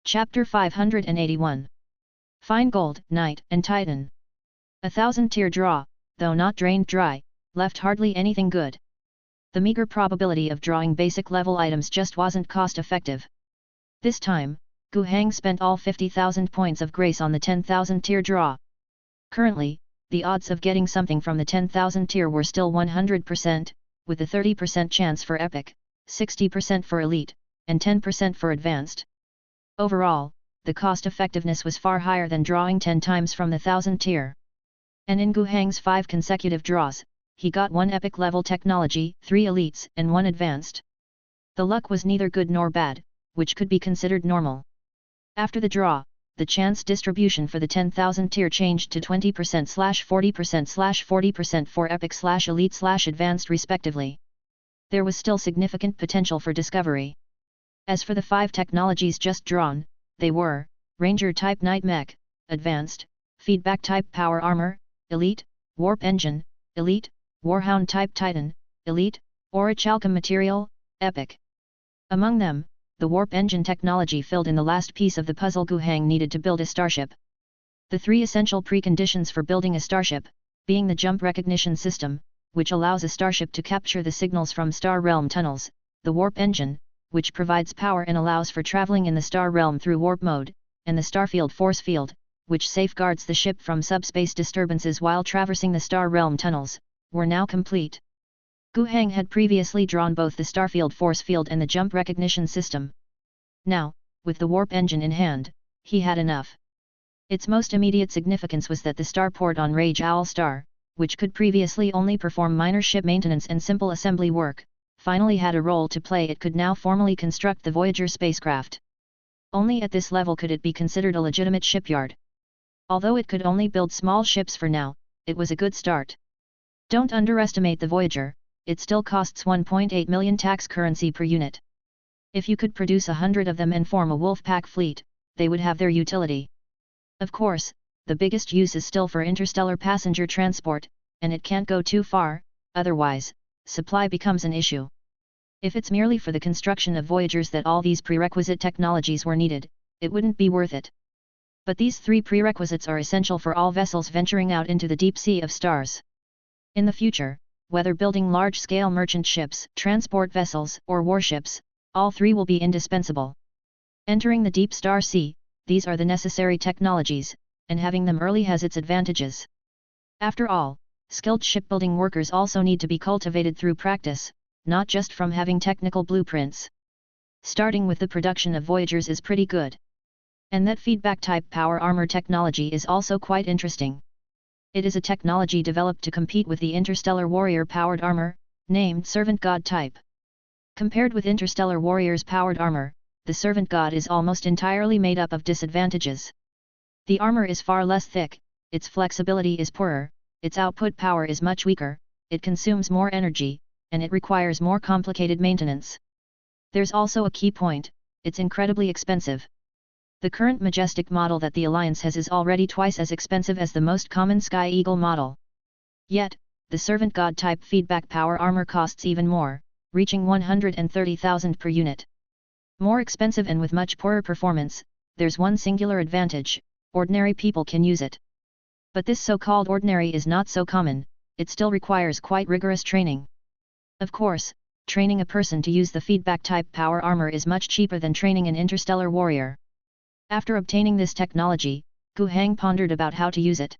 Chapter 581. Fine Gold, Knight, and Titan. 1,000-tier draw, though not drained dry, left hardly anything good. The meager probability of drawing basic level items just wasn't cost effective. This time, Gu Hang spent all 50,000 points of grace on the 10,000 tier draw. Currently, the odds of getting something from the 10,000 tier were still 100%, with a 30% chance for epic, 60% for elite, and 10% for advanced. Overall, the cost effectiveness was far higher than drawing 10 times from the 1000 tier. And in Gu Hang's 5 consecutive draws, he got 1 epic level technology, 3 elites, and 1 advanced. The luck was neither good nor bad, which could be considered normal. After the draw, the chance distribution for the 10,000 tier changed to 20%/40%/40% for epic/elite/advanced respectively. There was still significant potential for discovery. As for the 5 technologies just drawn, they were Ranger type Knight Mech, Advanced, Feedback type Power Armor, Elite, Warp Engine, Elite, Warhound type Titan, Elite, Orichalcum Material, Epic. Among them, the Warp Engine technology filled in the last piece of the puzzle Gu Hang needed to build a starship. The 3 essential preconditions for building a starship, being the jump recognition system, which allows a starship to capture the signals from star realm tunnels, the Warp Engine, which provides power and allows for traveling in the star realm through warp mode, and the starfield force field, which safeguards the ship from subspace disturbances while traversing the star realm tunnels, were now complete. Gu Hang had previously drawn both the starfield force field and the jump recognition system. Now, with the warp engine in hand, he had enough. Its most immediate significance was that the starport on Rage Owl Star, which could previously only perform minor ship maintenance and simple assembly work, finally had a role to play. It could now formally construct the Voyager spacecraft. Only at this level could it be considered a legitimate shipyard. Although it could only build small ships for now, it was a good start. Don't underestimate the Voyager, it still costs 1.8 million tax currency per unit. If you could produce 100 of them and form a Wolfpack fleet, they would have their utility. Of course, the biggest use is still for interstellar passenger transport, and it can't go too far, otherwise, supply becomes an issue. If it's merely for the construction of Voyagers that all these prerequisite technologies were needed, it wouldn't be worth it. But these 3 prerequisites are essential for all vessels venturing out into the deep sea of stars. In the future, whether building large-scale merchant ships, transport vessels, or warships, all 3 will be indispensable. Entering the deep star sea, these are the necessary technologies, and having them early has its advantages. After all, skilled shipbuilding workers also need to be cultivated through practice, not just from having technical blueprints. Starting with the production of Voyagers is pretty good. And that feedback-type power armor technology is also quite interesting. It is a technology developed to compete with the interstellar warrior-powered armor, named Servant God type. Compared with interstellar warriors' powered armor, the Servant God is almost entirely made up of disadvantages. The armor is far less thick, its flexibility is poorer, its output power is much weaker, it consumes more energy, and it requires more complicated maintenance. There's also a key point: it's incredibly expensive. The current Majestic model that the Alliance has is already twice as expensive as the most common Sky Eagle model. Yet, the Servant God type feedback power armor costs even more, reaching 130,000 per unit. More expensive and with much poorer performance, there's one singular advantage: ordinary people can use it. But this so-called ordinary is not so common, it still requires quite rigorous training. Of course, training a person to use the feedback-type power armor is much cheaper than training an interstellar warrior. After obtaining this technology, Gu Hang pondered about how to use it.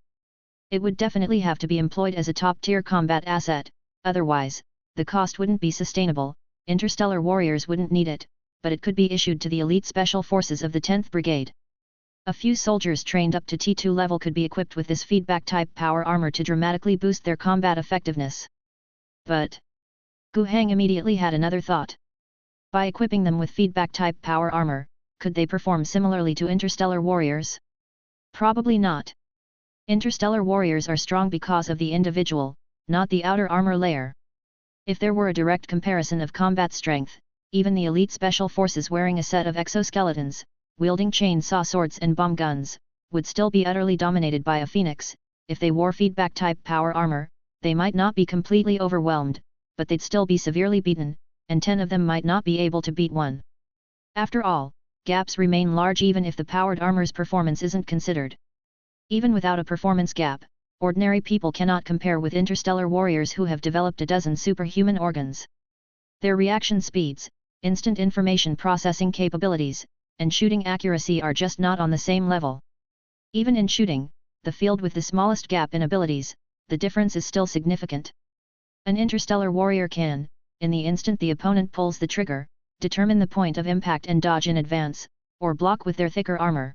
It would definitely have to be employed as a top-tier combat asset, otherwise, the cost wouldn't be sustainable. Interstellar warriors wouldn't need it, but it could be issued to the elite special forces of the 10th Brigade. A few soldiers trained up to T2 level could be equipped with this feedback-type power armor to dramatically boost their combat effectiveness. But Gu Hang immediately had another thought. By equipping them with feedback-type power armor, could they perform similarly to interstellar warriors? Probably not. Interstellar warriors are strong because of the individual, not the outer armor layer. If there were a direct comparison of combat strength, even the elite special forces wearing a set of exoskeletons, wielding chainsaw swords and bomb guns, would still be utterly dominated by a phoenix. If they wore feedback-type power armor, they might not be completely overwhelmed, but they'd still be severely beaten, and 10 of them might not be able to beat one. After all, gaps remain large even if the powered armor's performance isn't considered. Even without a performance gap, ordinary people cannot compare with interstellar warriors who have developed a dozen superhuman organs. Their reaction speeds, instant information processing capabilities, and shooting accuracy are just not on the same level. Even in shooting, the field with the smallest gap in abilities, the difference is still significant. An interstellar warrior can, in the instant the opponent pulls the trigger, determine the point of impact and dodge in advance, or block with their thicker armor.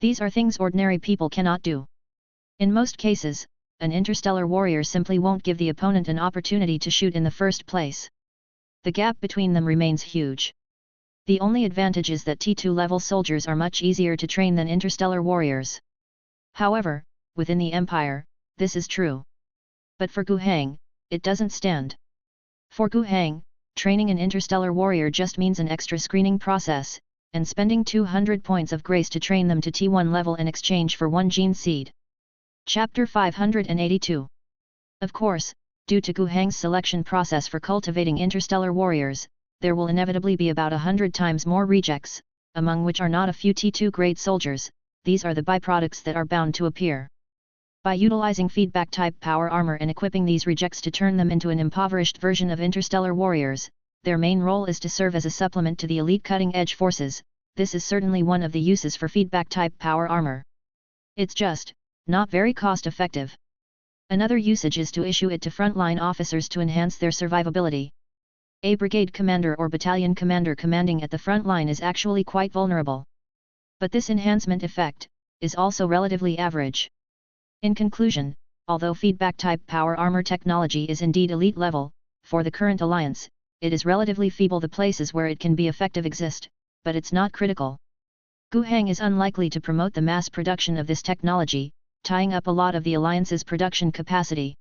These are things ordinary people cannot do. In most cases, an interstellar warrior simply won't give the opponent an opportunity to shoot in the first place. The gap between them remains huge. The only advantage is that T2 level soldiers are much easier to train than interstellar warriors. However, within the Empire, this is true. But for Gu Hang, it doesn't stand. For Gu Hang, training an interstellar warrior just means an extra screening process, and spending 200 points of grace to train them to T1 level in exchange for 1 gene seed. Chapter 582. Of course, due to Gu Hang's selection process for cultivating interstellar warriors, there will inevitably be about 100 times more rejects, among which are not a few T2 grade soldiers. These are the byproducts that are bound to appear. By utilizing feedback-type power armor and equipping these rejects to turn them into an impoverished version of interstellar warriors, their main role is to serve as a supplement to the elite cutting-edge forces. This is certainly one of the uses for feedback-type power armor. It's just not very cost-effective. Another usage is to issue it to frontline officers to enhance their survivability. A brigade commander or battalion commander commanding at the front line is actually quite vulnerable. But this enhancement effect is also relatively average. In conclusion, although feedback-type power armor technology is indeed elite level, for the current alliance, it is relatively feeble. The places where it can be effective exist, but it's not critical. Gu Hang is unlikely to promote the mass production of this technology, tying up a lot of the alliance's production capacity.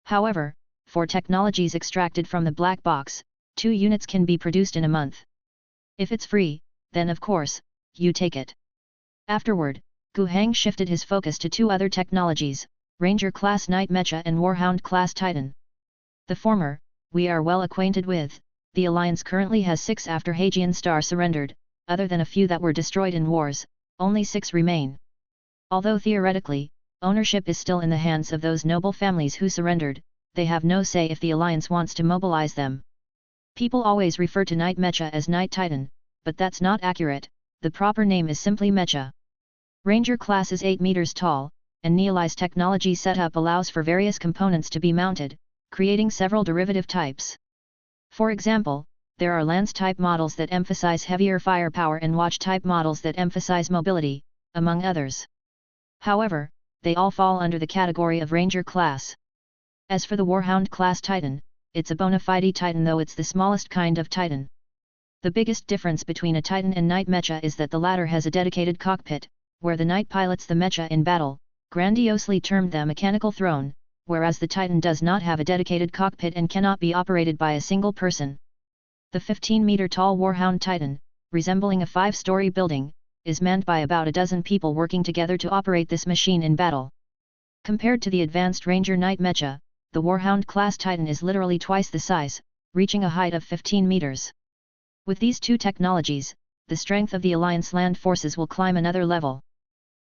However, for technologies extracted from the black box, 2 units can be produced in a month. If it's free, then of course, you take it. Afterward, Gu Hang shifted his focus to 2 other technologies, Ranger-class Knight Mecha and Warhound-class Titan. The former, we are well acquainted with. The Alliance currently has 6 after Hagian Star surrendered. Other than a few that were destroyed in wars, only 6 remain. Although theoretically, ownership is still in the hands of those noble families who surrendered, they have no say if the Alliance wants to mobilize them. People always refer to Knight Mecha as Knight Titan, but that's not accurate. The proper name is simply Mecha. Ranger class is 8 meters tall, and Neoli's technology setup allows for various components to be mounted, creating several derivative types. For example, there are Lance-type models that emphasize heavier firepower and Watch-type models that emphasize mobility, among others. However, they all fall under the category of Ranger class. As for the Warhound-class Titan, it's a bona fide Titan, though it's the smallest kind of Titan. The biggest difference between a Titan and Knight Mecha is that the latter has a dedicated cockpit, where the Knight pilots the Mecha in battle, grandiosely termed the mechanical throne, whereas the Titan does not have a dedicated cockpit and cannot be operated by a single person. The 15-meter-tall Warhound Titan, resembling a 5-story building, is manned by about a dozen people working together to operate this machine in battle. Compared to the advanced Ranger Knight Mecha, the Warhound-class Titan is literally twice the size, reaching a height of 15 meters. With these 2 technologies, the strength of the Alliance land forces will climb another level.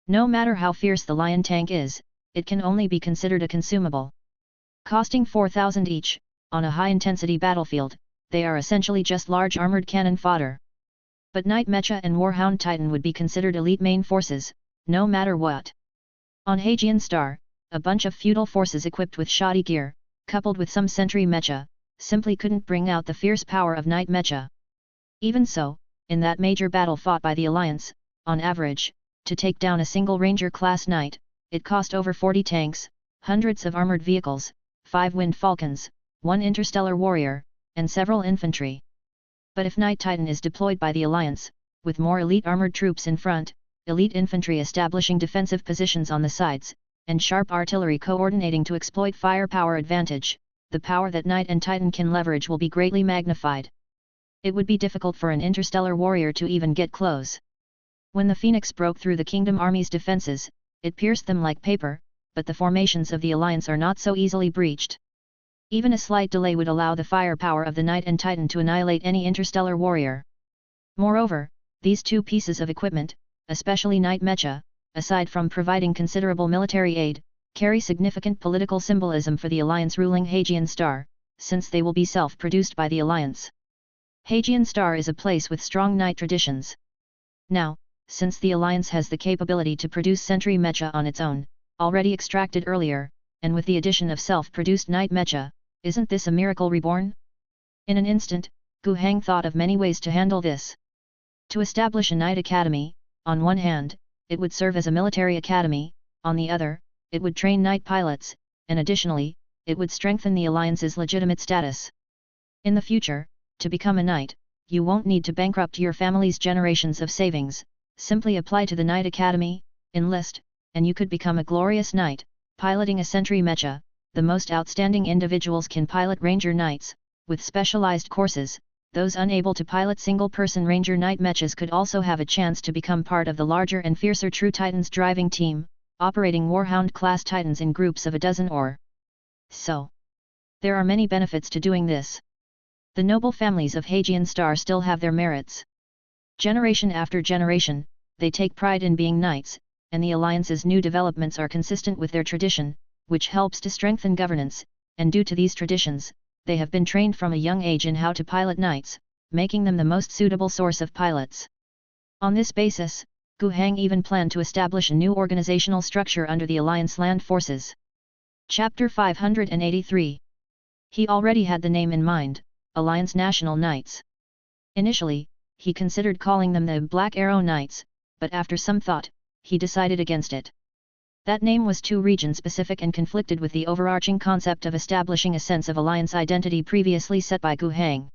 No matter how fierce the Lion tank is, it can only be considered a consumable. Costing 4,000 each, on a high-intensity battlefield, they are essentially just large armored cannon fodder. But Knight Mecha and Warhound Titan would be considered elite main forces, no matter what. On Hagian Star, a bunch of feudal forces equipped with shoddy gear, coupled with some sentry Mecha, simply couldn't bring out the fierce power of Knight Mecha. Even so, in that major battle fought by the Alliance, on average, to take down a single Ranger-class Knight, it cost over 40 tanks, hundreds of armored vehicles, 5 Wind Falcons, 1 interstellar warrior, and several infantry. But if Knight Titan is deployed by the Alliance, with more elite armored troops in front, elite infantry establishing defensive positions on the sides, and sharp artillery coordinating to exploit firepower advantage, the power that Knight and Titan can leverage will be greatly magnified. It would be difficult for an interstellar warrior to even get close. When the Phoenix broke through the Kingdom Army's defenses, it pierced them like paper, but the formations of the Alliance are not so easily breached. Even a slight delay would allow the firepower of the Knight and Titan to annihilate any interstellar warrior. Moreover, These two pieces of equipment, especially Knight Mecha, aside from providing considerable military aid, carry significant political symbolism for the Alliance ruling Hagian Star, since they will be self-produced by the Alliance. Hagian Star is a place with strong Knight traditions. Now, since the Alliance has the capability to produce Sentry Mecha on its own, already extracted earlier, and with the addition of self-produced Knight Mecha, isn't this a miracle reborn? In an instant, Gu Heng thought of many ways to handle this. To establish a Knight Academy, on one hand, it would serve as a military academy, on the other, it would train Knight pilots, and additionally, it would strengthen the Alliance's legitimate status. In the future, to become a Knight, you won't need to bankrupt your family's generations of savings, simply apply to the Knight Academy, enlist, and you could become a glorious Knight, piloting a Sentry Mecha. The most outstanding individuals can pilot Ranger Knights, with specialized courses. Those unable to pilot single-person Ranger Knight Mechas could also have a chance to become part of the larger and fiercer True Titans driving team, operating Warhound-class Titans in groups of a dozen or so. There are many benefits to doing this. The noble families of Hagian Star still have their merits. Generation after generation, they take pride in being knights, and the Alliance's new developments are consistent with their tradition, which helps to strengthen governance, and due to these traditions, they have been trained from a young age in how to pilot knights, making them the most suitable source of pilots. On this basis, Gu Heng even planned to establish a new organizational structure under the Alliance Land Forces. Chapter 583. He already had the name in mind, Alliance National Knights. Initially, he considered calling them the Black Arrow Knights, but after some thought, he decided against it. That name was too region-specific and conflicted with the overarching concept of establishing a sense of Alliance identity previously set by Gu Heng.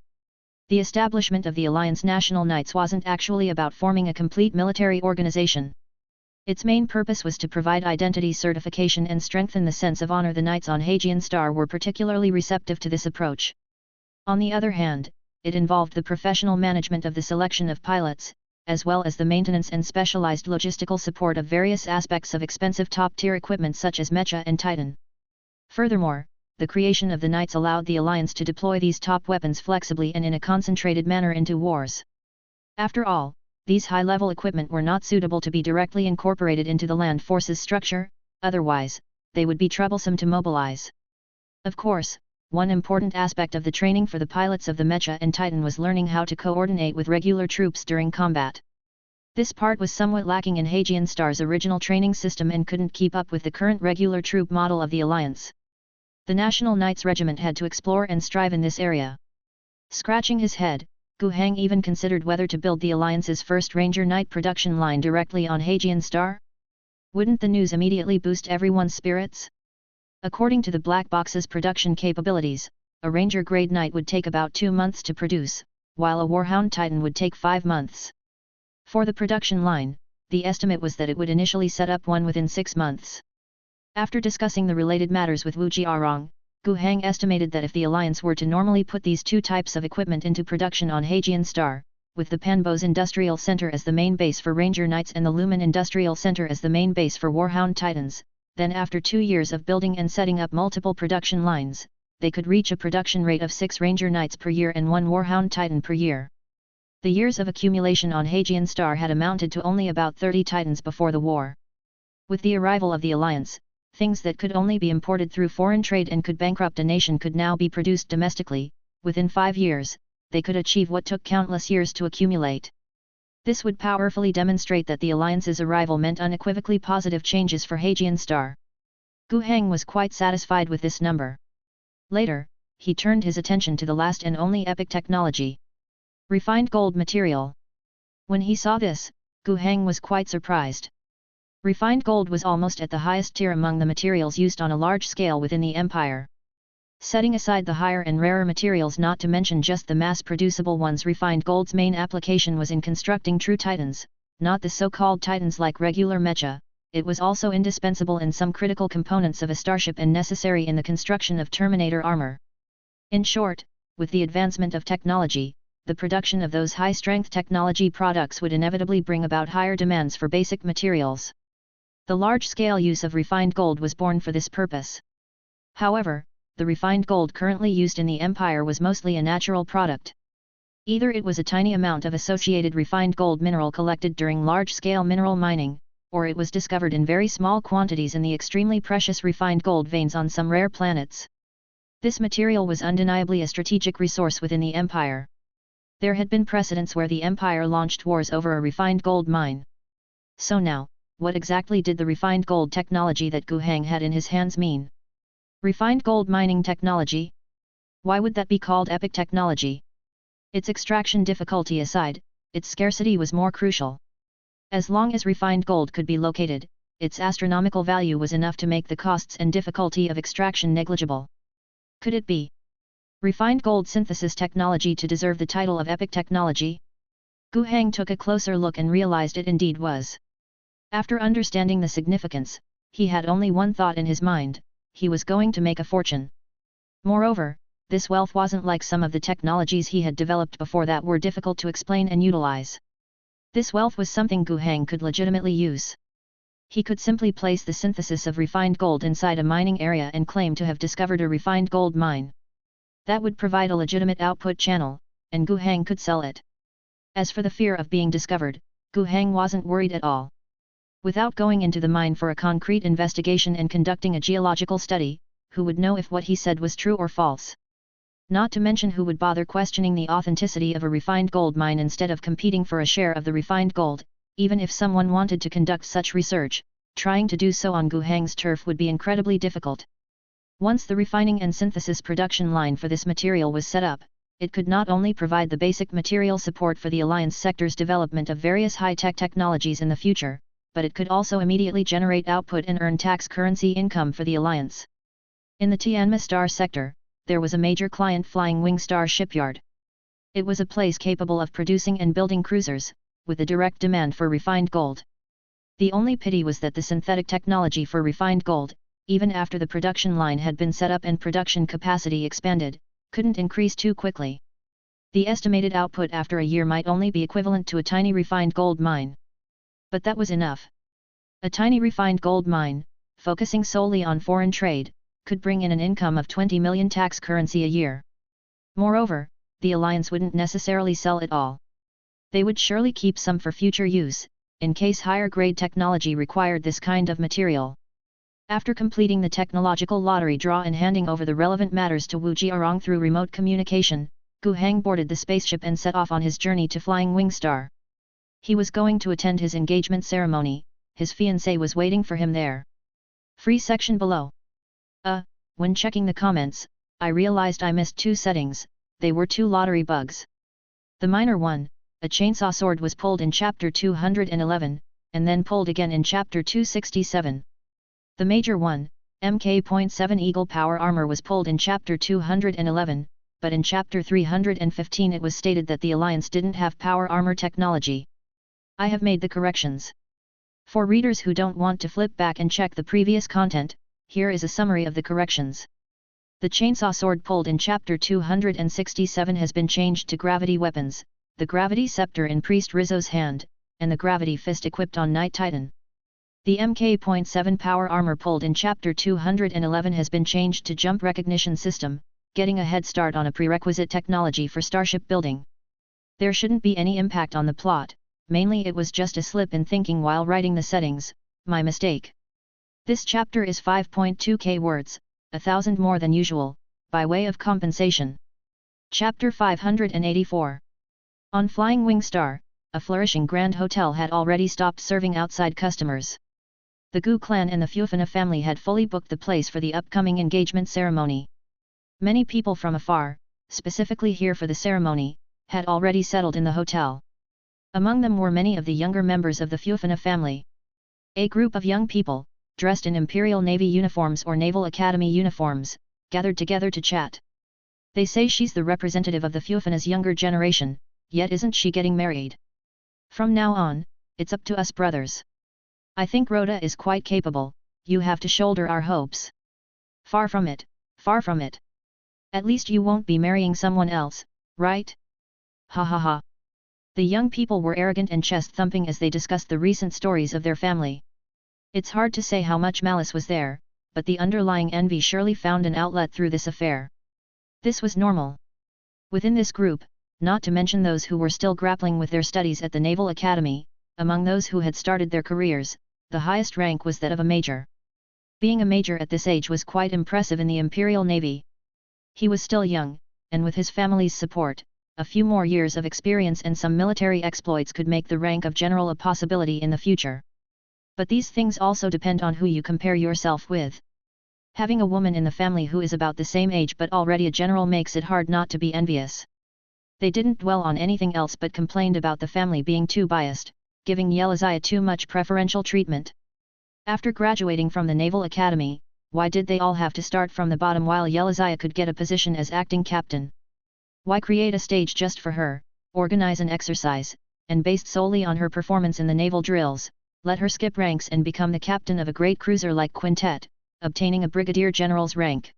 The establishment of the Alliance National Knights wasn't actually about forming a complete military organization. Its main purpose was to provide identity certification and strengthen the sense of honor. The Knights on Hagian Star were particularly receptive to this approach. On the other hand, it involved the professional management of the selection of pilots, as well as the maintenance and specialized logistical support of various aspects of expensive top-tier equipment such as Mecha and Titan. Furthermore, the creation of the Knights allowed the Alliance to deploy these top weapons flexibly and in a concentrated manner into wars. After all, these high-level equipment were not suitable to be directly incorporated into the land forces structure, otherwise, they would be troublesome to mobilize. Of course, one important aspect of the training for the pilots of the Mecha and Titan was learning how to coordinate with regular troops during combat. This part was somewhat lacking in Hagian Star's original training system and couldn't keep up with the current regular troop model of the Alliance. The National Knights Regiment had to explore and strive in this area. Scratching his head, Gu Heng even considered whether to build the Alliance's first Ranger Knight production line directly on Hagian Star. Wouldn't the news immediately boost everyone's spirits? According to the Black Box's production capabilities, a Ranger-grade Knight would take about 2 months to produce, while a Warhound Titan would take 5 months. For the production line, the estimate was that it would initially set up one within 6 months. After discussing the related matters with Wu Jiarong, Gu Heng estimated that if the Alliance were to normally put these two types of equipment into production on Hagian Star, with the Panbos Industrial Center as the main base for Ranger Knights and the Lumen Industrial Center as the main base for Warhound Titans, then after 2 years of building and setting up multiple production lines, they could reach a production rate of 6 Ranger Knights per year and 1 Warhound Titan per year. The years of accumulation on Hagian Star had amounted to only about 30 Titans before the war. With the arrival of the Alliance, things that could only be imported through foreign trade and could bankrupt a nation could now be produced domestically. Within 5 years, they could achieve what took countless years to accumulate. This would powerfully demonstrate that the Alliance's arrival meant unequivocally positive changes for Hagian Star. Gu Heng was quite satisfied with this number. Later, he turned his attention to the last and only epic technology: refined gold material. When he saw this, Gu Heng was quite surprised. Refined gold was almost at the highest tier among the materials used on a large scale within the Empire. Setting aside the higher and rarer materials, not to mention just the mass-producible ones, refined gold's main application was in constructing true Titans, not the so-called Titans like regular Mecha. It was also indispensable in some critical components of a starship and necessary in the construction of Terminator armor. In short, with the advancement of technology, the production of those high-strength technology products would inevitably bring about higher demands for basic materials. The large-scale use of refined gold was born for this purpose. However, the refined gold currently used in the Empire was mostly a natural product. Either it was a tiny amount of associated refined gold mineral collected during large-scale mineral mining, or it was discovered in very small quantities in the extremely precious refined gold veins on some rare planets. This material was undeniably a strategic resource within the Empire. There had been precedents where the Empire launched wars over a refined gold mine. So now, what exactly did the refined gold technology that Gu Heng had in his hands mean? Refined gold mining technology? Why would that be called epic technology? Its extraction difficulty aside, its scarcity was more crucial. As long as refined gold could be located, its astronomical value was enough to make the costs and difficulty of extraction negligible. Could it be refined gold synthesis technology to deserve the title of epic technology? Gu Heng took a closer look and realized it indeed was. After understanding the significance, he had only one thought in his mind: he was going to make a fortune. Moreover, this wealth wasn't like some of the technologies he had developed before that were difficult to explain and utilize. This wealth was something Gu Heng could legitimately use. He could simply place the synthesis of refined gold inside a mining area and claim to have discovered a refined gold mine. That would provide a legitimate output channel, and Gu Heng could sell it. As for the fear of being discovered, Gu Heng wasn't worried at all. Without going into the mine for a concrete investigation and conducting a geological study, who would know if what he said was true or false? Not to mention who would bother questioning the authenticity of a refined gold mine instead of competing for a share of the refined gold. Even if someone wanted to conduct such research, trying to do so on Gu Heng's turf would be incredibly difficult. Once the refining and synthesis production line for this material was set up, it could not only provide the basic material support for the Alliance sector's development of various high-tech technologies in the future, but it could also immediately generate output and earn tax currency income for the Alliance. In the Tianma Star sector, there was a major client Flying Wing Star shipyard. It was a place capable of producing and building cruisers, with a direct demand for refined gold. The only pity was that the synthetic technology for refined gold, even after the production line had been set up and production capacity expanded, couldn't increase too quickly. The estimated output after a year might only be equivalent to a tiny refined gold mine. But that was enough. A tiny refined gold mine, focusing solely on foreign trade, could bring in an income of 20 million tax currency a year. Moreover, the Alliance wouldn't necessarily sell it all. They would surely keep some for future use, in case higher-grade technology required this kind of material. After completing the technological lottery draw and handing over the relevant matters to Wu Jiarong through remote communication, Gu Heng boarded the spaceship and set off on his journey to Flying Wing Star. He was going to attend his engagement ceremony. His fiancée was waiting for him there. Free section below. When checking the comments, I realized I missed two settings. They were two lottery bugs. The minor one, a chainsaw sword, was pulled in chapter 211, and then pulled again in chapter 267. The major one, Mk.7 Eagle Power Armor, was pulled in chapter 211, but in chapter 315 it was stated that the Alliance didn't have power armor technology. I have made the corrections. For readers who don't want to flip back and check the previous content, here is a summary of the corrections. The chainsaw sword pulled in chapter 267 has been changed to gravity weapons, the gravity scepter in Priest Rizzo's hand, and the gravity fist equipped on Night Titan. The Mk.7 power armor pulled in chapter 211 has been changed to jump recognition system, getting a head start on a prerequisite technology for starship building. There shouldn't be any impact on the plot, mainly it was just a slip in thinking while writing the settings, my mistake. This chapter is 5.2k words, 1,000 more than usual, by way of compensation. Chapter 584. On Flying Wing Star, a flourishing grand hotel had already stopped serving outside customers. The Gu clan and the Fufana family had fully booked the place for the upcoming engagement ceremony. Many people from afar, specifically here for the ceremony, had already settled in the hotel. Among them were many of the younger members of the Fufana family. A group of young people, dressed in Imperial Navy uniforms or Naval Academy uniforms, gathered together to chat. They say she's the representative of the Fufana's younger generation, yet isn't she getting married? From now on, it's up to us brothers. I think Rhoda is quite capable, you have to shoulder our hopes. Far from it, far from it. At least you won't be marrying someone else, right? Ha ha ha. The young people were arrogant and chest-thumping as they discussed the recent stories of their family. It's hard to say how much malice was there, but the underlying envy surely found an outlet through this affair. This was normal. Within this group, not to mention those who were still grappling with their studies at the Naval Academy. Among those who had started their careers, the highest rank was that of a major. Being a major at this age was quite impressive in the Imperial Navy. He was still young, and with his family's support, a few more years of experience and some military exploits could make the rank of general a possibility in the future. But these things also depend on who you compare yourself with. Having a woman in the family who is about the same age but already a general makes it hard not to be envious. They didn't dwell on anything else but complained about the family being too biased, giving Yeliziah too much preferential treatment. After graduating from the Naval Academy, why did they all have to start from the bottom while Yeliziah could get a position as acting captain? Why create a stage just for her, organize an exercise, and based solely on her performance in the naval drills, let her skip ranks and become the captain of a great cruiser like Quintet, obtaining a brigadier general's rank?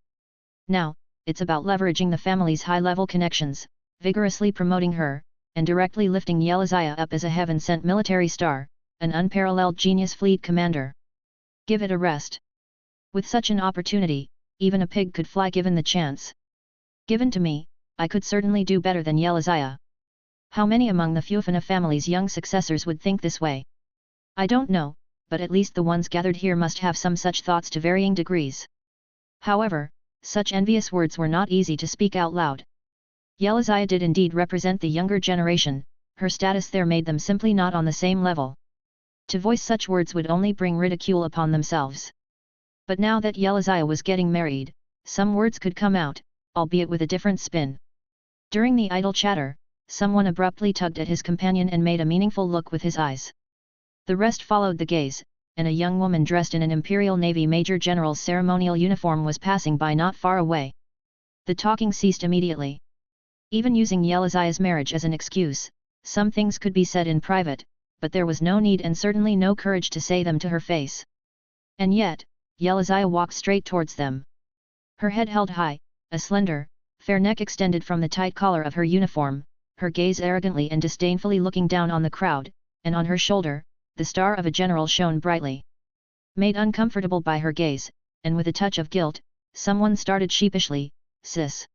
Now, it's about leveraging the family's high-level connections, vigorously promoting her, and directly lifting Yeliziah up as a heaven-sent military star, an unparalleled genius fleet commander. Give it a rest. With such an opportunity, even a pig could fly given the chance. Given to me, I could certainly do better than Yeliziah. How many among the Fufana family's young successors would think this way? I don't know, but at least the ones gathered here must have some such thoughts to varying degrees. However, such envious words were not easy to speak out loud. Yeliziah did indeed represent the younger generation, her status there made them simply not on the same level. To voice such words would only bring ridicule upon themselves. But now that Yeliziah was getting married, some words could come out, albeit with a different spin. During the idle chatter, someone abruptly tugged at his companion and made a meaningful look with his eyes. The rest followed the gaze, and a young woman dressed in an Imperial Navy Major General's ceremonial uniform was passing by not far away. The talking ceased immediately. Even using Yeliziah's marriage as an excuse, some things could be said in private, but there was no need and certainly no courage to say them to her face. And yet, Yeliziah walked straight towards them. Her head held high, a slender, fair neck extended from the tight collar of her uniform, her gaze arrogantly and disdainfully looking down on the crowd, and on her shoulder, the star of a general shone brightly. Made uncomfortable by her gaze, and with a touch of guilt, someone started sheepishly, "Sis."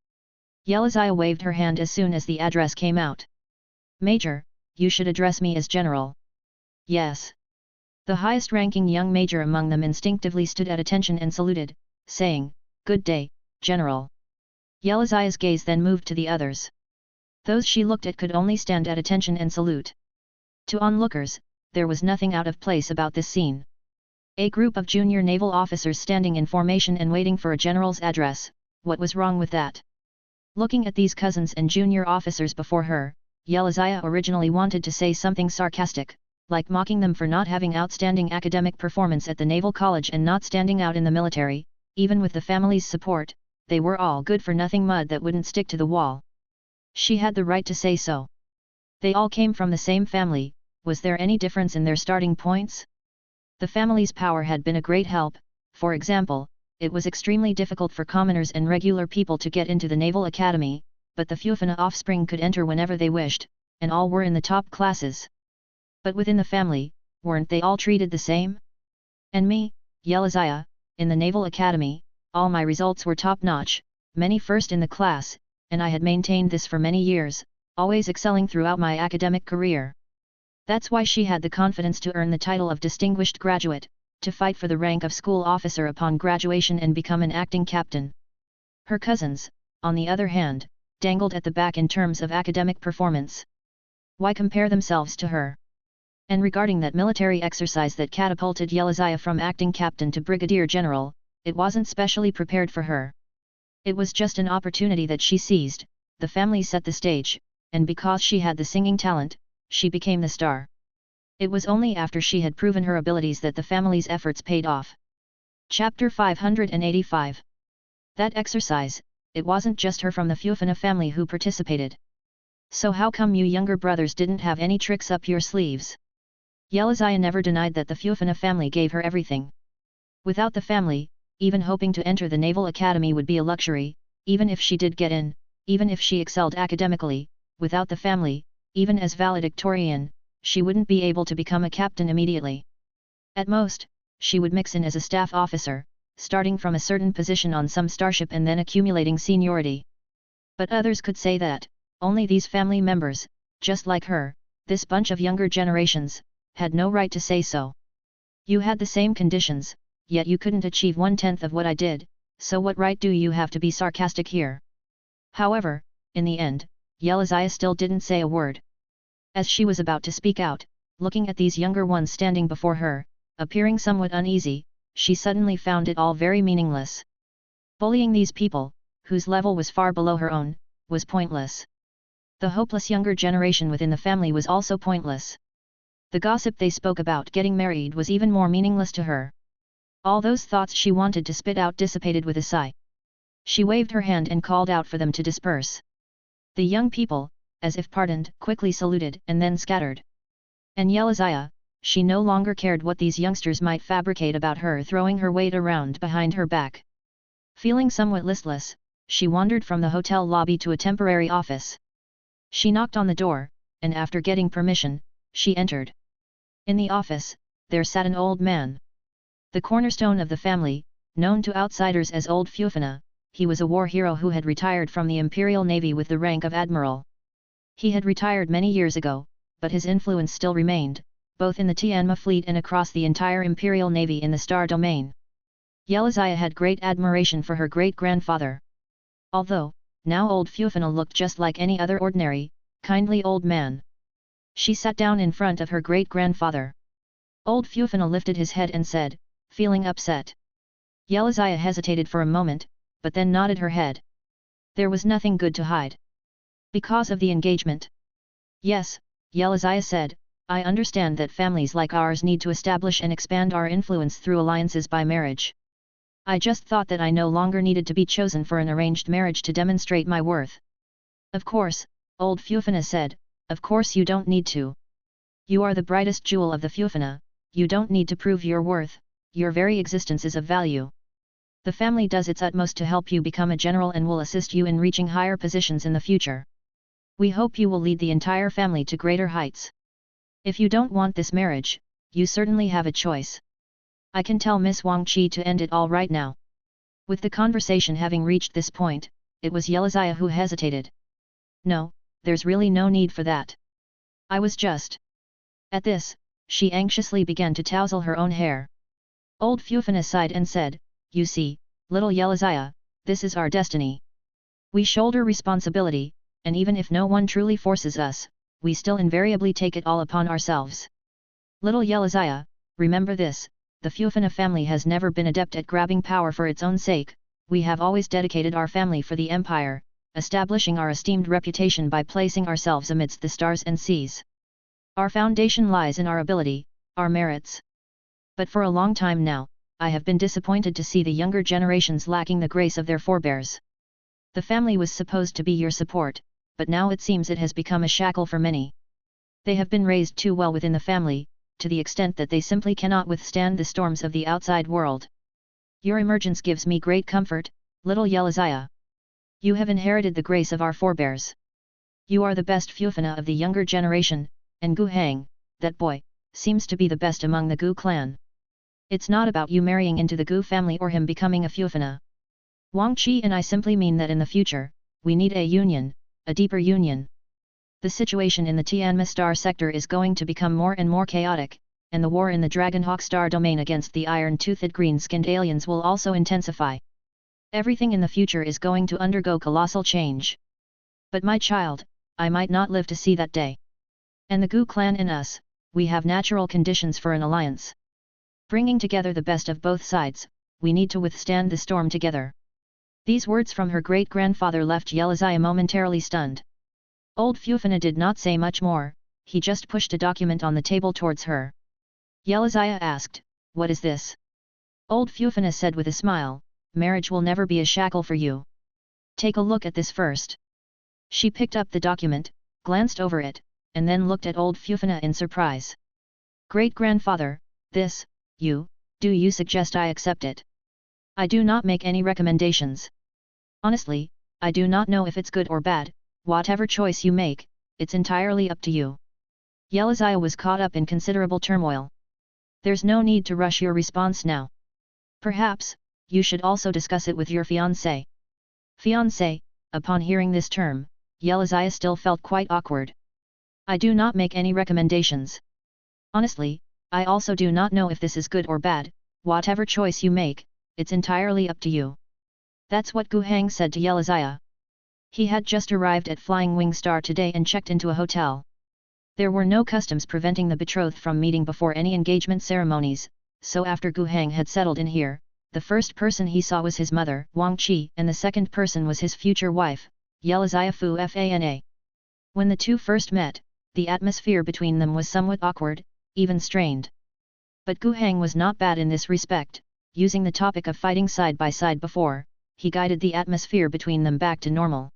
Yeliziah waved her hand as soon as the address came out. "Major, you should address me as general." "Yes." The highest-ranking young major among them instinctively stood at attention and saluted, saying, "Good day, General." Yeliziah's gaze then moved to the others. Those she looked at could only stand at attention and salute. To onlookers, there was nothing out of place about this scene. A group of junior naval officers standing in formation and waiting for a general's address, what was wrong with that? Looking at these cousins and junior officers before her, Yeliziah originally wanted to say something sarcastic, like mocking them for not having outstanding academic performance at the Naval College and not standing out in the military. Even with the family's support, they were all good-for-nothing mud that wouldn't stick to the wall. She had the right to say so. They all came from the same family. Was there any difference in their starting points? The family's power had been a great help. For example, it was extremely difficult for commoners and regular people to get into the Naval Academy, but the Fufana offspring could enter whenever they wished, and all were in the top classes. But within the family, weren't they all treated the same? And me, Yeliziah, in the Naval Academy, all my results were top-notch, many first in the class, and I had maintained this for many years, always excelling throughout my academic career. That's why she had the confidence to earn the title of distinguished graduate, to fight for the rank of school officer upon graduation and become an acting captain. Her cousins, on the other hand, dangled at the back in terms of academic performance. Why compare themselves to her? And regarding that military exercise that catapulted Yeliziah from acting captain to brigadier general, it wasn't specially prepared for her. It was just an opportunity that she seized. The family set the stage, and because she had the singing talent, she became the star. It was only after she had proven her abilities that the family's efforts paid off. Chapter 585. That exercise, it wasn't just her from the Fufana family who participated. So how come you younger brothers didn't have any tricks up your sleeves? Yeliziah never denied that the Fufana family gave her everything. Without the family, even hoping to enter the Naval Academy would be a luxury. Even if she did get in, even if she excelled academically, without the family, even as valedictorian, she wouldn't be able to become a captain immediately. At most, she would mix in as a staff officer, starting from a certain position on some starship and then accumulating seniority. But others could say that, Only these family members, just like her, this bunch of younger generations, had no right to say so. You had the same conditions, yet you couldn't achieve 1/10 of what I did, so what right do you have to be sarcastic here? However, in the end, Yelizaya still didn't say a word. As she was about to speak out, looking at these younger ones standing before her, appearing somewhat uneasy, she suddenly found it all very meaningless. Bullying these people, whose level was far below her own, was pointless. The hopeless younger generation within the family was also pointless. The gossip they spoke about getting married was even more meaningless to her. All those thoughts she wanted to spit out dissipated with a sigh. She waved her hand and called out for them to disperse. The young people, as if pardoned, quickly saluted and then scattered. And Yelizaya, she no longer cared what these youngsters might fabricate about her throwing her weight around behind her back. Feeling somewhat listless, she wandered from the hotel lobby to a temporary office. She knocked on the door, and after getting permission, she entered. In the office, there sat an old man. The cornerstone of the family, known to outsiders as Old Fufina, he was a war hero who had retired from the Imperial Navy with the rank of Admiral. He had retired many years ago, but his influence still remained, both in the Tianma fleet and across the entire Imperial Navy in the Star Domain. Yelizaya had great admiration for her great-grandfather. Although, now Old Fufina looked just like any other ordinary, kindly old man. She sat down in front of her great-grandfather. Old Fufina lifted his head and said, feeling upset. Yelizaya hesitated for a moment, but then nodded her head. There was nothing good to hide. Because of the engagement? Yes, Yelizaya said, I understand that families like ours need to establish and expand our influence through alliances by marriage. I just thought that I no longer needed to be chosen for an arranged marriage to demonstrate my worth. Of course, Old Fufina said, of course you don't need to. You are the brightest jewel of the Fufina, you don't need to prove your worth, your very existence is of value. The family does its utmost to help you become a general and will assist you in reaching higher positions in the future. We hope you will lead the entire family to greater heights. If you don't want this marriage, you certainly have a choice. I can tell Miss Wang Qi to end it all right now. With the conversation having reached this point, it was Yelizaya who hesitated. No, there's really no need for that. I was just... At this, she anxiously began to tousle her own hair. Old Fufina sighed and said, you see, little Yelizaya, this is our destiny. We shoulder responsibility, and even if no one truly forces us, we still invariably take it all upon ourselves. Little Yelizaya, remember this, the Fufina family has never been adept at grabbing power for its own sake, we have always dedicated our family for the empire, establishing our esteemed reputation by placing ourselves amidst the stars and seas. Our foundation lies in our ability, our merits. But for a long time now, I have been disappointed to see the younger generations lacking the grace of their forebears. The family was supposed to be your support, but now it seems it has become a shackle for many. They have been raised too well within the family, to the extent that they simply cannot withstand the storms of the outside world. Your emergence gives me great comfort, little Yelizaya. You have inherited the grace of our forebears. You are the best Fufina of the younger generation, and Gu Hang, that boy, seems to be the best among the Gu clan. It's not about you marrying into the Gu family or him becoming a Fufina. Wang Qi and I simply mean that in the future, we need a union, a deeper union. The situation in the Tianma Star sector is going to become more and more chaotic, and the war in the Dragonhawk Star domain against the iron-toothed green-skinned aliens will also intensify. Everything in the future is going to undergo colossal change. But my child, I might not live to see that day. And the Gu clan and us, we have natural conditions for an alliance. Bringing together the best of both sides, we need to withstand the storm together. These words from her great-grandfather left Yelizaya momentarily stunned. Old Fufina did not say much more, he just pushed a document on the table towards her. Yelizaya asked, what is this? Old Fufina said with a smile, marriage will never be a shackle for you. Take a look at this first. She picked up the document, glanced over it, and then looked at Old Fufina in surprise. Great-grandfather, do you suggest I accept it? I do not make any recommendations. Honestly, I do not know if it's good or bad. Whatever choice you make, it's entirely up to you. Yelizaya was caught up in considerable turmoil. There's no need to rush your response now. Perhaps, you should also discuss it with your fiancé. Fiancé, upon hearing this term, Yelizaya still felt quite awkward. I do not make any recommendations. Honestly, I also do not know if this is good or bad. Whatever choice you make, it's entirely up to you. That's what Gu Hang said to Yelizaya. He had just arrived at Flying Wing Star today and checked into a hotel. There were no customs preventing the betrothed from meeting before any engagement ceremonies, so after Gu Hang had settled in here, the first person he saw was his mother, Wang Qi, and the second person was his future wife, Yelizaya Fu Fana. When the two first met, the atmosphere between them was somewhat awkward, even strained. But Gu Hang was not bad in this respect, using the topic of fighting side by side before, he guided the atmosphere between them back to normal.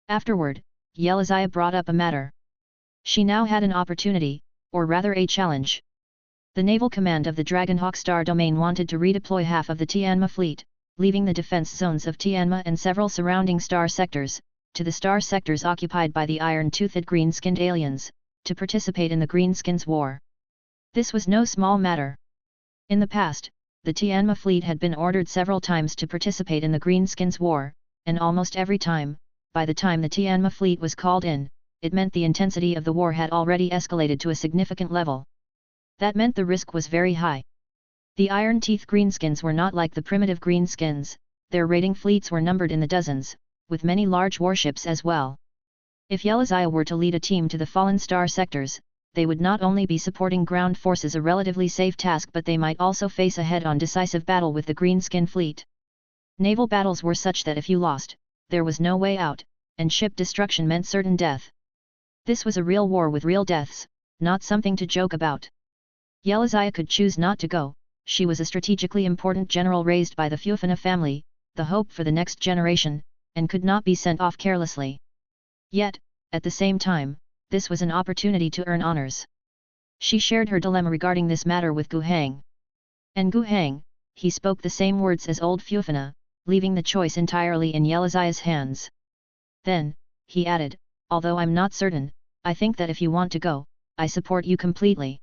Afterward, Yelizaya brought up a matter. She now had an opportunity, or rather a challenge. The naval command of the Dragonhawk Star Domain wanted to redeploy half of the Tianma fleet, leaving the defense zones of Tianma and several surrounding star sectors, to the star sectors occupied by the iron-toothed green-skinned aliens, to participate in the Greenskins' war. This was no small matter. In the past, the Tianma fleet had been ordered several times to participate in the Greenskins' war, and almost every time, by the time the Tianma fleet was called in, it meant the intensity of the war had already escalated to a significant level. That meant the risk was very high. The Iron Teeth Greenskins were not like the primitive Greenskins, their raiding fleets were numbered in the dozens, with many large warships as well. If Yelizaya were to lead a team to the fallen star sectors, they would not only be supporting ground forces, a relatively safe task, but they might also face a head-on decisive battle with the Greenskin fleet. Naval battles were such that if you lost, there was no way out, and ship destruction meant certain death. This was a real war with real deaths, not something to joke about. Yelizaya could choose not to go. She was a strategically important general raised by the Fufana family, the hope for the next generation, and could not be sent off carelessly. Yet, at the same time, this was an opportunity to earn honors. She shared her dilemma regarding this matter with Gu Hang. And Gu Hang, he spoke the same words as old Fufana, leaving the choice entirely in Yelizaya's hands. Then, he added, although I'm not certain, I think that if you want to go, I support you completely.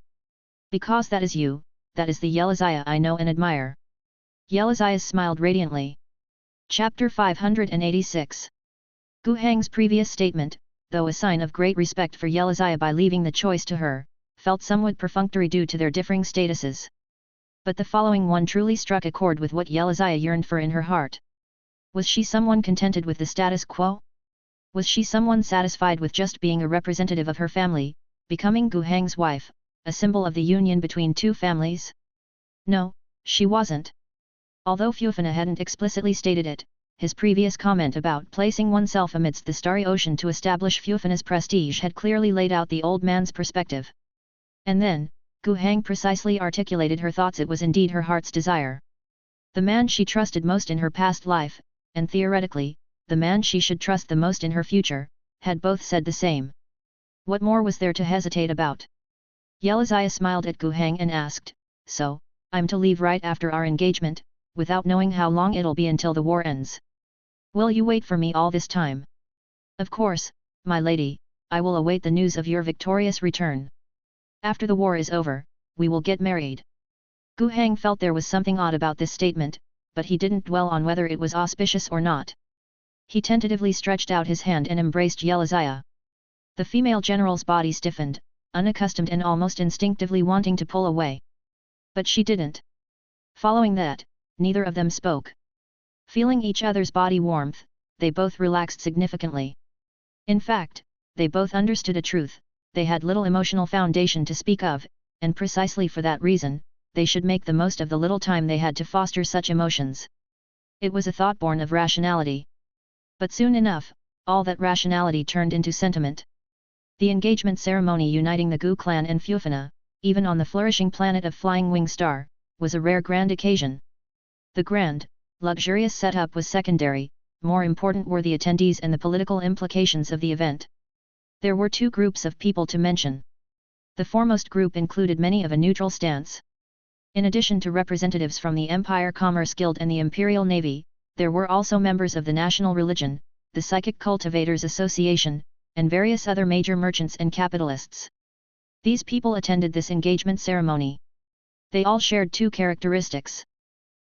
Because that is you, that is the Yelizaya I know and admire. Yelizaya smiled radiantly. Chapter 586. Gu Hang's previous statement, though a sign of great respect for Yelizaya by leaving the choice to her, felt somewhat perfunctory due to their differing statuses. But the following one truly struck a chord with what Yelizaya yearned for in her heart. Was she someone contented with the status quo? Was she someone satisfied with just being a representative of her family, becoming Gu Hang's wife, a symbol of the union between two families? No, she wasn't. Although Fufana hadn't explicitly stated it, his previous comment about placing oneself amidst the starry ocean to establish Fufana's prestige had clearly laid out the old man's perspective. And then, Gu Hang precisely articulated her thoughts. It was indeed her heart's desire. The man she trusted most in her past life, and theoretically, the man she should trust the most in her future, had both said the same. What more was there to hesitate about? Yelizaya smiled at Gu Hang and asked, so, I'm to leave right after our engagement, without knowing how long it'll be until the war ends. Will you wait for me all this time? Of course, my lady, I will await the news of your victorious return. After the war is over, we will get married. Gu Hang felt there was something odd about this statement, but he didn't dwell on whether it was auspicious or not. He tentatively stretched out his hand and embraced Yelizaya. The female general's body stiffened, unaccustomed and almost instinctively wanting to pull away. But she didn't. Following that, neither of them spoke. Feeling each other's body warmth, they both relaxed significantly. In fact, they both understood a truth: they had little emotional foundation to speak of, and precisely for that reason, they should make the most of the little time they had to foster such emotions. It was a thought born of rationality. But soon enough, all that rationality turned into sentiment. The engagement ceremony uniting the Gu clan and Fufana, even on the flourishing planet of Flying Wing Star, was a rare grand occasion. The grand, luxurious setup was secondary, more important were the attendees and the political implications of the event. There were two groups of people to mention. The foremost group included many of a neutral stance. In addition to representatives from the Empire Commerce Guild and the Imperial Navy, there were also members of the national religion, the Psychic Cultivators Association, and various other major merchants and capitalists. These people attended this engagement ceremony. They all shared two characteristics.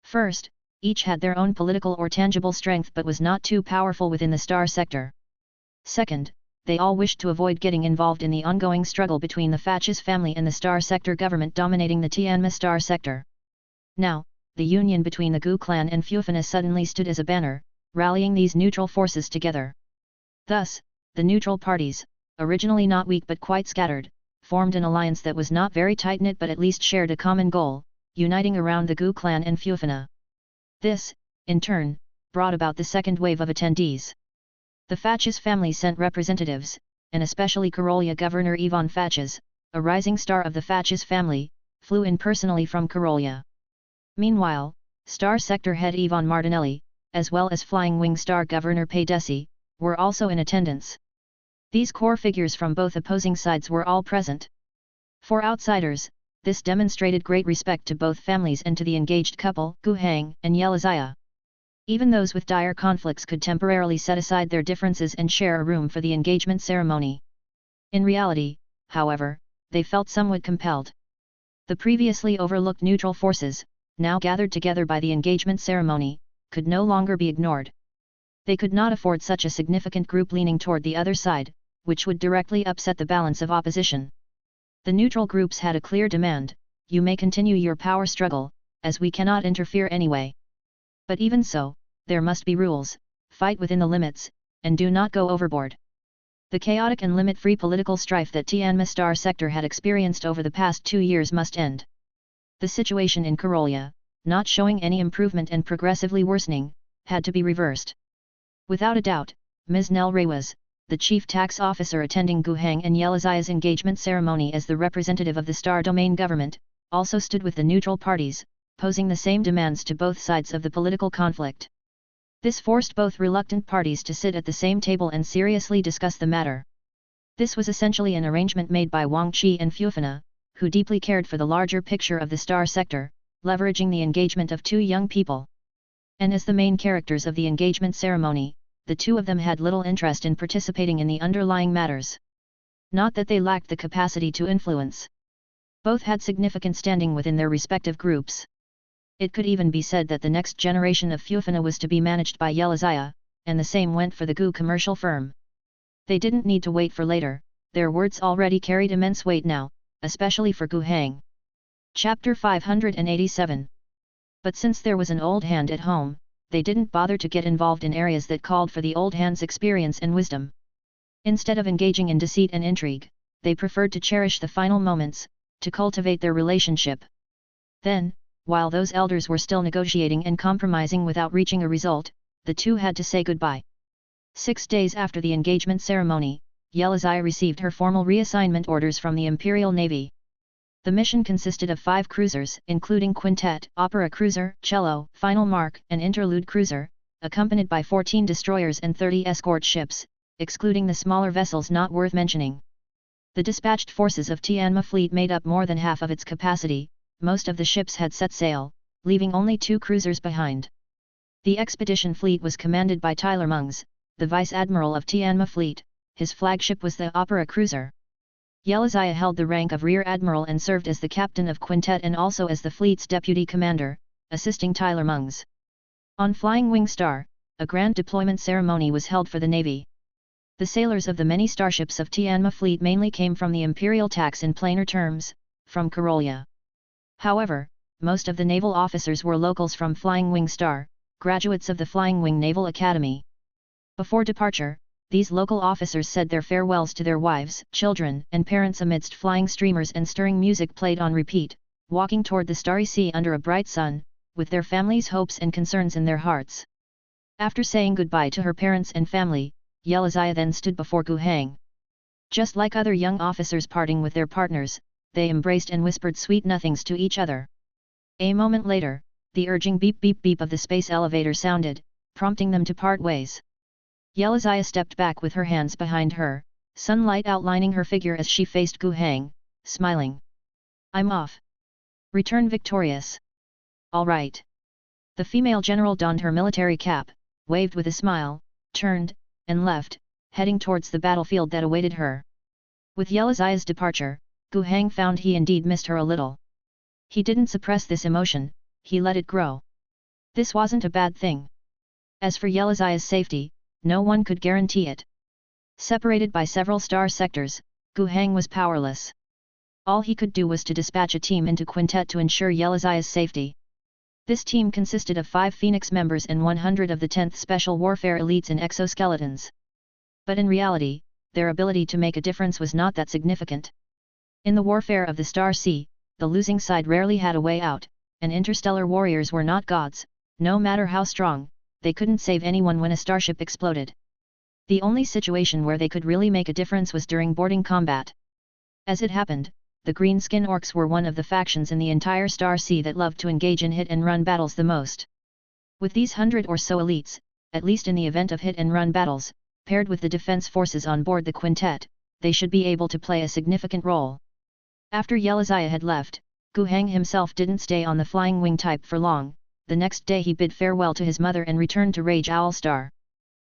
First, each had their own political or tangible strength but was not too powerful within the star sector. Second, they all wished to avoid getting involved in the ongoing struggle between the Fascist family and the Star Sector government dominating the Tianma Star Sector. Now, the union between the Gu clan and Fufina suddenly stood as a banner, rallying these neutral forces together. Thus, the neutral parties, originally not weak but quite scattered, formed an alliance that was not very tight-knit but at least shared a common goal, uniting around the Gu clan and Fufina. This, in turn, brought about the second wave of attendees. The Fatches family sent representatives, and especially Karolia Governor Ivan Fatches, a rising star of the Fatches family, flew in personally from Karolia. Meanwhile, Star Sector head Ivan Martinelli, as well as Flying Wing Star Governor Paydesi, were also in attendance. These core figures from both opposing sides were all present. For outsiders, this demonstrated great respect to both families and to the engaged couple, Gu Hang and Yelazaya. Even those with dire conflicts could temporarily set aside their differences and share a room for the engagement ceremony. In reality, however, they felt somewhat compelled. The previously overlooked neutral forces, now gathered together by the engagement ceremony, could no longer be ignored. They could not afford such a significant group leaning toward the other side, which would directly upset the balance of opposition. The neutral groups had a clear demand: you may continue your power struggle, as we cannot interfere anyway. But even so, there must be rules, fight within the limits, and do not go overboard. The chaotic and limit-free political strife that Tianma Star Sector had experienced over the past 2 years must end. The situation in Karolia, not showing any improvement and progressively worsening, had to be reversed. Without a doubt, Ms. Nell Reyes, the chief tax officer attending Gu Hang and Yelazaya's engagement ceremony as the representative of the Star Domain government, also stood with the neutral parties, posing the same demands to both sides of the political conflict. This forced both reluctant parties to sit at the same table and seriously discuss the matter. This was essentially an arrangement made by Wang Qi and Fufina, who deeply cared for the larger picture of the Star Sector, leveraging the engagement of 2 young people. And as the main characters of the engagement ceremony, the 2 of them had little interest in participating in the underlying matters. Not that they lacked the capacity to influence. Both had significant standing within their respective groups. It could even be said that the next generation of Fufina was to be managed by Yelazaya, and the same went for the Gu commercial firm. They didn't need to wait for later, their words already carried immense weight now, especially for Gu Hang. Chapter 587. But since there was an old hand at home, they didn't bother to get involved in areas that called for the old hand's experience and wisdom. Instead of engaging in deceit and intrigue, they preferred to cherish the final moments, to cultivate their relationship. Then, while those elders were still negotiating and compromising without reaching a result, the 2 had to say goodbye. 6 days after the engagement ceremony, Yelazaya received her formal reassignment orders from the Imperial Navy. The mission consisted of 5 cruisers, including Quintet, Opera Cruiser, Cello, Final Mark, and Interlude Cruiser, accompanied by 14 destroyers and 30 escort ships, excluding the smaller vessels not worth mentioning. The dispatched forces of Tianma fleet made up more than half of its capacity. Most of the ships had set sail, leaving only 2 cruisers behind. The expedition fleet was commanded by Tyler Mungs, the Vice Admiral of Tianma Fleet. His flagship was the Opera Cruiser. Yelazaya held the rank of Rear Admiral and served as the captain of Quintet and also as the fleet's deputy commander, assisting Tyler Mungs. On Flying Wing Star, a grand deployment ceremony was held for the Navy. The sailors of the many starships of Tianma Fleet mainly came from the Imperial tax in plainer terms, from Karolia. However, most of the naval officers were locals from Flying Wing Star, graduates of the Flying Wing Naval Academy. Before departure, these local officers said their farewells to their wives, children, and parents amidst flying streamers and stirring music played on repeat, walking toward the starry sea under a bright sun, with their families' hopes and concerns in their hearts. After saying goodbye to her parents and family, Yelazaya then stood before Gu Hang. Just like other young officers parting with their partners, they embraced and whispered sweet nothings to each other. A moment later, the urging beep beep beep of the space elevator sounded, prompting them to part ways. Yelazaya stepped back with her hands behind her, sunlight outlining her figure as she faced Gu Hang, smiling. "I'm off. Return victorious." "All right." The female general donned her military cap, waved with a smile, turned, and left, heading towards the battlefield that awaited her. With Yelazaya's departure, Gu Hang found he indeed missed her a little. He didn't suppress this emotion, he let it grow. This wasn't a bad thing. As for Yelazaya's safety, no one could guarantee it. Separated by several star sectors, Gu Heng was powerless. All he could do was to dispatch a team into Quintet to ensure Yelizaya's safety. This team consisted of 5 Phoenix members and 100 of the 10th Special Warfare elites in exoskeletons. But in reality, their ability to make a difference was not that significant. In the warfare of the Star Sea, the losing side rarely had a way out, and interstellar warriors were not gods. No matter how strong, they couldn't save anyone when a starship exploded. The only situation where they could really make a difference was during boarding combat. As it happened, the green Skin Orcs were one of the factions in the entire Star Sea that loved to engage in hit-and-run battles the most. With these 100 or so elites, at least in the event of hit-and-run battles, paired with the defense forces on board the Quintet, they should be able to play a significant role. After Yelizaya had left, Gu Heng himself didn't stay on the Flying Wing type for long. The next day he bid farewell to his mother and returned to Rage Owl Star.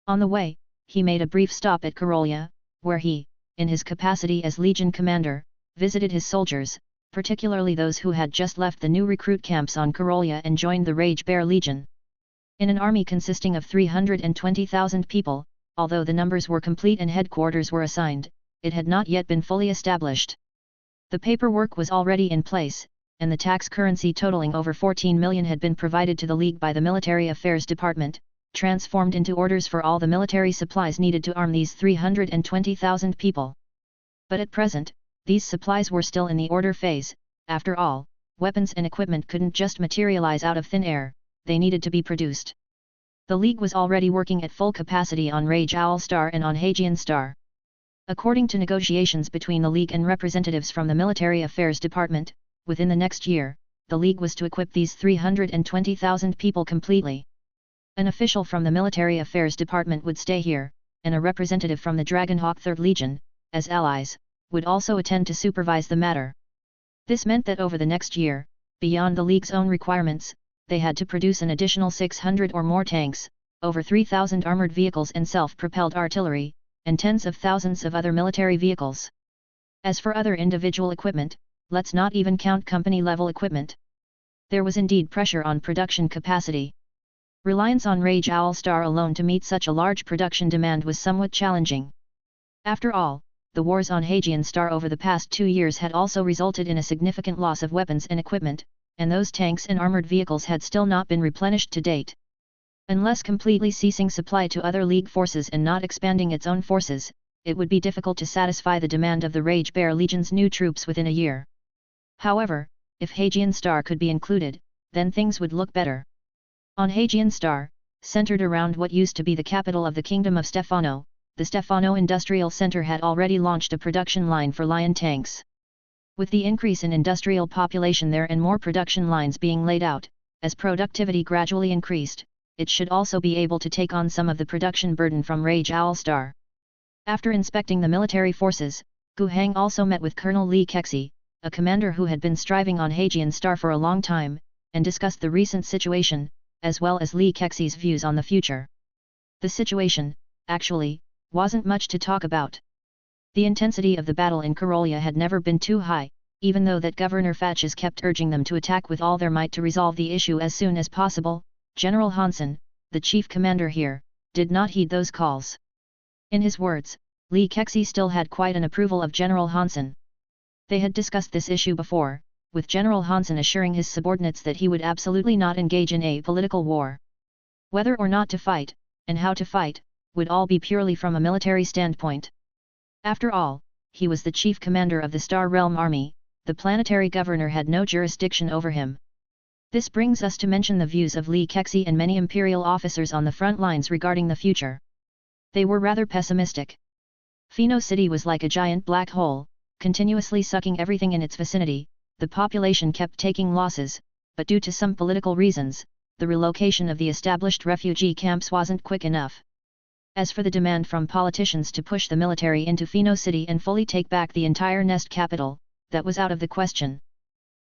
On the way, he made a brief stop at Karolia, where he, in his capacity as Legion commander, visited his soldiers, particularly those who had just left the new recruit camps on Karolia and joined the Rage Bear Legion. In an army consisting of 320,000 people, although the numbers were complete and headquarters were assigned, it had not yet been fully established. The paperwork was already in place, and the tax currency totaling over 14 million had been provided to the League by the Military Affairs Department, transformed into orders for all the military supplies needed to arm these 320,000 people. But at present, these supplies were still in the order phase. After all, weapons and equipment couldn't just materialize out of thin air, they needed to be produced. The League was already working at full capacity on Rage Owl Star and on Hagian Star. According to negotiations between the League and representatives from the Military Affairs Department, within the next year, the League was to equip these 320,000 people completely. An official from the Military Affairs Department would stay here, and a representative from the Dragonhawk 3rd Legion, as allies, would also attend to supervise the matter. This meant that over the next year, beyond the League's own requirements, they had to produce an additional 600 or more tanks, over 3,000 armored vehicles and self-propelled artillery, and tens of thousands of other military vehicles. As for other individual equipment, let's not even count company-level equipment. There was indeed pressure on production capacity. Reliance on Rage Owl Star alone to meet such a large production demand was somewhat challenging. After all, the wars on Hagian Star over the past 2 years had also resulted in a significant loss of weapons and equipment, and those tanks and armored vehicles had still not been replenished to date. Unless completely ceasing supply to other League forces and not expanding its own forces, it would be difficult to satisfy the demand of the Rage Bear Legion's new troops within a year. However, if Hagian Star could be included, then things would look better. On Hagian Star, centered around what used to be the capital of the Kingdom of Stefano, the Stefano Industrial Center had already launched a production line for Lion tanks. With the increase in industrial population there and more production lines being laid out, as productivity gradually increased, it should also be able to take on some of the production burden from Rage Owl Star. After inspecting the military forces, Gu Heng also met with Colonel Li Kexi, a commander who had been striving on Hagian Star for a long time, and discussed the recent situation, as well as Li Kexi's views on the future. The situation, actually, wasn't much to talk about. The intensity of the battle in Karolia had never been too high, even though that Governor Fatches kept urging them to attack with all their might to resolve the issue as soon as possible. General Hansen, the chief commander here, did not heed those calls. In his words, Li Kexi still had quite an approval of General Hansen. They had discussed this issue before, with General Hansen assuring his subordinates that he would absolutely not engage in a political war. Whether or not to fight, and how to fight, would all be purely from a military standpoint. After all, he was the chief commander of the Star Realm Army, the planetary governor had no jurisdiction over him. This brings us to mention the views of Li Kexi and many imperial officers on the front lines regarding the future. They were rather pessimistic. Pheno City was like a giant black hole, continuously sucking everything in its vicinity. The population kept taking losses, but due to some political reasons, the relocation of the established refugee camps wasn't quick enough. As for the demand from politicians to push the military into Pheno City and fully take back the entire Nest capital, that was out of the question.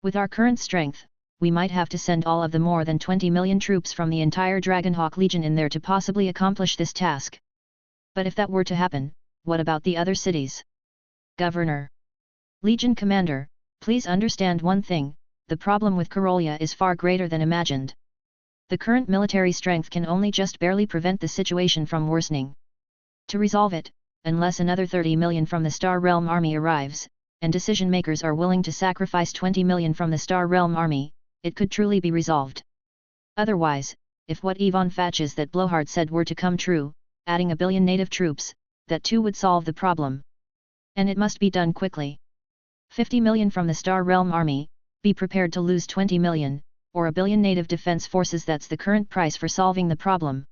With our current strength, we might have to send all of the more than 20 million troops from the entire Dragonhawk Legion in there to possibly accomplish this task. But if that were to happen, what about the other cities? Governor. Legion Commander, please understand one thing, the problem with Karolia is far greater than imagined. The current military strength can only just barely prevent the situation from worsening. To resolve it, unless another 30 million from the Star Realm army arrives, and decision-makers are willing to sacrifice 20 million from the Star Realm army, it could truly be resolved. Otherwise, if what Yvonne Fatches that Blowhard said were to come true, adding a billion native troops, that too would solve the problem. And it must be done quickly. 50 million from the Star Realm army, be prepared to lose 20 million, or a billion native defense forces. That's the current price for solving the problem.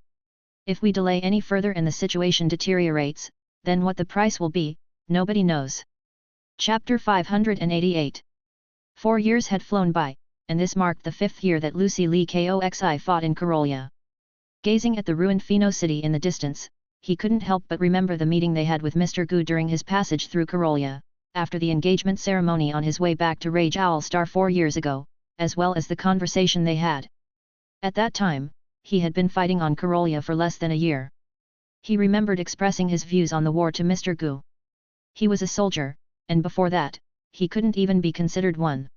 If we delay any further and the situation deteriorates, then what the price will be, nobody knows. Chapter 588. 4 years had flown by, and this marked the 5th year that Lucy Lee Koxi fought in Karolia. Gazing at the ruined Pheno city in the distance, he couldn't help but remember the meeting they had with Mr. Gu during his passage through Karolia, after the engagement ceremony on his way back to Rage Owl Star 4 years ago, as well as the conversation they had. At that time, he had been fighting on Karolia for less than a year. He remembered expressing his views on the war to Mr. Gu. He was a soldier, and before that, he couldn't even be considered one.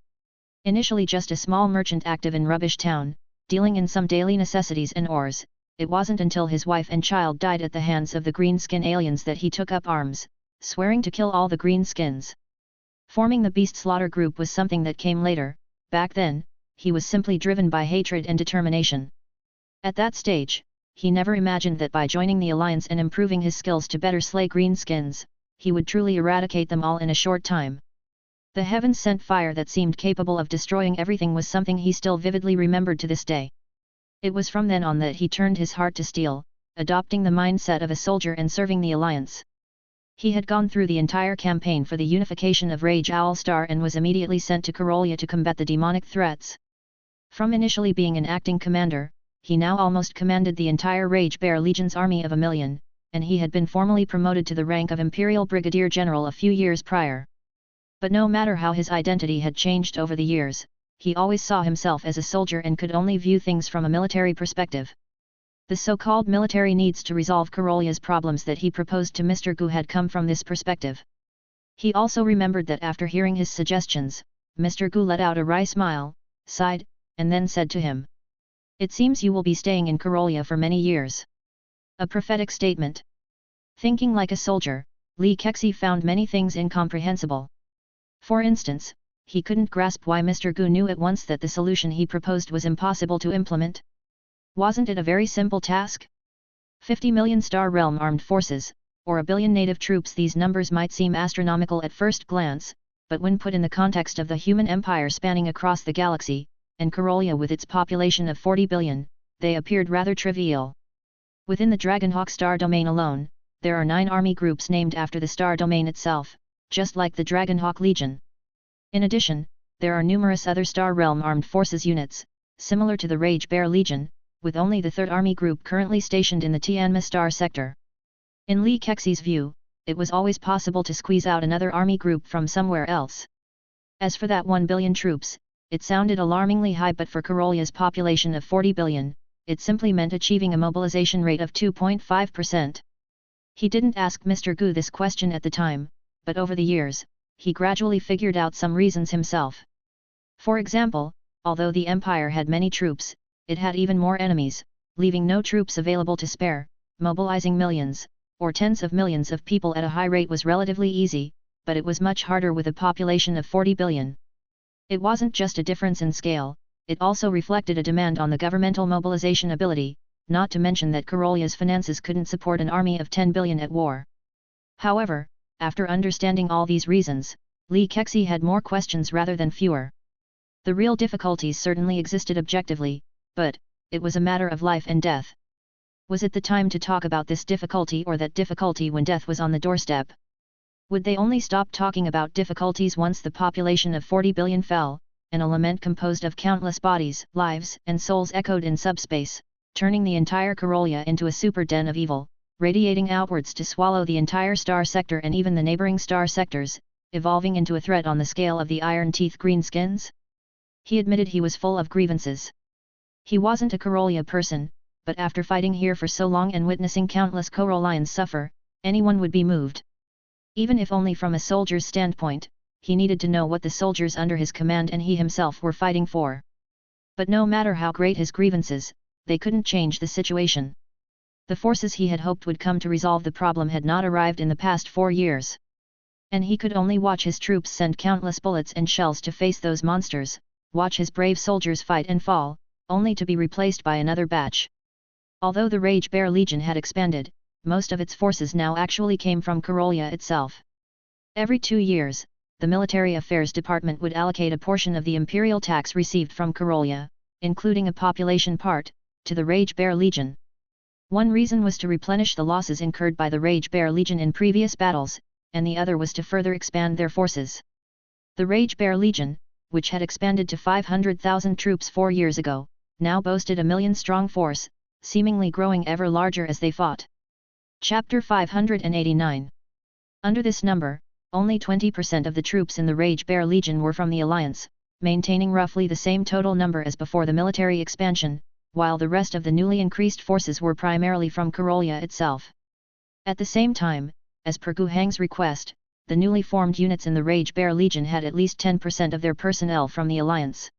Initially just a small merchant active in Rubbish Town, dealing in some daily necessities and ores, it wasn't until his wife and child died at the hands of the green-skin aliens that he took up arms, swearing to kill all the greenskins. Forming the Beast Slaughter group was something that came later. Back then, he was simply driven by hatred and determination. At that stage, he never imagined that by joining the alliance and improving his skills to better slay greenskins, he would truly eradicate them all in a short time. The heavens-sent fire that seemed capable of destroying everything was something he still vividly remembered to this day. It was from then on that he turned his heart to steel, adopting the mindset of a soldier and serving the alliance. He had gone through the entire campaign for the unification of Rage Owl Star and was immediately sent to Karolia to combat the demonic threats. From initially being an acting commander, he now almost commanded the entire Rage Bear Legion's army of 1 million, and he had been formally promoted to the rank of Imperial Brigadier General a few years prior. But no matter how his identity had changed over the years, he always saw himself as a soldier and could only view things from a military perspective. The so-called military needs to resolve Karolia's problems that he proposed to Mr. Gu had come from this perspective. He also remembered that after hearing his suggestions, Mr. Gu let out a wry smile, sighed, and then said to him, "It seems you will be staying in Karolia for many years." A prophetic statement. Thinking like a soldier, Lee Kexi found many things incomprehensible. For instance, he couldn't grasp why Mr. Gu knew at once that the solution he proposed was impossible to implement. Wasn't it a very simple task? 50 million Star Realm armed forces, or a billion native troops. These numbers might seem astronomical at first glance, but when put in the context of the human empire spanning across the galaxy, and Karolia with its population of 40 billion, they appeared rather trivial. Within the Dragonhawk star domain alone, there are 9 army groups named after the star domain itself, just like the Dragonhawk Legion. In addition, there are numerous other Star Realm armed forces units, similar to the Rage Bear Legion, with only the 3rd Army Group currently stationed in the Tianma Star sector. In Lee Kexi's view, it was always possible to squeeze out another army group from somewhere else. As for that 1 billion troops, it sounded alarmingly high, but for Karolia's population of 40 billion, it simply meant achieving a mobilization rate of 2.5%. He didn't ask Mr. Gu this question at the time, but over the years, he gradually figured out some reasons himself. For example, although the Empire had many troops, it had even more enemies, leaving no troops available to spare. Mobilizing millions, or tens of millions of people at a high rate was relatively easy, but it was much harder with a population of 40 billion. It wasn't just a difference in scale, it also reflected a demand on the governmental mobilization ability, not to mention that Karolia's finances couldn't support an army of 10 billion at war. However, after understanding all these reasons, Lee Kexi had more questions rather than fewer. The real difficulties certainly existed objectively, but it was a matter of life and death. Was it the time to talk about this difficulty or that difficulty when death was on the doorstep? Would they only stop talking about difficulties once the population of 40 billion fell, and a lament composed of countless bodies, lives, and souls echoed in subspace, turning the entire Karolia into a super den of evil, radiating outwards to swallow the entire star sector and even the neighboring star sectors, evolving into a threat on the scale of the Iron Teeth Greenskins? He admitted he was full of grievances. He wasn't a Karolia person, but after fighting here for so long and witnessing countless Karolians suffer, anyone would be moved. Even if only from a soldier's standpoint, he needed to know what the soldiers under his command and he himself were fighting for. But no matter how great his grievances, they couldn't change the situation. The forces he had hoped would come to resolve the problem had not arrived in the past 4 years. And he could only watch his troops send countless bullets and shells to face those monsters, watch his brave soldiers fight and fall, only to be replaced by another batch. Although the Rage Bear Legion had expanded, most of its forces now actually came from Karolia itself. Every 2 years, the Military Affairs Department would allocate a portion of the imperial tax received from Karolia, including a population part, to the Rage Bear Legion. One reason was to replenish the losses incurred by the Rage Bear Legion in previous battles, and the other was to further expand their forces. The Rage Bear Legion, which had expanded to 500,000 troops 4 years ago, now boasted a 1,000,000-strong force, seemingly growing ever larger as they fought. Chapter 589. Under this number, only 20% of the troops in the Rage Bear Legion were from the Alliance, maintaining roughly the same total number as before the military expansion, while the rest of the newly increased forces were primarily from Karolia itself. At the same time, as per Gu Hang's request, the newly formed units in the Rage Bear Legion had at least 10% of their personnel from the Alliance.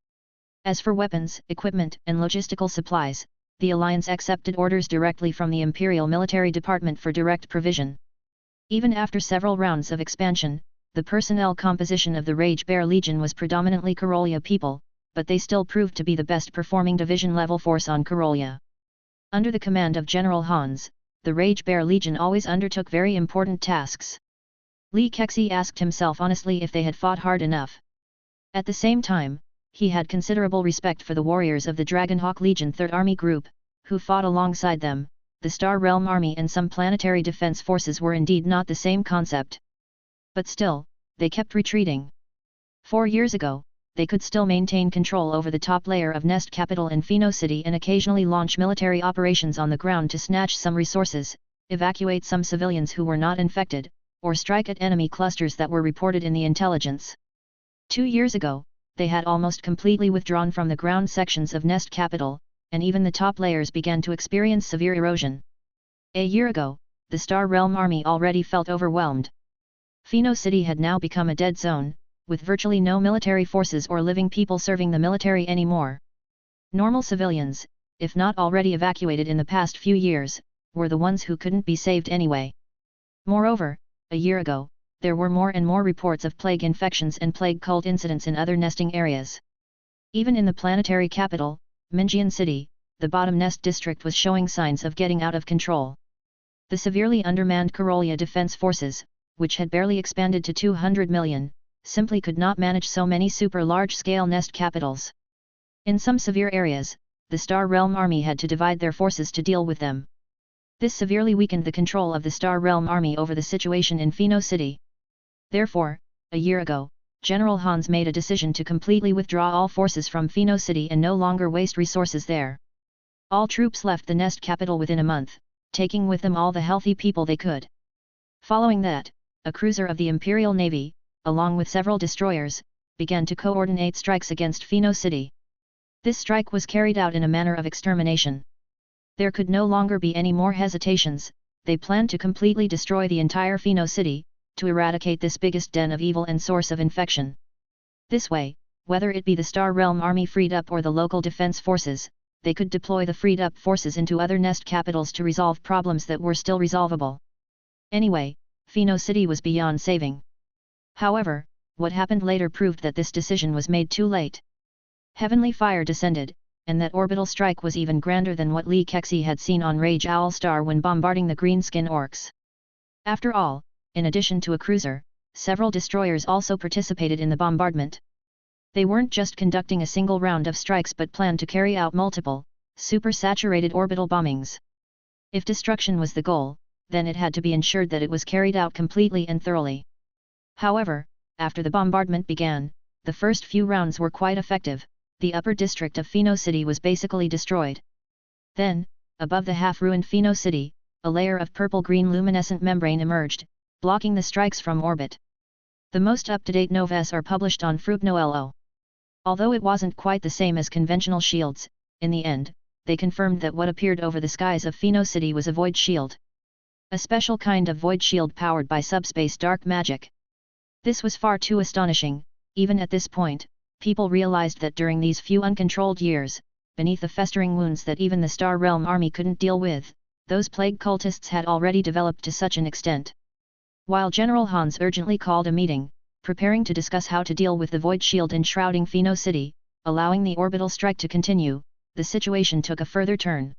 As for weapons, equipment, and logistical supplies, the Alliance accepted orders directly from the Imperial Military Department for direct provision. Even after several rounds of expansion, the personnel composition of the Rage Bear Legion was predominantly Karolia people, but they still proved to be the best performing division-level force on Karolia. Under the command of General Hans, the Rage Bear Legion always undertook very important tasks. Li Kexi asked himself honestly if they had fought hard enough. At the same time, he had considerable respect for the warriors of the Dragonhawk Legion 3rd Army Group, who fought alongside them. The Star Realm Army and some planetary defense forces were indeed not the same concept. But still, they kept retreating. 4 years ago, they could still maintain control over the top layer of Nest Capital in Pheno City and occasionally launch military operations on the ground to snatch some resources, evacuate some civilians who were not infected, or strike at enemy clusters that were reported in the intelligence. 2 years ago, they had almost completely withdrawn from the ground sections of Nest Capital, and even the top layers began to experience severe erosion. A year ago, the Star Realm Army already felt overwhelmed. Pheno City had now become a dead zone, with virtually no military forces or living people serving the military anymore. Normal civilians, if not already evacuated in the past few years, were the ones who couldn't be saved anyway. Moreover, a year ago, there were more and more reports of plague infections and plague cult incidents in other nesting areas. Even in the planetary capital, Minjian City, the bottom nest district was showing signs of getting out of control. The severely undermanned Karolia Defense Forces, which had barely expanded to 200 million, simply could not manage so many super large-scale nest capitals. In some severe areas, the Star Realm Army had to divide their forces to deal with them. This severely weakened the control of the Star Realm Army over the situation in Pheno City. Therefore, a year ago, General Hans made a decision to completely withdraw all forces from Pheno City and no longer waste resources there. All troops left the nest capital within a month, taking with them all the healthy people they could. Following that, a cruiser of the Imperial Navy, along with several destroyers, began to coordinate strikes against Pheno City. This strike was carried out in a manner of extermination. There could no longer be any more hesitations. They planned to completely destroy the entire Pheno City, to eradicate this biggest den of evil and source of infection. This way, whether it be the Star Realm Army freed up or the local defense forces, they could deploy the freed up forces into other nest capitals to resolve problems that were still resolvable. Anyway, Pheno City was beyond saving. However, what happened later proved that this decision was made too late. Heavenly fire descended, and that orbital strike was even grander than what Li Kexi had seen on Rage Owl Star when bombarding the green Skin Orcs. After all, in addition to a cruiser, several destroyers also participated in the bombardment. They weren't just conducting a single round of strikes but planned to carry out multiple, super-saturated orbital bombings. If destruction was the goal, then it had to be ensured that it was carried out completely and thoroughly. However, after the bombardment began, the first few rounds were quite effective. The upper district of Pheno City was basically destroyed. Then, above the half-ruined Pheno City, a layer of purple-green luminescent membrane emerged, blocking the strikes from orbit. The most up-to-date novas are published on Frugnoelo. Although it wasn't quite the same as conventional shields, in the end, they confirmed that what appeared over the skies of Pheno City was a void shield. A special kind of void shield powered by subspace dark magic. This was far too astonishing. Even at this point, people realized that during these few uncontrolled years, beneath the festering wounds that even the Star Realm Army couldn't deal with, those plague cultists had already developed to such an extent. While General Hans urgently called a meeting, preparing to discuss how to deal with the void shield enshrouding Pheno City, allowing the orbital strike to continue, the situation took a further turn.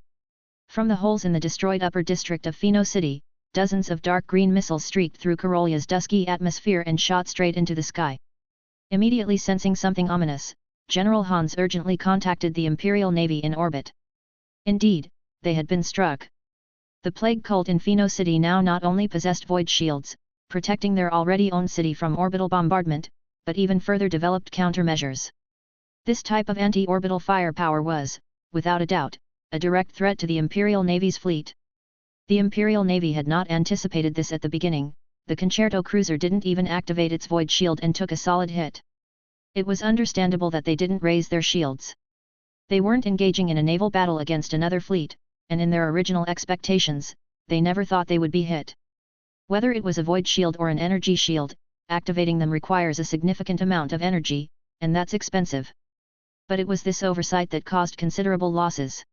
From the holes in the destroyed upper district of Pheno City, dozens of dark green missiles streaked through Corollia's dusky atmosphere and shot straight into the sky. Immediately sensing something ominous, General Hans urgently contacted the Imperial Navy in orbit. Indeed, they had been struck. The plague cult in Pheno City now not only possessed void shields, protecting their already owned city from orbital bombardment, but even further developed countermeasures. This type of anti-orbital firepower was, without a doubt, a direct threat to the Imperial Navy's fleet. The Imperial Navy had not anticipated this at the beginning. The Concerto cruiser didn't even activate its void shield and took a solid hit. It was understandable that they didn't raise their shields. They weren't engaging in a naval battle against another fleet, and in their original expectations, they never thought they would be hit. Whether it was a void shield or an energy shield, activating them requires a significant amount of energy, and that's expensive. But it was this oversight that caused considerable losses.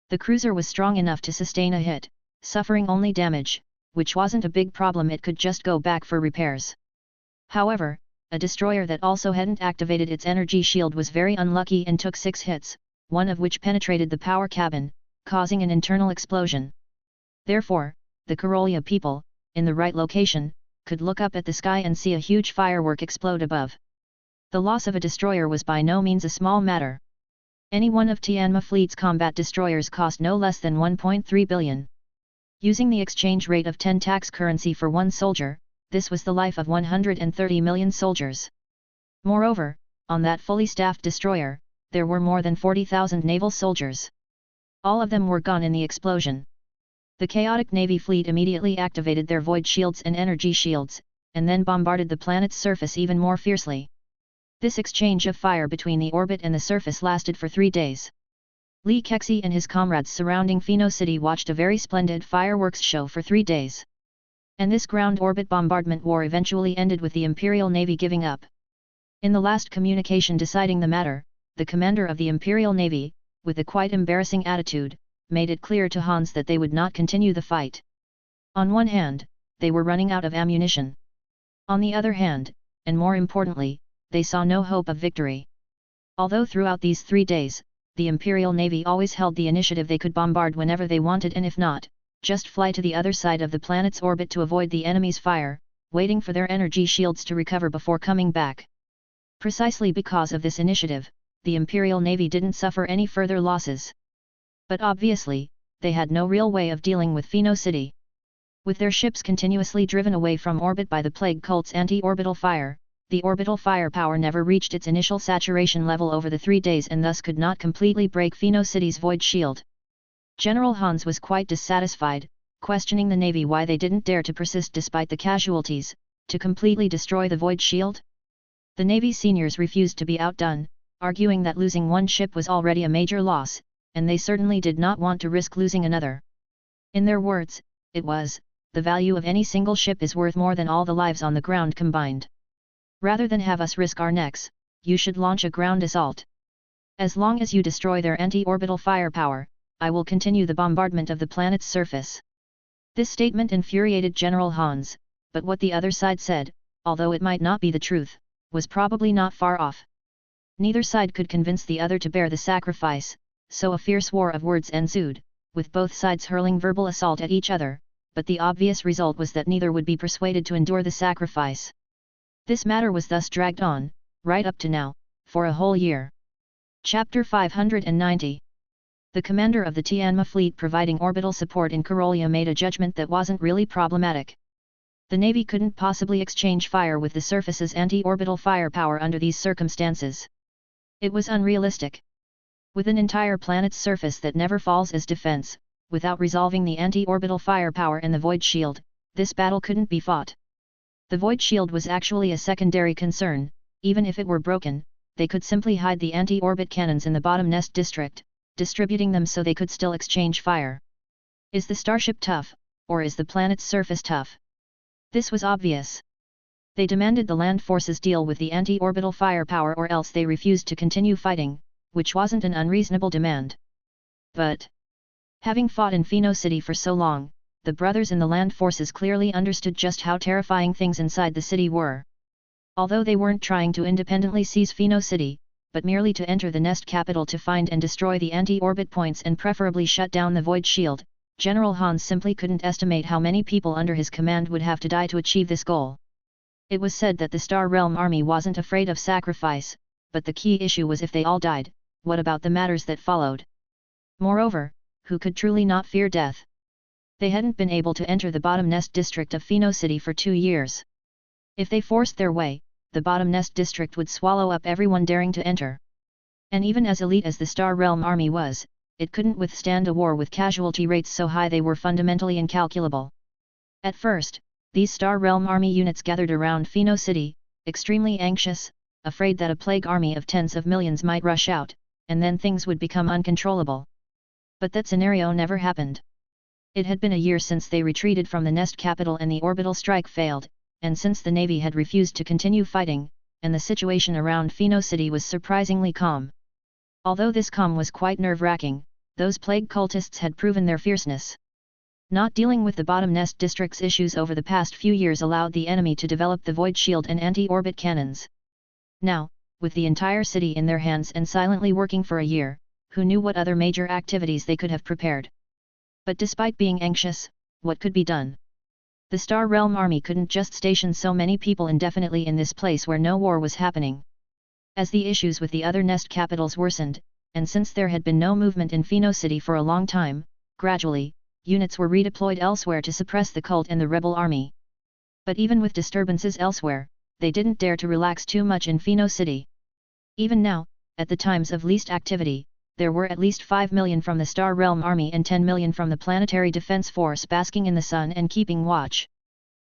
The cruiser was strong enough to sustain a hit, suffering only damage, which wasn't a big problem. It could just go back for repairs. However, a destroyer that also hadn't activated its energy shield was very unlucky and took 6 hits, one of which penetrated the power cabin, causing an internal explosion. Therefore, the Corollia people, in the right location, could look up at the sky and see a huge firework explode above. The loss of a destroyer was by no means a small matter. Any one of Tianma fleet's combat destroyers cost no less than 1.3 billion. Using the exchange rate of 10 tax currency for one soldier, this was the life of 130 million soldiers. Moreover, on that fully staffed destroyer, there were more than 40,000 naval soldiers. All of them were gone in the explosion. The chaotic Navy fleet immediately activated their void shields and energy shields, and then bombarded the planet's surface even more fiercely. This exchange of fire between the orbit and the surface lasted for 3 days. Li Kexi and his comrades surrounding Pheno City watched a very splendid fireworks show for 3 days. And this ground-orbit bombardment war eventually ended with the Imperial Navy giving up. In the last communication deciding the matter, the commander of the Imperial Navy, with a quite embarrassing attitude, made it clear to Hans that they would not continue the fight. On one hand, they were running out of ammunition. On the other hand, and more importantly, they saw no hope of victory. Although throughout these 3 days, the Imperial Navy always held the initiative, they could bombard whenever they wanted, and if not, just fly to the other side of the planet's orbit to avoid the enemy's fire, waiting for their energy shields to recover before coming back. Precisely because of this initiative, the Imperial Navy didn't suffer any further losses. But obviously, they had no real way of dealing with Pheno City. With their ships continuously driven away from orbit by the plague cult's anti-orbital fire, the orbital firepower never reached its initial saturation level over the 3 days and thus could not completely break Pheno City's void shield. General Hans was quite dissatisfied, questioning the Navy why they didn't dare to persist despite the casualties, to completely destroy the void shield. The Navy seniors refused to be outdone, arguing that losing one ship was already a major loss, and they certainly did not want to risk losing another. In their words, it was, the value of any single ship is worth more than all the lives on the ground combined. Rather than have us risk our necks, you should launch a ground assault. As long as you destroy their anti-orbital firepower, I will continue the bombardment of the planet's surface. This statement infuriated General Hans, but what the other side said, although it might not be the truth, was probably not far off. Neither side could convince the other to bear the sacrifice, so a fierce war of words ensued, with both sides hurling verbal assault at each other, but the obvious result was that neither would be persuaded to endure the sacrifice. This matter was thus dragged on, right up to now, for a whole year. Chapter 590. The commander of the Tianma fleet providing orbital support in Corollia made a judgment that wasn't really problematic. The Navy couldn't possibly exchange fire with the surface's anti-orbital firepower under these circumstances. It was unrealistic. With an entire planet's surface that never falls as defense, without resolving the anti-orbital firepower and the void shield, this battle couldn't be fought. The void shield was actually a secondary concern. Even if it were broken, they could simply hide the anti-orbit cannons in the bottom nest district, distributing them so they could still exchange fire. Is the starship tough, or is the planet's surface tough? This was obvious. They demanded the land forces deal with the anti-orbital firepower or else they refused to continue fighting, which wasn't an unreasonable demand. But Having fought in Pheno City for so long, the brothers in the land forces clearly understood just how terrifying things inside the city were. Although they weren't trying to independently seize Pheno City, but merely to enter the nest capital to find and destroy the anti-orbit points and preferably shut down the Void Shield, General Hans simply couldn't estimate how many people under his command would have to die to achieve this goal. It was said that the Star Realm army wasn't afraid of sacrifice, but the key issue was if they all died, what about the matters that followed? Moreover, who could truly not fear death? They hadn't been able to enter the bottom nest district of Pheno City for 2 years. If they forced their way, the bottom nest district would swallow up everyone daring to enter. And even as elite as the Star Realm army was, it couldn't withstand a war with casualty rates so high they were fundamentally incalculable. At first, these Star Realm army units gathered around Pheno City, extremely anxious, afraid that a plague army of tens of millions might rush out, and then things would become uncontrollable. But that scenario never happened. It had been a year since they retreated from the nest capital and the orbital strike failed, and since the Navy had refused to continue fighting, and the situation around Pheno City was surprisingly calm. Although this calm was quite nerve-wracking, those plague cultists had proven their fierceness. Not dealing with the bottom nest district's issues over the past few years allowed the enemy to develop the Void Shield and anti-orbit cannons. Now, with the entire city in their hands and silently working for a year, who knew what other major activities they could have prepared? But despite being anxious, what could be done? The Star Realm army couldn't just station so many people indefinitely in this place where no war was happening. As the issues with the other nest capitals worsened, and since there had been no movement in Pheno City for a long time, gradually, units were redeployed elsewhere to suppress the cult and the rebel army. But even with disturbances elsewhere, they didn't dare to relax too much in Pheno City. Even now, at the times of least activity, there were at least 5 million from the Star Realm army and 10 million from the Planetary Defense Force basking in the sun and keeping watch.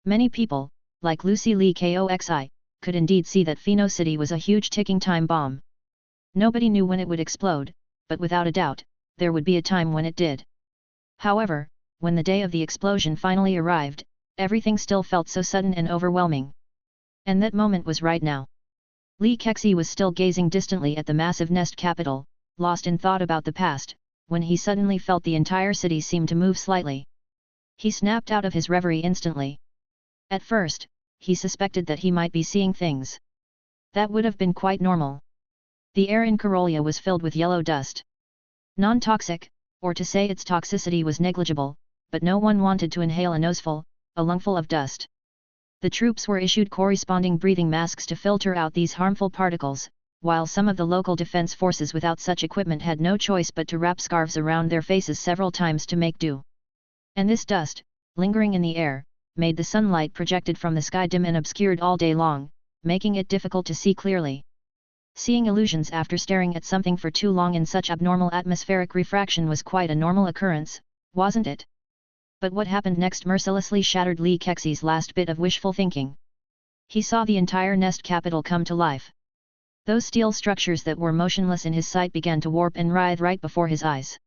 Many people, like Lucy Lee Koxi, could indeed see that Pheno City was a huge ticking time bomb. Nobody knew when it would explode, but without a doubt, there would be a time when it did. However, when the day of the explosion finally arrived, everything still felt so sudden and overwhelming. And that moment was right now. Lee Koxi was still gazing distantly at the massive nest capital, lost in thought about the past, when he suddenly felt the entire city seem to move slightly. He snapped out of his reverie instantly. At first, he suspected that he might be seeing things. That would have been quite normal. The air in Karolia was filled with yellow dust. Non-toxic, or to say its toxicity was negligible, but no one wanted to inhale a noseful, a lungful of dust. The troops were issued corresponding breathing masks to filter out these harmful particles, while some of the local defense forces without such equipment had no choice but to wrap scarves around their faces several times to make do. And this dust, lingering in the air, made the sunlight projected from the sky dim and obscured all day long, making it difficult to see clearly. Seeing illusions after staring at something for too long in such abnormal atmospheric refraction was quite a normal occurrence, wasn't it? But what happened next mercilessly shattered Lee Koxi's last bit of wishful thinking. He saw the entire nest capital come to life. Those steel structures that were motionless in his sight began to warp and writhe right before his eyes.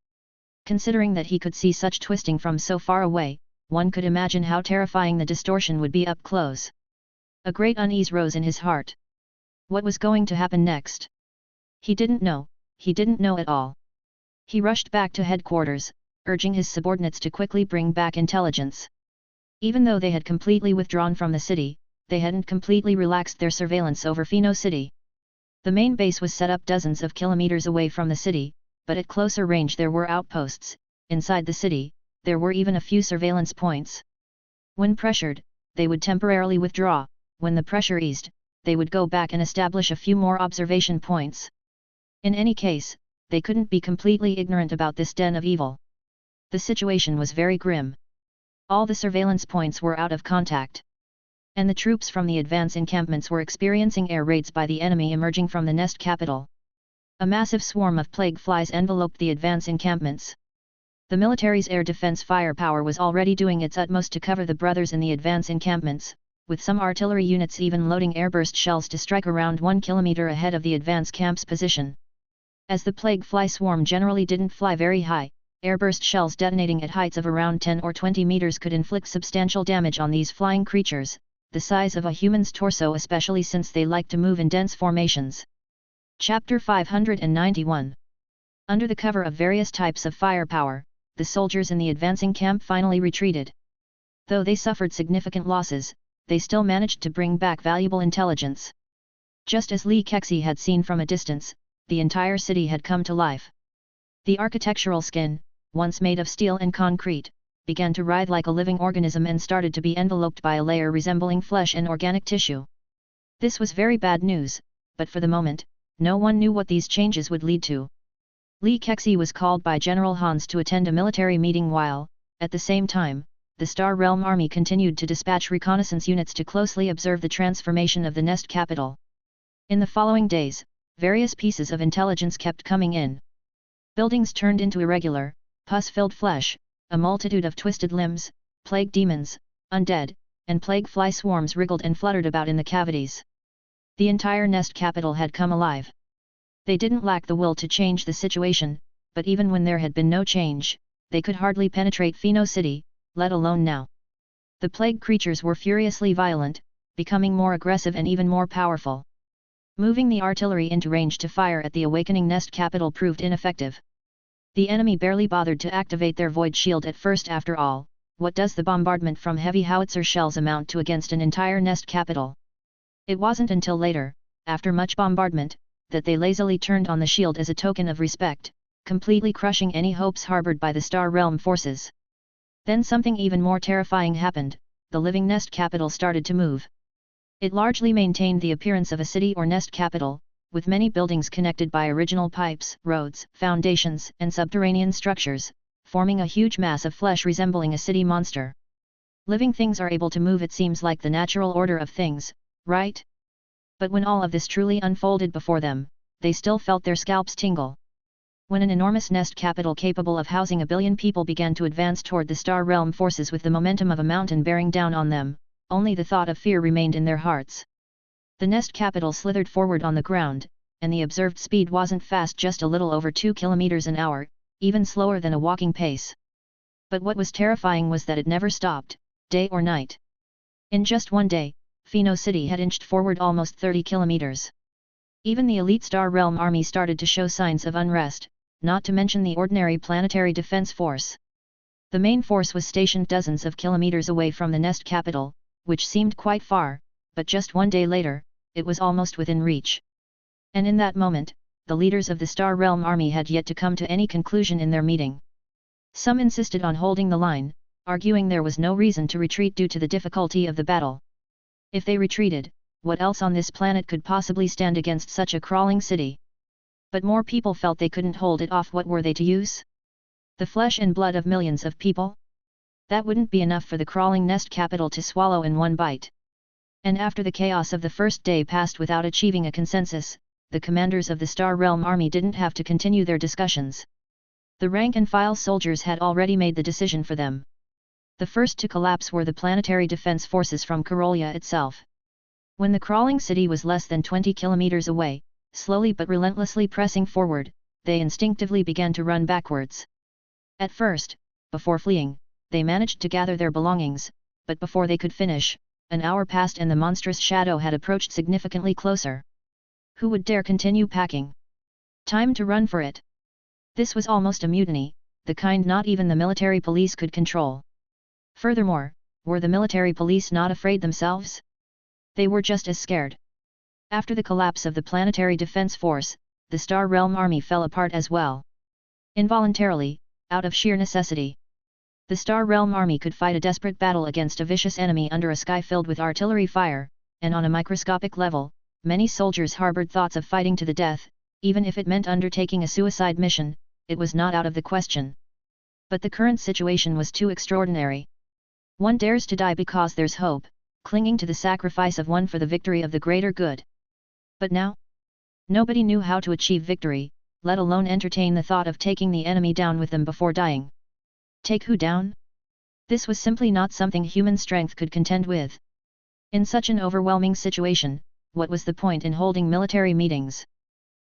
Considering that he could see such twisting from so far away, one could imagine how terrifying the distortion would be up close. A great unease rose in his heart. What was going to happen next? He didn't know at all. He rushed back to headquarters, urging his subordinates to quickly bring back intelligence. Even though they had completely withdrawn from the city, they hadn't completely relaxed their surveillance over Pheno City. The main base was set up dozens of kilometers away from the city, but at closer range there were outposts. Inside the city, there were even a few surveillance points. When pressured, they would temporarily withdraw. When the pressure eased, they would go back and establish a few more observation points. In any case, they couldn't be completely ignorant about this den of evil. The situation was very grim. All the surveillance points were out of contact. And the troops from the advance encampments were experiencing air raids by the enemy emerging from the nest capital. A massive swarm of plague flies enveloped the advance encampments. The military's air defense firepower was already doing its utmost to cover the brothers in the advance encampments, with some artillery units even loading airburst shells to strike around 1 kilometer ahead of the advance camp's position. As the plague fly swarm generally didn't fly very high, airburst shells detonating at heights of around 10 or 20 meters could inflict substantial damage on these flying creatures, the size of a human's torso, especially since they like to move in dense formations. Chapter 591. Under the cover of various types of firepower, the soldiers in the advancing camp finally retreated. Though they suffered significant losses, they still managed to bring back valuable intelligence. Just as Li Kexi had seen from a distance, the entire city had come to life. The architectural skin, once made of steel and concrete, began to writhe like a living organism and started to be enveloped by a layer resembling flesh and organic tissue. This was very bad news, but for the moment, no one knew what these changes would lead to. Li Kexi was called by General Hans to attend a military meeting while, at the same time, the Star Realm Army continued to dispatch reconnaissance units to closely observe the transformation of the Nest capital. In the following days, various pieces of intelligence kept coming in. Buildings turned into irregular, pus-filled flesh, a multitude of twisted limbs, plague demons, undead, and plague fly swarms wriggled and fluttered about in the cavities. The entire Nest capital had come alive. They didn't lack the will to change the situation, but even when there had been no change, they could hardly penetrate Pheno City, let alone now. The plague creatures were furiously violent, becoming more aggressive and even more powerful. Moving the artillery into range to fire at the awakening Nest capital proved ineffective. The enemy barely bothered to activate their void shield at first. After all, what does the bombardment from heavy howitzer shells amount to against an entire Nest capital? It wasn't until later, after much bombardment, that they lazily turned on the shield as a token of respect, completely crushing any hopes harbored by the Star Realm forces. Then something even more terrifying happened. The living Nest capital started to move. It largely maintained the appearance of a city or Nest capital, with many buildings connected by original pipes, roads, foundations, and subterranean structures, forming a huge mass of flesh resembling a city monster. Living things are able to move, it seems like the natural order of things, right? But when all of this truly unfolded before them, they still felt their scalps tingle. When an enormous Nest capital capable of housing 1 billion people began to advance toward the Star Realm forces with the momentum of a mountain bearing down on them, only the thought of fear remained in their hearts. The Nest capital slithered forward on the ground, and the observed speed wasn't fast, just a little over 2 kilometers an hour, even slower than a walking pace. But what was terrifying was that it never stopped, day or night. In just one day, Pheno City had inched forward almost 30 kilometers. Even the elite Star Realm army started to show signs of unrest, not to mention the ordinary Planetary Defense Force. The main force was stationed dozens of kilometers away from the Nest capital, which seemed quite far, but just one day later, it was almost within reach. And in that moment, the leaders of the Star Realm army had yet to come to any conclusion in their meeting. Some insisted on holding the line, arguing there was no reason to retreat due to the difficulty of the battle. If they retreated, what else on this planet could possibly stand against such a crawling city? But more people felt they couldn't hold it off. What were they to use? The flesh and blood of millions of people? That wouldn't be enough for the crawling Nest capital to swallow in one bite. And after the chaos of the first day passed without achieving a consensus, the commanders of the Star Realm army didn't have to continue their discussions. The rank-and-file soldiers had already made the decision for them. The first to collapse were the Planetary Defense Forces from Karolia itself. When the crawling city was less than 20 kilometers away, slowly but relentlessly pressing forward, they instinctively began to run backwards. At first, before fleeing, they managed to gather their belongings, but before they could finish, an hour passed and the monstrous shadow had approached significantly closer. Who would dare continue packing? Time to run for it. This was almost a mutiny, the kind not even the military police could control. Furthermore, were the military police not afraid themselves? They were just as scared. After the collapse of the Planetary Defense Force, the Star Realm army fell apart as well. Involuntarily, out of sheer necessity. The Star Realm army could fight a desperate battle against a vicious enemy under a sky filled with artillery fire, and on a microscopic level, many soldiers harbored thoughts of fighting to the death, even if it meant undertaking a suicide mission. It was not out of the question. But the current situation was too extraordinary. One dares to die because there's hope, clinging to the sacrifice of one for the victory of the greater good. But now? Nobody knew how to achieve victory, let alone entertain the thought of taking the enemy down with them before dying. Take who down? This was simply not something human strength could contend with. In such an overwhelming situation, what was the point in holding military meetings?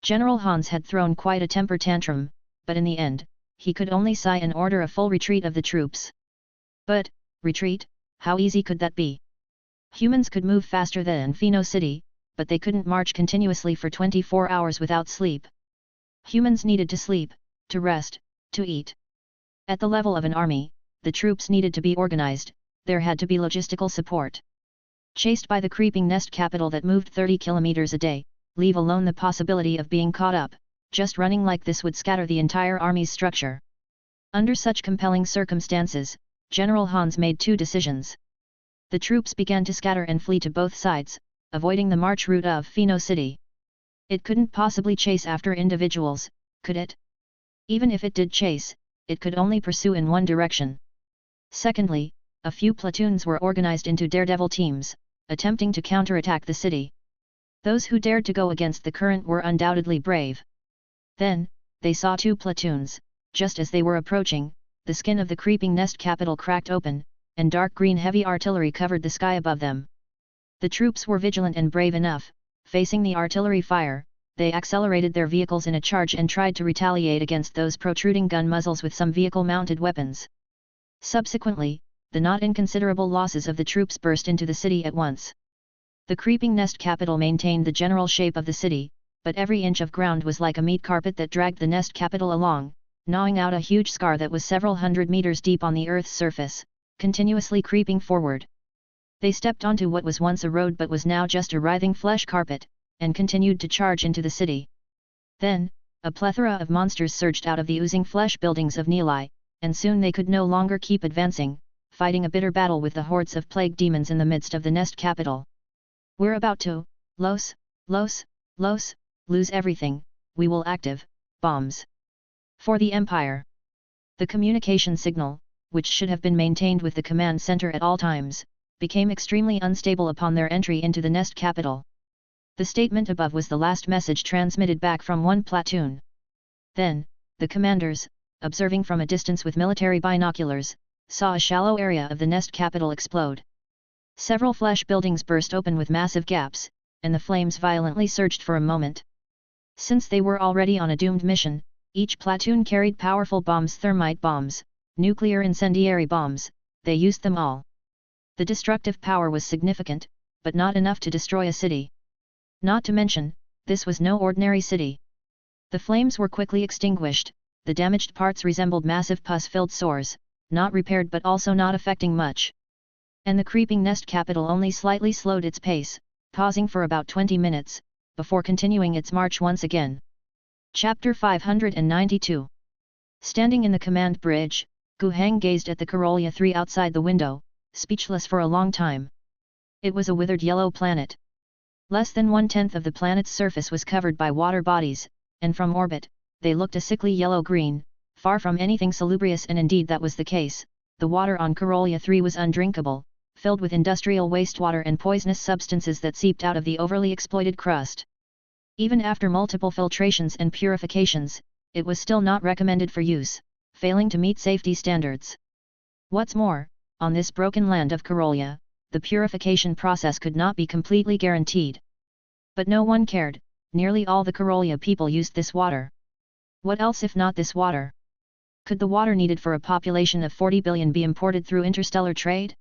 General Hans had thrown quite a temper tantrum, but in the end, he could only sigh and order a full retreat of the troops. But, retreat, how easy could that be? Humans could move faster than Pheno City, but they couldn't march continuously for 24 hours without sleep. Humans needed to sleep, to rest, to eat. At the level of an army, the troops needed to be organized, there had to be logistical support. Chased by the creeping nest capital that moved 30 kilometers a day, leave alone the possibility of being caught up, just running like this would scatter the entire army's structure. Under such compelling circumstances, General Hans made two decisions. The troops began to scatter and flee to both sides, avoiding the march route of Pheno City. It couldn't possibly chase after individuals, could it? Even if it did chase, it could only pursue in one direction. Secondly, a few platoons were organized into daredevil teams, attempting to counterattack the city. Those who dared to go against the current were undoubtedly brave. Then, they saw two platoons. Just as they were approaching, the skin of the creeping nest capital cracked open, and dark green heavy artillery covered the sky above them. The troops were vigilant and brave enough. Facing the artillery fire, they accelerated their vehicles in a charge and tried to retaliate against those protruding gun muzzles with some vehicle-mounted weapons. Subsequently, the not inconsiderable losses of the troops burst into the city at once. The creeping nest capital maintained the general shape of the city, but every inch of ground was like a meat carpet that dragged the nest capital along, gnawing out a huge scar that was several hundred meters deep on the Earth's surface, continuously creeping forward. They stepped onto what was once a road but was now just a writhing flesh carpet, and continued to charge into the city. Then, a plethora of monsters surged out of the oozing flesh buildings of Neeli, and soon they could no longer keep advancing, fighting a bitter battle with the hordes of plague demons in the midst of the nest capital. "We're about to lose everything, we will active bombs for the Empire." The communication signal, which should have been maintained with the command center at all times, became extremely unstable upon their entry into the nest capital. The statement above was the last message transmitted back from one platoon. Then, the commanders, observing from a distance with military binoculars, saw a shallow area of the nest capital explode. Several flesh buildings burst open with massive gaps, and the flames violently surged for a moment. Since they were already on a doomed mission, each platoon carried powerful bombs, thermite bombs, nuclear incendiary bombs. They used them all. The destructive power was significant, but not enough to destroy a city. Not to mention, this was no ordinary city. The flames were quickly extinguished, the damaged parts resembled massive pus-filled sores, not repaired but also not affecting much. And the creeping nest capital only slightly slowed its pace, pausing for about 20 minutes, before continuing its march once again. Chapter 592. Standing in the command bridge, Gu Heng gazed at the Karolia 3 outside the window, speechless for a long time. It was a withered yellow planet. Less than 1/10 of the planet's surface was covered by water bodies, and from orbit, they looked a sickly yellow-green, far from anything salubrious, and indeed that was the case. The water on Karolia 3 was undrinkable, filled with industrial wastewater and poisonous substances that seeped out of the overly exploited crust. Even after multiple filtrations and purifications, it was still not recommended for use, failing to meet safety standards. What's more, on this broken land of Karolia, the purification process could not be completely guaranteed. But no one cared, nearly all the Karolia people used this water. What else if not this water? Could the water needed for a population of 40 billion be imported through interstellar trade?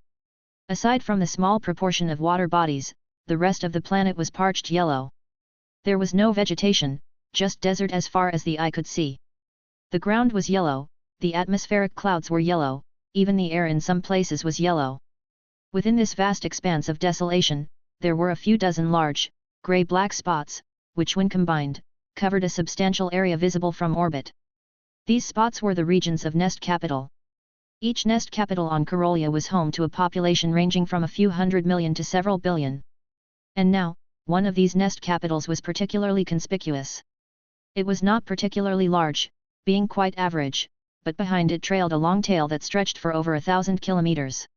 Aside from the small proportion of water bodies, the rest of the planet was parched yellow. There was no vegetation, just desert as far as the eye could see. The ground was yellow, the atmospheric clouds were yellow, even the air in some places was yellow. Within this vast expanse of desolation, there were a few dozen large, grey-black spots, which when combined, covered a substantial area visible from orbit. These spots were the regions of nest capital. Each nest capital on Karolia was home to a population ranging from a few hundred million to several billion. And now, one of these nest capitals was particularly conspicuous. It was not particularly large, being quite average, but behind it trailed a long tail that stretched for over 1,000 kilometers.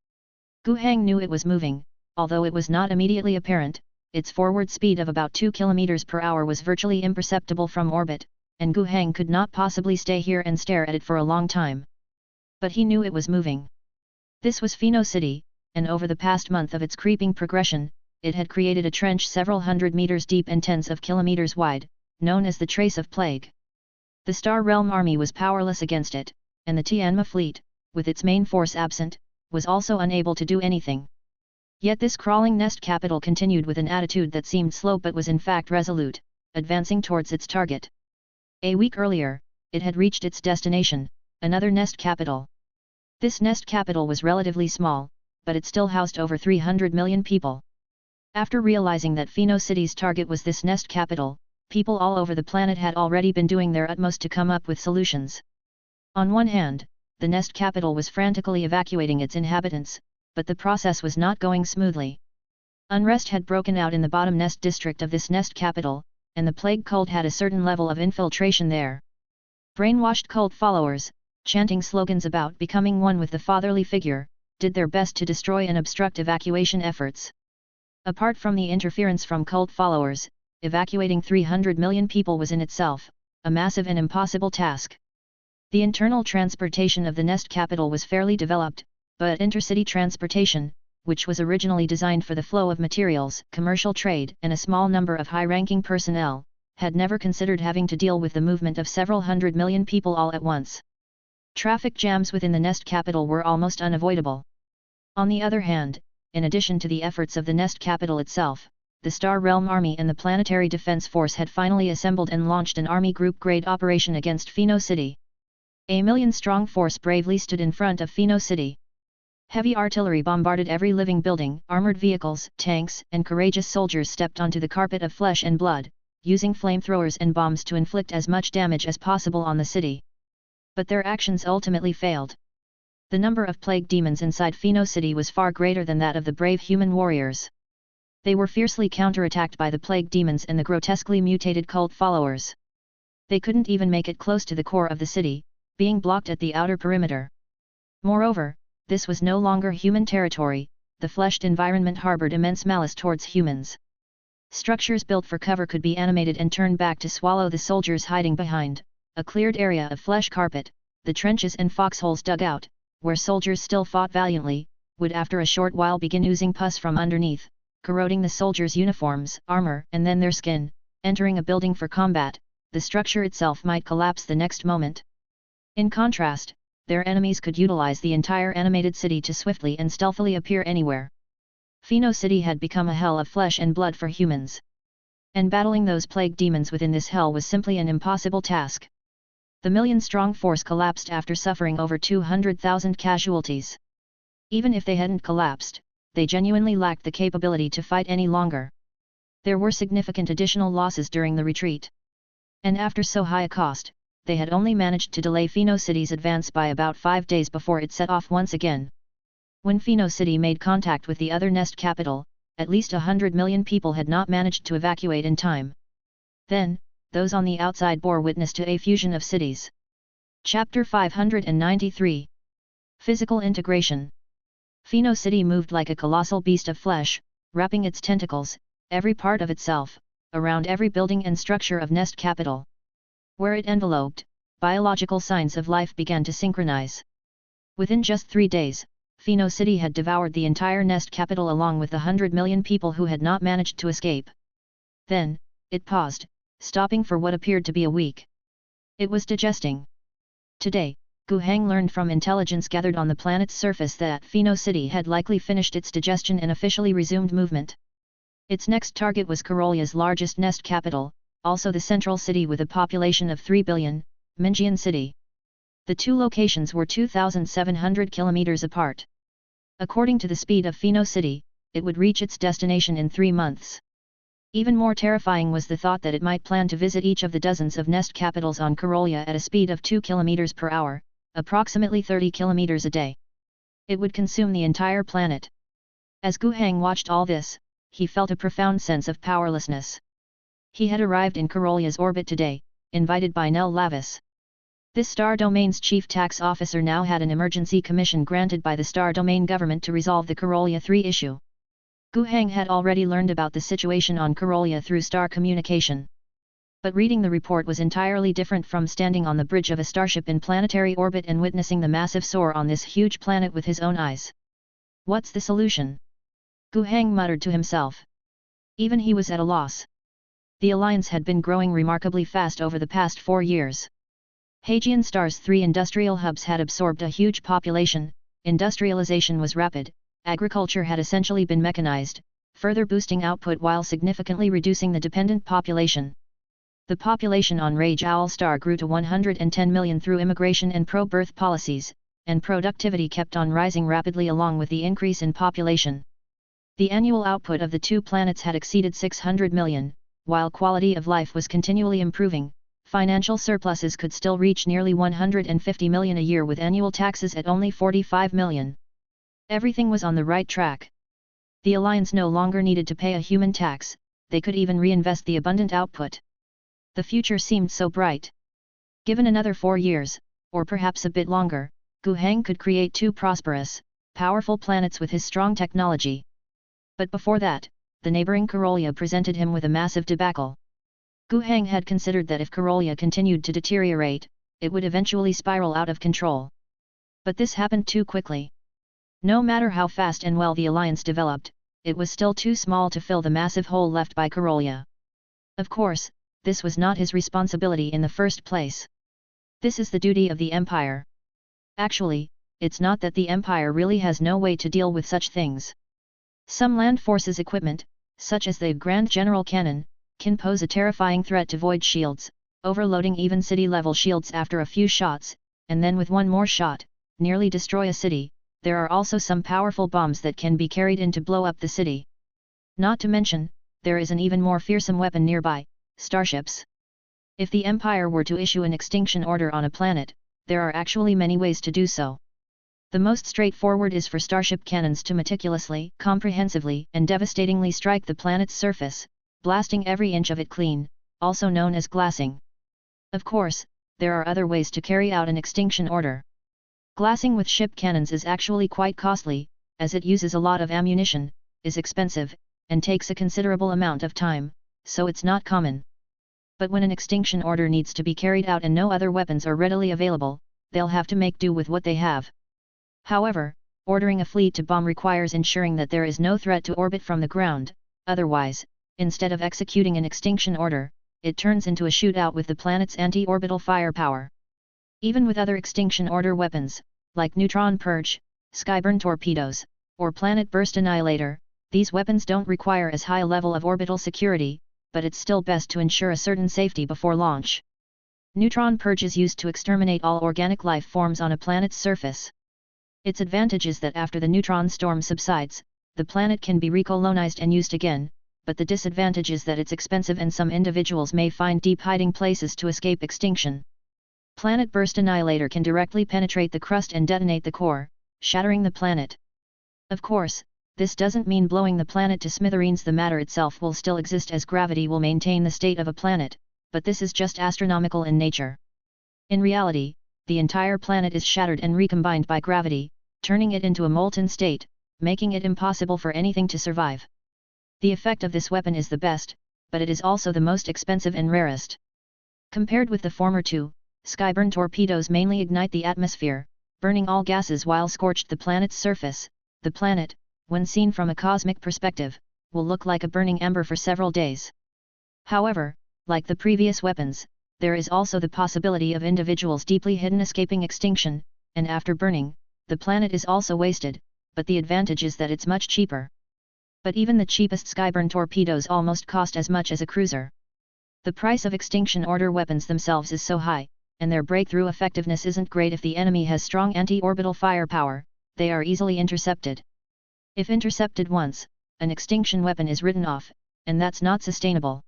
Gu Heng knew it was moving, although it was not immediately apparent. Its forward speed of about 2 kilometers per hour was virtually imperceptible from orbit, and Gu Heng could not possibly stay here and stare at it for a long time. But he knew it was moving. This was Pheno City, and over the past month of its creeping progression, it had created a trench several hundred meters deep and tens of kilometers wide, known as the Trace of Plague. The Star Realm army was powerless against it, and the Tianma fleet, with its main force absent, was also unable to do anything. Yet this crawling nest capital continued with an attitude that seemed slow but was in fact resolute, advancing towards its target. A week earlier, it had reached its destination, another nest capital. This nest capital was relatively small, but it still housed over 300 million people. After realizing that Pheno City's target was this nest capital, people all over the planet had already been doing their utmost to come up with solutions. On one hand, the nest capital was frantically evacuating its inhabitants, but the process was not going smoothly. Unrest had broken out in the bottom nest district of this nest capital, and the plague cult had a certain level of infiltration there. Brainwashed cult followers, chanting slogans about becoming one with the fatherly figure, did their best to destroy and obstruct evacuation efforts. Apart from the interference from cult followers, evacuating 300 million people was in itself a massive and impossible task. The internal transportation of the nest capital was fairly developed, but intercity transportation, which was originally designed for the flow of materials, commercial trade, and a small number of high-ranking personnel, had never considered having to deal with the movement of several hundred million people all at once. Traffic jams within the nest capital were almost unavoidable. On the other hand, in addition to the efforts of the nest capital itself, the Star Realm Army and the Planetary Defense Force had finally assembled and launched an Army Group-grade operation against Pheno City. A million-strong force bravely stood in front of Pheno City. Heavy artillery bombarded every living building, armored vehicles, tanks, and courageous soldiers stepped onto the carpet of flesh and blood, using flamethrowers and bombs to inflict as much damage as possible on the city. But their actions ultimately failed. The number of plague demons inside Pheno City was far greater than that of the brave human warriors. They were fiercely counterattacked by the plague demons and the grotesquely mutated cult followers. They couldn't even make it close to the core of the city, being blocked at the outer perimeter. Moreover, this was no longer human territory, the fleshed environment harbored immense malice towards humans. Structures built for cover could be animated and turned back to swallow the soldiers hiding behind a cleared area of flesh carpet. The trenches and foxholes dug out, where soldiers still fought valiantly, would after a short while begin oozing pus from underneath, corroding the soldiers' uniforms, armor, and then their skin. Entering a building for combat, the structure itself might collapse the next moment. In contrast, their enemies could utilize the entire animated city to swiftly and stealthily appear anywhere. Pheno City had become a hell of flesh and blood for humans. And battling those plague demons within this hell was simply an impossible task. The million-strong force collapsed after suffering over 200,000 casualties. Even if they hadn't collapsed, they genuinely lacked the capability to fight any longer. There were significant additional losses during the retreat. And after so high a cost, they had only managed to delay Pheno City's advance by about 5 days before it set off once again. When Pheno City made contact with the other nest capital, at least 100 million people had not managed to evacuate in time. Then, those on the outside bore witness to a fusion of cities. Chapter 593. Physical Integration. Pheno City moved like a colossal beast of flesh, wrapping its tentacles, every part of itself, around every building and structure of nest capital. Where it enveloped, biological signs of life began to synchronize. Within just 3 days, Pheno City had devoured the entire nest capital along with the 100 million people who had not managed to escape. Then, it paused, stopping for what appeared to be a week. It was digesting. Today, Gu Heng learned from intelligence gathered on the planet's surface that Pheno City had likely finished its digestion and officially resumed movement. Its next target was Corollia's largest nest capital, also the central city with a population of 3 billion, Minjian City. The two locations were 2,700 kilometers apart. According to the speed of Pheno City, it would reach its destination in 3 months. Even more terrifying was the thought that it might plan to visit each of the dozens of nest capitals on Corollia at a speed of 2 km per hour, approximately 30 km a day. It would consume the entire planet. As Gu Heng watched all this, he felt a profound sense of powerlessness. He had arrived in Corollia's orbit today, invited by Nell Lavis. This star domain's chief tax officer now had an emergency commission granted by the star domain government to resolve the Corollia 3 issue. Gu Heng had already learned about the situation on Corollia through star communication. But reading the report was entirely different from standing on the bridge of a starship in planetary orbit and witnessing the massive soar on this huge planet with his own eyes. What's the solution? Gu Heng muttered to himself. Even he was at a loss. The alliance had been growing remarkably fast over the past 4 years. Heijian Star's 3 industrial hubs had absorbed a huge population, industrialization was rapid, agriculture had essentially been mechanized, further boosting output while significantly reducing the dependent population. The population on Rage Owl Star grew to 110 million through immigration and pro-birth policies, and productivity kept on rising rapidly along with the increase in population. The annual output of the two planets had exceeded 600 million, while quality of life was continually improving. Financial surpluses could still reach nearly 150 million a year with annual taxes at only 45 million. Everything was on the right track. The Alliance no longer needed to pay a human tax, they could even reinvest the abundant output. The future seemed so bright. Given another 4 years, or perhaps a bit longer, Gu Heng could create two prosperous, powerful planets with his strong technology. But before that, the neighboring Corollia presented him with a massive debacle. Gu Heng had considered that if Corollia continued to deteriorate, it would eventually spiral out of control. But this happened too quickly. No matter how fast and well the alliance developed, it was still too small to fill the massive hole left by Corollia. Of course, this was not his responsibility in the first place. This is the duty of the Empire. Actually, it's not that the Empire really has no way to deal with such things. Some land forces equipment, such as the Grand General Cannon, can pose a terrifying threat to void shields, overloading even city-level shields after a few shots, and then with one more shot, nearly destroy a city. There are also some powerful bombs that can be carried in to blow up the city. Not to mention, there is an even more fearsome weapon nearby, starships. If the Empire were to issue an extinction order on a planet, there are actually many ways to do so. The most straightforward is for starship cannons to meticulously, comprehensively, and devastatingly strike the planet's surface, blasting every inch of it clean, also known as glassing. Of course, there are other ways to carry out an extinction order. Glassing with ship cannons is actually quite costly, as it uses a lot of ammunition, is expensive, and takes a considerable amount of time, so it's not common. But when an extinction order needs to be carried out and no other weapons are readily available, they'll have to make do with what they have. However, ordering a fleet to bomb requires ensuring that there is no threat to orbit from the ground, otherwise, instead of executing an extinction order, it turns into a shootout with the planet's anti-orbital firepower. Even with other extinction order weapons, like neutron purge, skyburn torpedoes, or planet burst annihilator, these weapons don't require as high a level of orbital security, but it's still best to ensure a certain safety before launch. Neutron purge is used to exterminate all organic life forms on a planet's surface. Its advantage is that after the neutron storm subsides, the planet can be recolonized and used again, but the disadvantage is that it's expensive and some individuals may find deep hiding places to escape extinction. Planet burst annihilator can directly penetrate the crust and detonate the core, shattering the planet. Of course, this doesn't mean blowing the planet to smithereens. The matter itself will still exist as gravity will maintain the state of a planet, but this is just astronomical in nature. In reality, the entire planet is shattered and recombined by gravity, turning it into a molten state, making it impossible for anything to survive. The effect of this weapon is the best, but it is also the most expensive and rarest. Compared with the former two, skyburn torpedoes mainly ignite the atmosphere, burning all gases while scorched the planet's surface. The planet, when seen from a cosmic perspective, will look like a burning ember for several days. However, like the previous weapons, there is also the possibility of individuals deeply hidden escaping extinction, and after burning, the planet is also wasted, but the advantage is that it's much cheaper. But even the cheapest skyburn torpedoes almost cost as much as a cruiser. The price of extinction order weapons themselves is so high, and their breakthrough effectiveness isn't great. If the enemy has strong anti-orbital firepower, they are easily intercepted. If intercepted once, an extinction weapon is written off, and that's not sustainable.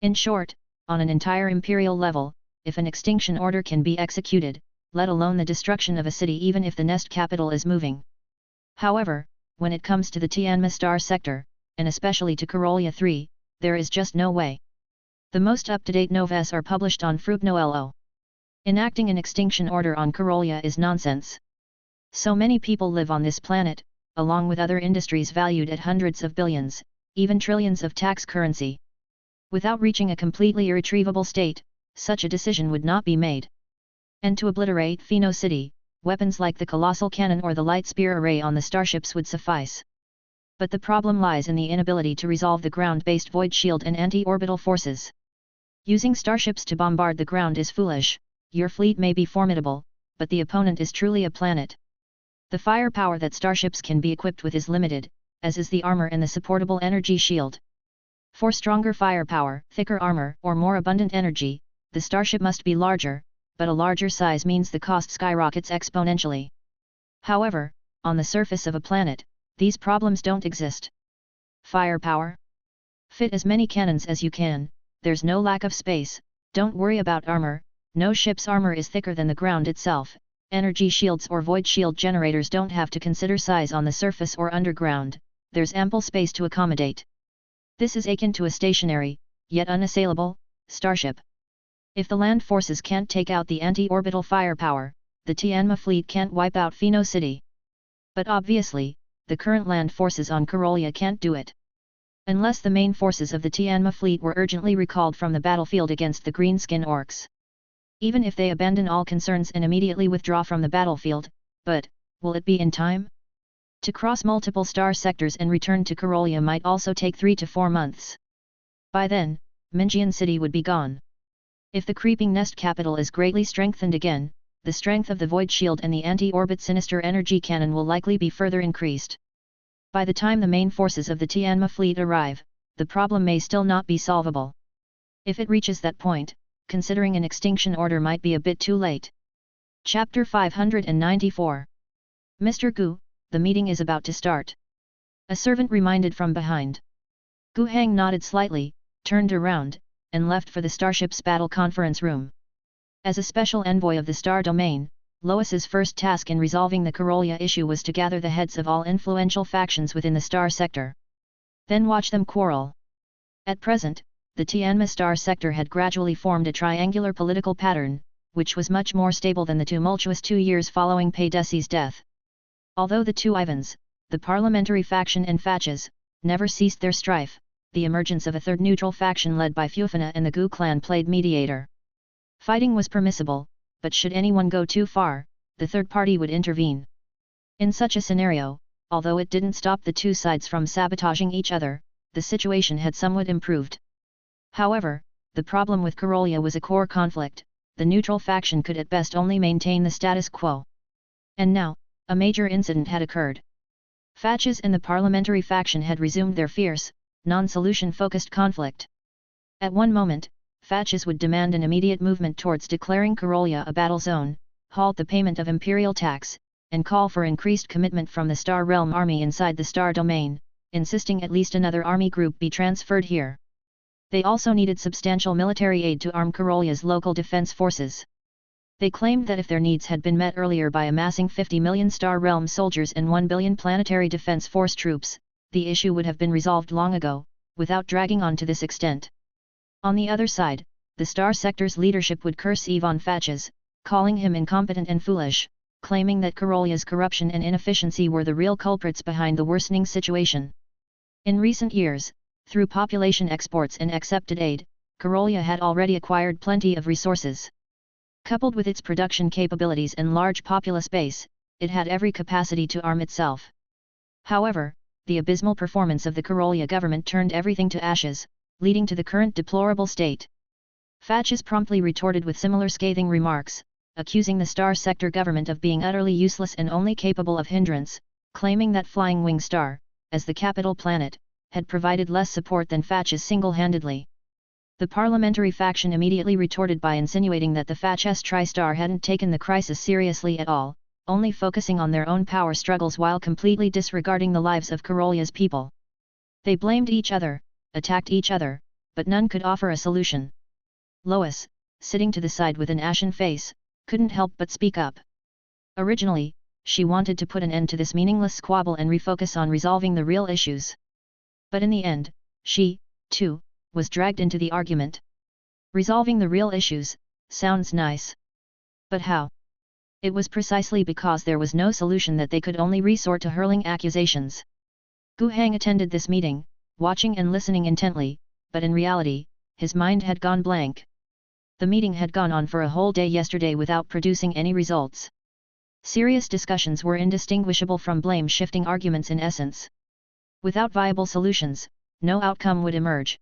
In short, on an entire imperial level, if an extinction order can be executed, let alone the destruction of a city even if the nest capital is moving. However, when it comes to the Tianma star sector, and especially to Corollia 3, there is just no way. The most up-to-date noves are published on Fruitnoelo. Enacting an extinction order on Corollia is nonsense. So many people live on this planet, along with other industries valued at hundreds of billions, even trillions of tax currency. Without reaching a completely irretrievable state, such a decision would not be made. And to obliterate Pheno City, weapons like the colossal cannon or the light spear array on the starships would suffice. But the problem lies in the inability to resolve the ground-based void shield and anti-orbital forces. Using starships to bombard the ground is foolish. Your fleet may be formidable, but the opponent is truly a planet. The firepower that starships can be equipped with is limited, as is the armor and the supportable energy shield. For stronger firepower, thicker armor, or more abundant energy, the starship must be larger, but a larger size means the cost skyrockets exponentially. However, on the surface of a planet, these problems don't exist. Firepower? Fit as many cannons as you can, there's no lack of space, don't worry about armor, no ship's armor is thicker than the ground itself, energy shields or void shield generators don't have to consider size on the surface or underground, there's ample space to accommodate. This is akin to a stationary, yet unassailable, starship. If the land forces can't take out the anti-orbital firepower, the Tianma fleet can't wipe out Pheno City. But obviously, the current land forces on Corollia can't do it. Unless the main forces of the Tianma fleet were urgently recalled from the battlefield against the green Skin Orcs. Even if they abandon all concerns and immediately withdraw from the battlefield, but, will it be in time? To cross multiple star sectors and return to Corollia might also take 3 to 4 months. By then, Minjian City would be gone. If the creeping nest capital is greatly strengthened again, the strength of the void shield and the anti-orbit sinister energy cannon will likely be further increased. By the time the main forces of the Tianma fleet arrive, the problem may still not be solvable. If it reaches that point, considering an extinction order might be a bit too late. Chapter 594. Mr. Gu, the meeting is about to start. A servant reminded from behind. Gu Hang nodded slightly, turned around, and left for the starship's battle conference room. As a special envoy of the Star Domain, Lois's first task in resolving the Corollia issue was to gather the heads of all influential factions within the Star Sector. Then watch them quarrel. At present, the Tianma Star Sector had gradually formed a triangular political pattern, which was much more stable than the tumultuous 2 years following Pei Desi's death. Although the two Ivans, the parliamentary faction and Fatches, never ceased their strife, the emergence of a third neutral faction led by Fufana and the Gu clan played mediator. Fighting was permissible, but should anyone go too far, the third party would intervene. In such a scenario, although it didn't stop the two sides from sabotaging each other, the situation had somewhat improved. However, the problem with Corollia was a core conflict, the neutral faction could at best only maintain the status quo. And now, a major incident had occurred. Fatches and the parliamentary faction had resumed their fierce, non-solution-focused conflict. At one moment, Fatches would demand an immediate movement towards declaring Corollia a battle zone, halt the payment of imperial tax, and call for increased commitment from the Star Realm army inside the Star Domain, insisting at least another army group be transferred here. They also needed substantial military aid to arm Corollia's local defense forces. They claimed that if their needs had been met earlier by amassing 50 million Star Realm soldiers and 1 billion Planetary Defense Force troops, the issue would have been resolved long ago, without dragging on to this extent. On the other side, the Star Sector's leadership would curse Ivan Fatches, calling him incompetent and foolish, claiming that Corollia's corruption and inefficiency were the real culprits behind the worsening situation. In recent years, through population exports and accepted aid, Corollia had already acquired plenty of resources. Coupled with its production capabilities and large populous base, it had every capacity to arm itself. However, the abysmal performance of the Corollia government turned everything to ashes, leading to the current deplorable state. Fatches promptly retorted with similar scathing remarks, accusing the Star Sector government of being utterly useless and only capable of hindrance, claiming that Flying Wing Star, as the capital planet, had provided less support than Fatches single-handedly. The parliamentary faction immediately retorted by insinuating that the Fatches Tri-Star hadn't taken the crisis seriously at all, only focusing on their own power struggles while completely disregarding the lives of Corollia's people. They blamed each other, attacked each other, but none could offer a solution. Lois, sitting to the side with an ashen face, couldn't help but speak up. Originally, she wanted to put an end to this meaningless squabble and refocus on resolving the real issues. But in the end, she, too, was dragged into the argument. Resolving the real issues, sounds nice. But how? It was precisely because there was no solution that they could only resort to hurling accusations. Gu Hang attended this meeting, watching and listening intently, but in reality, his mind had gone blank. The meeting had gone on for a whole day yesterday without producing any results. Serious discussions were indistinguishable from blame-shifting arguments in essence. Without viable solutions, no outcome would emerge.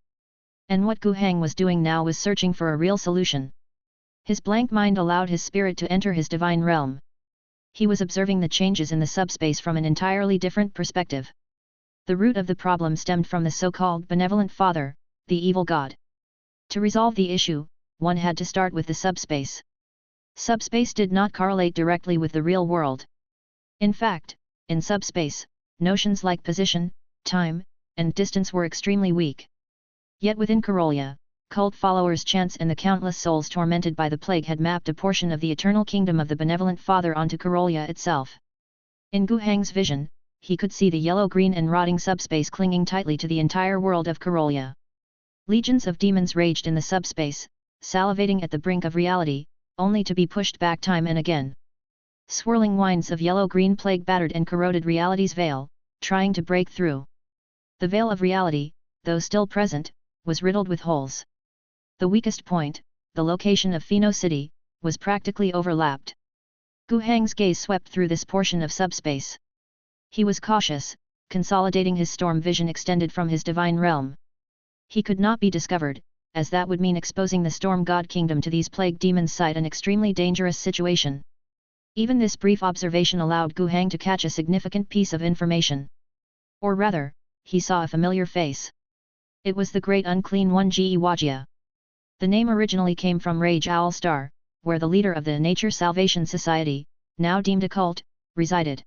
And what Gu Hang was doing now was searching for a real solution. His blank mind allowed his spirit to enter his divine realm. He was observing the changes in the subspace from an entirely different perspective. The root of the problem stemmed from the so-called benevolent father, the evil god. To resolve the issue, one had to start with the subspace. Subspace did not correlate directly with the real world. In fact, in subspace, notions like position, time, and distance were extremely weak. Yet within Karolia, cult followers' chants and the countless souls tormented by the plague had mapped a portion of the eternal kingdom of the benevolent Father onto Karolia itself. In Gu Heng's vision, he could see the yellow-green and rotting subspace clinging tightly to the entire world of Karolia. Legions of demons raged in the subspace, salivating at the brink of reality, only to be pushed back time and again. Swirling winds of yellow-green plague battered and corroded reality's veil, trying to break through. The veil of reality, though still present, was riddled with holes. The weakest point, the location of Pheno City, was practically overlapped. Gu Heng's gaze swept through this portion of subspace. He was cautious, consolidating his storm vision extended from his divine realm. He could not be discovered, as that would mean exposing the storm god kingdom to these plague demons sight an extremely dangerous situation. Even this brief observation allowed Gu Heng to catch a significant piece of information. Or rather, he saw a familiar face. It was the great unclean one Ge Wajia. The name originally came from Rage Owl Star, where the leader of the Nature Salvation Society, now deemed a cult, resided.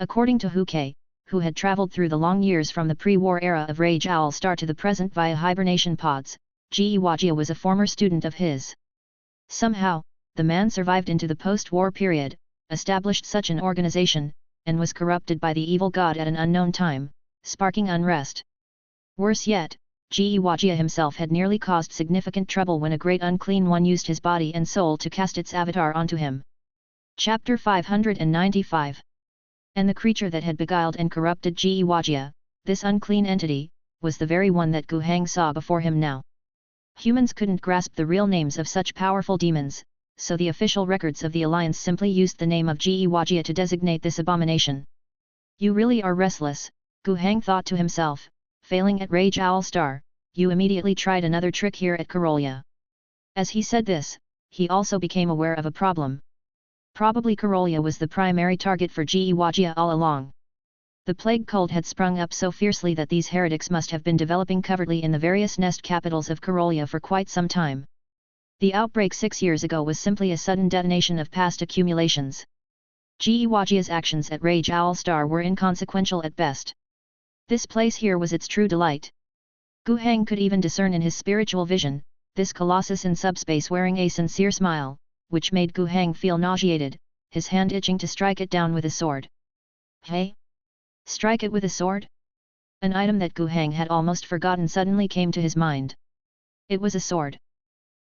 According to Hu Ke, who had traveled through the long years from the pre-war era of Rage Owl Star to the present via hibernation pods, Ge Wajia was a former student of his. Somehow, the man survived into the post-war period, established such an organization, and was corrupted by the evil god at an unknown time, sparking unrest. Worse yet, Ge Wajia himself had nearly caused significant trouble when a great unclean one used his body and soul to cast its avatar onto him. Chapter 595. And the creature that had beguiled and corrupted Ge Wajia, this unclean entity, was the very one that Gu Heng saw before him now. Humans couldn't grasp the real names of such powerful demons, so the official records of the Alliance simply used the name of Ge Wajia to designate this abomination. You really are restless, Gu Heng thought to himself. Failing at Rage Owl Star, you immediately tried another trick here at Karolia. As he said this, he also became aware of a problem. Probably Karolia was the primary target for Ge Wajia all along. The plague cult had sprung up so fiercely that these heretics must have been developing covertly in the various nest capitals of Karolia for quite some time. The outbreak 6 years ago was simply a sudden detonation of past accumulations. Ge Wajia's actions at Rage Owl Star were inconsequential at best. This place here was its true delight. Gu Heng could even discern in his spiritual vision, this colossus in subspace wearing a sincere smile, which made Gu Heng feel nauseated, his hand itching to strike it down with a sword. Hey? Strike it with a sword? An item that Gu Heng had almost forgotten suddenly came to his mind. It was a sword.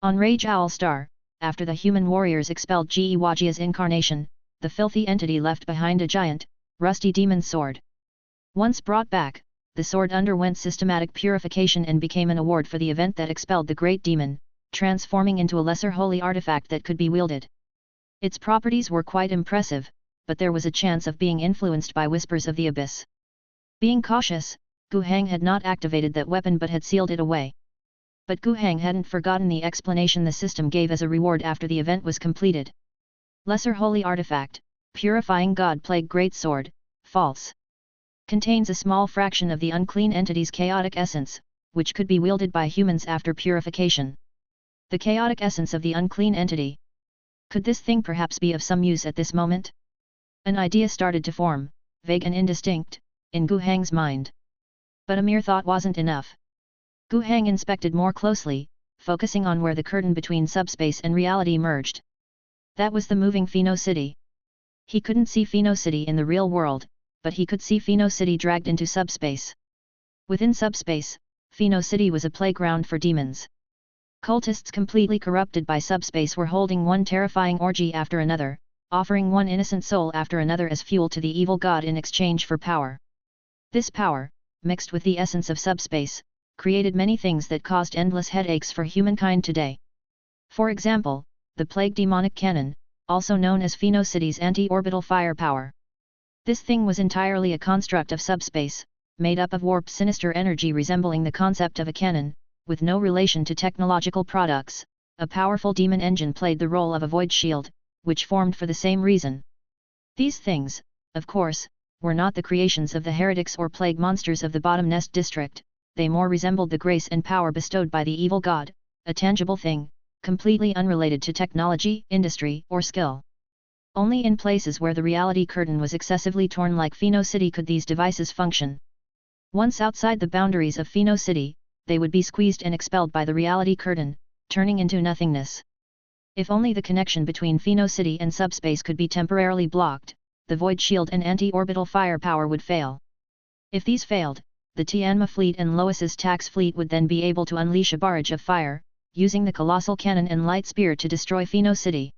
On Rage Owl Star, after the human warriors expelled Ge Wajia's incarnation, the filthy entity left behind a giant, rusty demon sword. Once brought back, the sword underwent systematic purification and became an award for the event that expelled the great demon, transforming into a lesser holy artifact that could be wielded. Its properties were quite impressive, but there was a chance of being influenced by whispers of the abyss. Being cautious, Gu Heng had not activated that weapon but had sealed it away. But Gu Heng hadn't forgotten the explanation the system gave as a reward after the event was completed. Lesser holy artifact, purifying god plague great sword, false. Contains a small fraction of the unclean entity's chaotic essence, which could be wielded by humans after purification. The chaotic essence of the unclean entity. Could this thing perhaps be of some use at this moment? An idea started to form, vague and indistinct, in Gu Heng's mind. But a mere thought wasn't enough. Gu Heng inspected more closely, focusing on where the curtain between subspace and reality merged. That was the moving Pheno City. He couldn't see Pheno City in the real world, but he could see Pheno City dragged into subspace. Within subspace, Pheno City was a playground for demons. Cultists completely corrupted by subspace were holding one terrifying orgy after another, offering one innocent soul after another as fuel to the evil god in exchange for power. This power, mixed with the essence of subspace, created many things that caused endless headaches for humankind today. For example, the plague demonic cannon, also known as Pheno City's anti-orbital firepower. This thing was entirely a construct of subspace, made up of warped sinister energy resembling the concept of a cannon, with no relation to technological products. A powerful demon engine played the role of a void shield, which formed for the same reason. These things, of course, were not the creations of the heretics or plague monsters of the Bottom Nest district, they more resembled the grace and power bestowed by the evil god, a tangible thing, completely unrelated to technology, industry, or skill. Only in places where the reality curtain was excessively torn like Pheno City could these devices function. Once outside the boundaries of Pheno City, they would be squeezed and expelled by the reality curtain, turning into nothingness. If only the connection between Pheno City and subspace could be temporarily blocked, the void shield and anti-orbital firepower would fail. If these failed, the Tianma fleet and Lois's tax fleet would then be able to unleash a barrage of fire, using the colossal cannon and light spear to destroy Pheno City.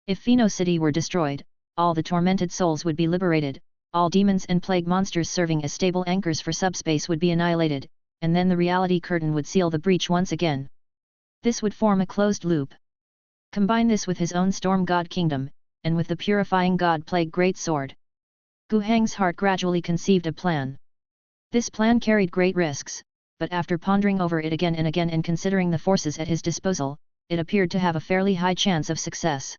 If Pheno City were destroyed, all the tormented souls would be liberated, all demons and plague monsters serving as stable anchors for subspace would be annihilated, and then the reality curtain would seal the breach once again. This would form a closed loop. Combine this with his own storm god kingdom, and with the purifying god plague great sword. Gu Heng's heart gradually conceived a plan. This plan carried great risks, but after pondering over it again and considering the forces at his disposal, it appeared to have a fairly high chance of success.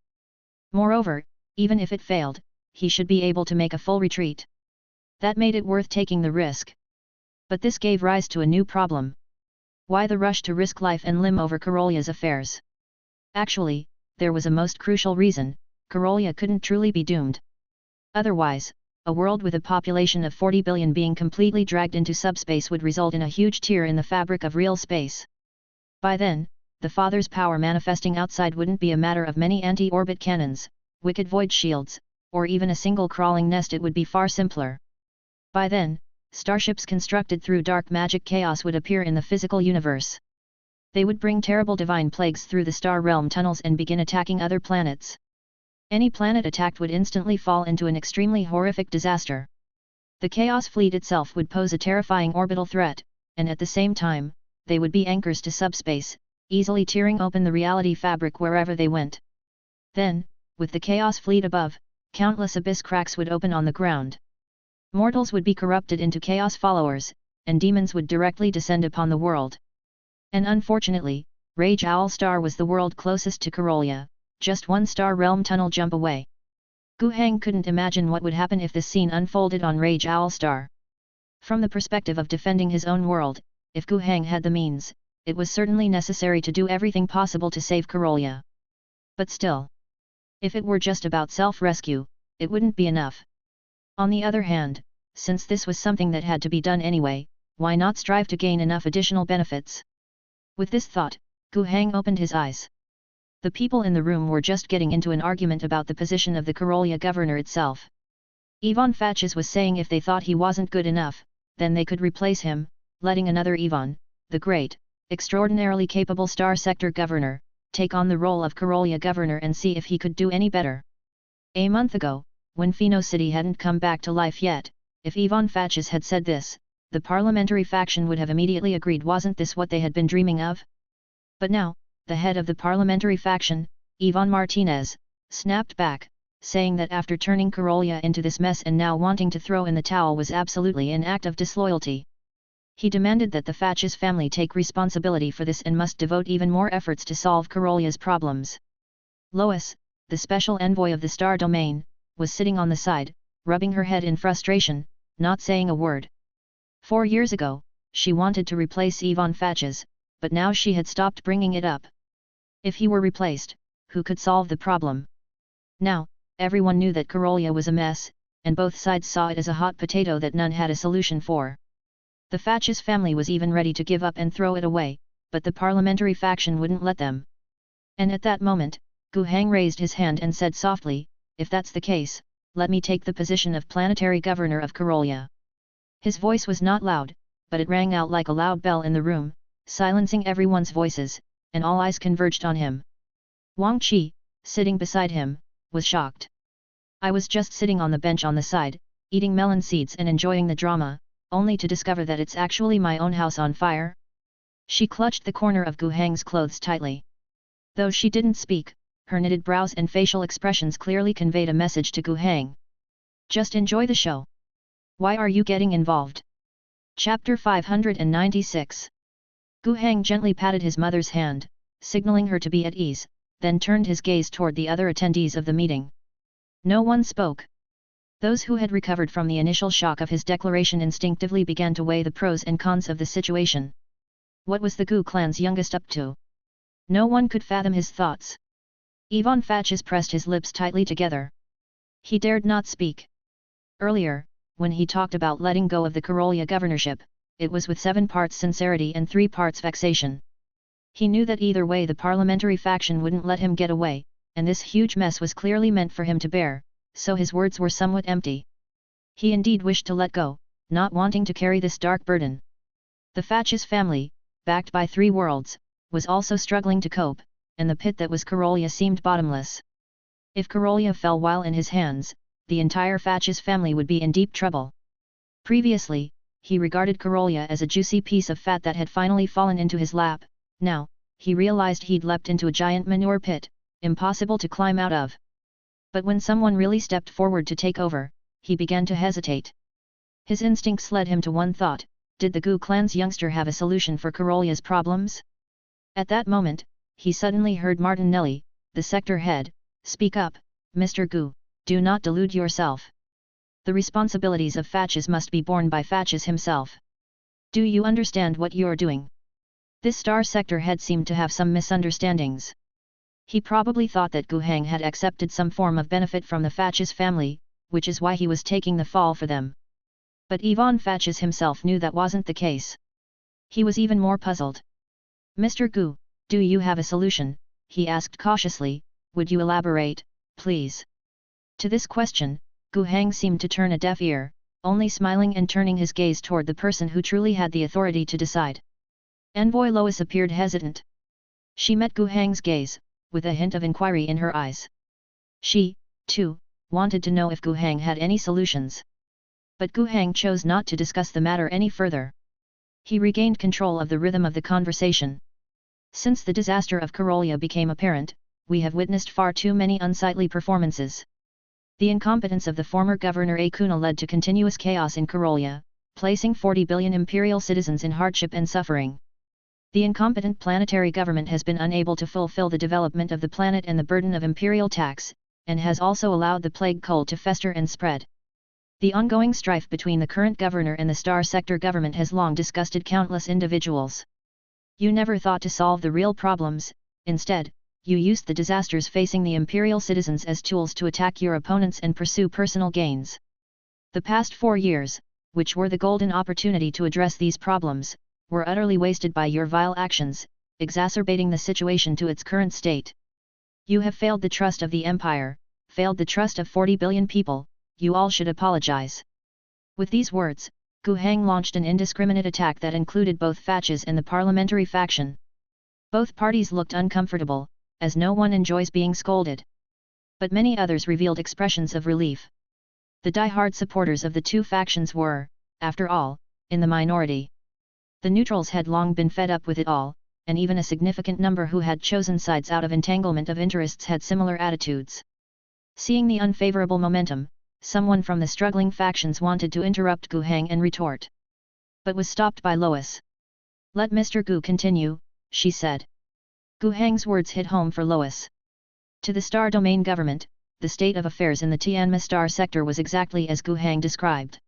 Moreover, even if it failed, he should be able to make a full retreat. That made it worth taking the risk. But this gave rise to a new problem. Why the rush to risk life and limb over Karolia's affairs? Actually, there was a most crucial reason: Karolia couldn't truly be doomed. Otherwise, a world with a population of 40 billion being completely dragged into subspace would result in a huge tear in the fabric of real space. By then, the Father's power manifesting outside wouldn't be a matter of many anti-orbit cannons, wicked void shields, or even a single crawling nest. It would be far simpler. By then, starships constructed through dark magic chaos would appear in the physical universe. They would bring terrible divine plagues through the star realm tunnels and begin attacking other planets. Any planet attacked would instantly fall into an extremely horrific disaster. The Chaos Fleet itself would pose a terrifying orbital threat, and at the same time, they would be anchors to subspace, easily tearing open the reality fabric wherever they went. Then, with the Chaos Fleet above, countless abyss cracks would open on the ground. Mortals would be corrupted into Chaos followers, and demons would directly descend upon the world. And unfortunately, Rage Owl Star was the world closest to Karolia, just one star realm tunnel jump away. Gu Heng couldn't imagine what would happen if this scene unfolded on Rage Owl Star. From the perspective of defending his own world, if Gu Heng had the means, it was certainly necessary to do everything possible to save Karolia. But still, if it were just about self-rescue, it wouldn't be enough. On the other hand, since this was something that had to be done anyway, why not strive to gain enough additional benefits? With this thought, Gu Heng opened his eyes. The people in the room were just getting into an argument about the position of the Karolia governor itself. Ivan Fatches was saying if they thought he wasn't good enough, then they could replace him, letting another Ivan, the great, extraordinarily capable Star Sector governor, take on the role of Karolia governor and see if he could do any better. A month ago, when Pheno City hadn't come back to life yet, if Ivan Fatches had said this, the parliamentary faction would have immediately agreed. Wasn't this what they had been dreaming of? But now, the head of the parliamentary faction, Ivan Martinez, snapped back, saying that after turning Karolia into this mess and now wanting to throw in the towel was absolutely an act of disloyalty. He demanded that the Fatches family take responsibility for this and must devote even more efforts to solve Karolia's problems. Lois, the special envoy of the Star Domain, was sitting on the side, rubbing her head in frustration, not saying a word. 4 years ago, she wanted to replace Ivan Fatches, but now she had stopped bringing it up. If he were replaced, who could solve the problem? Now, everyone knew that Karolia was a mess, and both sides saw it as a hot potato that none had a solution for. The Fatches family was even ready to give up and throw it away, but the parliamentary faction wouldn't let them. And at that moment, Gu Heng raised his hand and said softly, "If that's the case, let me take the position of planetary governor of Karolia." His voice was not loud, but it rang out like a loud bell in the room, silencing everyone's voices, and all eyes converged on him. Wang Qi, sitting beside him, was shocked. "I was just sitting on the bench on the side, eating melon seeds and enjoying the drama, only to discover that it's actually my own house on fire?" She clutched the corner of Gu Heng's clothes tightly. Though she didn't speak, her knitted brows and facial expressions clearly conveyed a message to Gu Heng. "Just enjoy the show. Why are you getting involved?" Chapter 596. Gu Heng gently patted his mother's hand, signaling her to be at ease, then turned his gaze toward the other attendees of the meeting. No one spoke. Those who had recovered from the initial shock of his declaration instinctively began to weigh the pros and cons of the situation. What was the Gu clan's youngest up to? No one could fathom his thoughts. Ivan Fatches pressed his lips tightly together. He dared not speak. Earlier, when he talked about letting go of the Karolia governorship, it was with 7 parts sincerity and 3 parts vexation. He knew that either way the parliamentary faction wouldn't let him get away, and this huge mess was clearly meant for him to bear, so his words were somewhat empty. He indeed wished to let go, not wanting to carry this dark burden. The Fatches family, backed by 3 worlds, was also struggling to cope, and the pit that was Karolia seemed bottomless. If Karolia fell while in his hands, the entire Fatches family would be in deep trouble. Previously, he regarded Karolia as a juicy piece of fat that had finally fallen into his lap. Now, he realized he'd leapt into a giant manure pit, impossible to climb out of. But when someone really stepped forward to take over, he began to hesitate. His instincts led him to one thought: did the Gu clan's youngster have a solution for Karolia's problems? At that moment, he suddenly heard Martinelli, the sector head, speak up, "Mr. Gu, do not delude yourself. The responsibilities of Fatches must be borne by Fatches himself. Do you understand what you're doing?" This star sector head seemed to have some misunderstandings. He probably thought that Gu Hang had accepted some form of benefit from the Fatches family, which is why he was taking the fall for them. But Ivan Fatches himself knew that wasn't the case. He was even more puzzled. "Mr. Gu, do you have a solution?" he asked cautiously. "Would you elaborate, please?" To this question, Gu Hang seemed to turn a deaf ear, only smiling and turning his gaze toward the person who truly had the authority to decide. Envoy Lois appeared hesitant. She met Gu Hang's gaze, with a hint of inquiry in her eyes. She, too, wanted to know if Gu Hang had any solutions. But Gu Hang chose not to discuss the matter any further. He regained control of the rhythm of the conversation. "Since the disaster of Karolia became apparent, we have witnessed far too many unsightly performances. The incompetence of the former governor Akuna led to continuous chaos in Karolia, placing 40 billion imperial citizens in hardship and suffering. The incompetent planetary government has been unable to fulfill the development of the planet and the burden of imperial tax, and has also allowed the plague cult to fester and spread. The ongoing strife between the current governor and the Star Sector government has long disgusted countless individuals. You never thought to solve the real problems, instead, you used the disasters facing the imperial citizens as tools to attack your opponents and pursue personal gains. The past 4 years, which were the golden opportunity to address these problems, were utterly wasted by your vile actions, exacerbating the situation to its current state. You have failed the trust of the Empire, failed the trust of 40 billion people, you all should apologize." With these words, Gu Hang launched an indiscriminate attack that included both Fatches and the parliamentary faction. Both parties looked uncomfortable, as no one enjoys being scolded. But many others revealed expressions of relief. The die-hard supporters of the 2 factions were, after all, in the minority. The neutrals had long been fed up with it all, and even a significant number who had chosen sides out of entanglement of interests had similar attitudes. Seeing the unfavorable momentum, someone from the struggling factions wanted to interrupt Gu Hang and retort. But was stopped by Lois. "Let Mr. Gu continue," she said. Gu Hang's words hit home for Lois. To the Star Domain government, the state of affairs in the Tianma Star sector was exactly as Gu Hang described.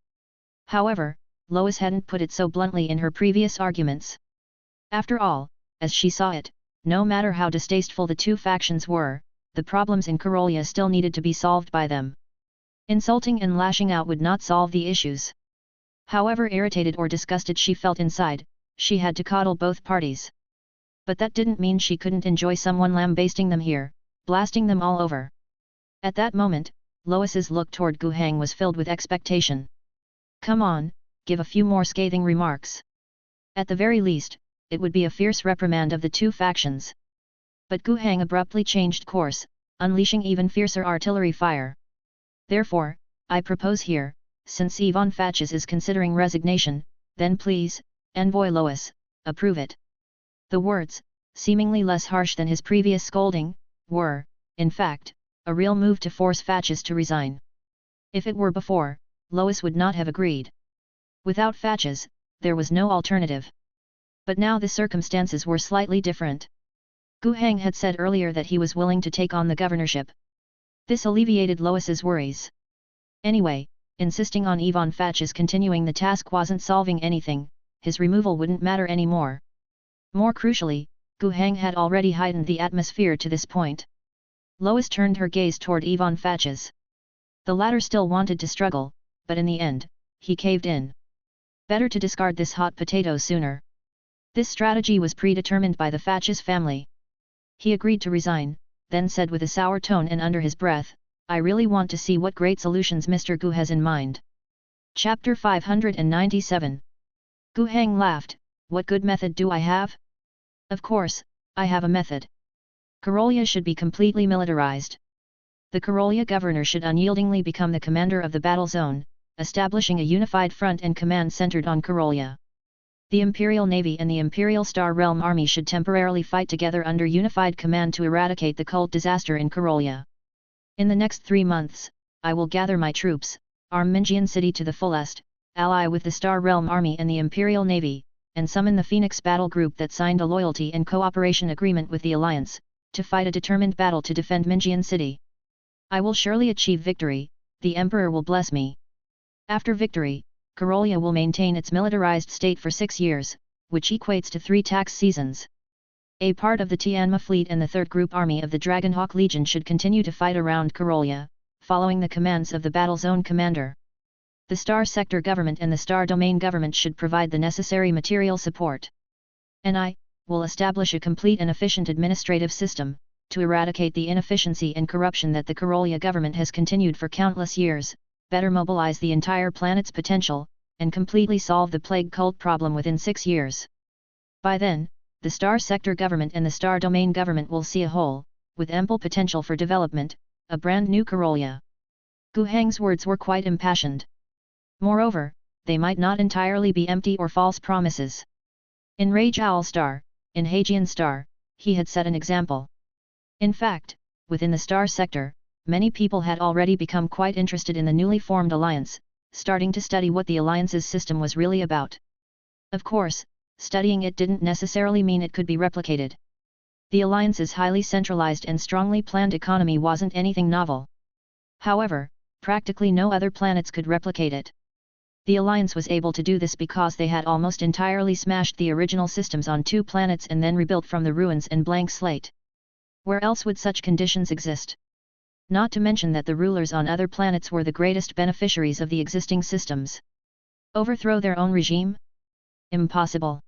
However, Lois hadn't put it so bluntly in her previous arguments. After all, as she saw it, no matter how distasteful the 2 factions were, the problems in Karolia still needed to be solved by them. Insulting and lashing out would not solve the issues. However irritated or disgusted she felt inside, she had to coddle both parties. But that didn't mean she couldn't enjoy someone lambasting them here, blasting them all over. At that moment, Lois's look toward Gu Hang was filled with expectation. "Come on, give a few more scathing remarks. At the very least, it would be a fierce reprimand of the 2 factions." But Gu Hang abruptly changed course, unleashing even fiercer artillery fire. "Therefore, I propose here, since Ivan Fatches is considering resignation, then please, Envoy Lois, approve it." The words, seemingly less harsh than his previous scolding, were, in fact, a real move to force Fatches to resign. If it were before, Lois would not have agreed. Without Fatches, there was no alternative. But now the circumstances were slightly different. Gu Hang had said earlier that he was willing to take on the governorship. This alleviated Lois's worries. Anyway, insisting on Ivan Fatch's continuing the task wasn't solving anything, his removal wouldn't matter anymore. More crucially, Gu Heng had already heightened the atmosphere to this point. Lois turned her gaze toward Ivan Fatch's. The latter still wanted to struggle, but in the end, he caved in. Better to discard this hot potato sooner. This strategy was predetermined by the Fatch's family. He agreed to resign, then said with a sour tone and under his breath, "I really want to see what great solutions Mr. Gu has in mind." Chapter 597. Gu Heng laughed, "What good method do I have? Of course, I have a method. Karolya should be completely militarized. The Karolya governor should unyieldingly become the commander of the battle zone, establishing a unified front and command centered on Karolya. The Imperial Navy and the Imperial Star Realm Army should temporarily fight together under unified command to eradicate the cult disaster in Karolya. In the next 3 months, I will gather my troops, arm Minjian City to the fullest, ally with the Star Realm Army and the Imperial Navy, and summon the Phoenix Battle Group that signed a loyalty and cooperation agreement with the Alliance, to fight a determined battle to defend Minjian City. I will surely achieve victory, the Emperor will bless me. After victory, Karolya will maintain its militarized state for 6 years, which equates to 3 tax seasons. A part of the Tianma fleet and the 3rd Group Army of the Dragonhawk Legion should continue to fight around Karolya, following the commands of the Battle Zone Commander. The Star Sector Government and the Star Domain Government should provide the necessary material support. And I will establish a complete and efficient administrative system, to eradicate the inefficiency and corruption that the Karolya government has continued for countless years, better mobilize the entire planet's potential, and completely solve the plague cult problem within 6 years. By then, the Star Sector Government and the Star Domain Government will see a whole, with ample potential for development, a brand new Karolya." Gu Heng's words were quite impassioned. Moreover, they might not entirely be empty or false promises. In Rage Owl Star, in Hagian Star, he had set an example. In fact, within the Star Sector, many people had already become quite interested in the newly formed alliance, starting to study what the alliance's system was really about. Of course, studying it didn't necessarily mean it could be replicated. The alliance's highly centralized and strongly planned economy wasn't anything novel. However, practically no other planets could replicate it. The alliance was able to do this because they had almost entirely smashed the original systems on 2 planets and then rebuilt from the ruins and blank slate. Where else would such conditions exist? Not to mention that the rulers on other planets were the greatest beneficiaries of the existing systems. Overthrow their own regime? Impossible.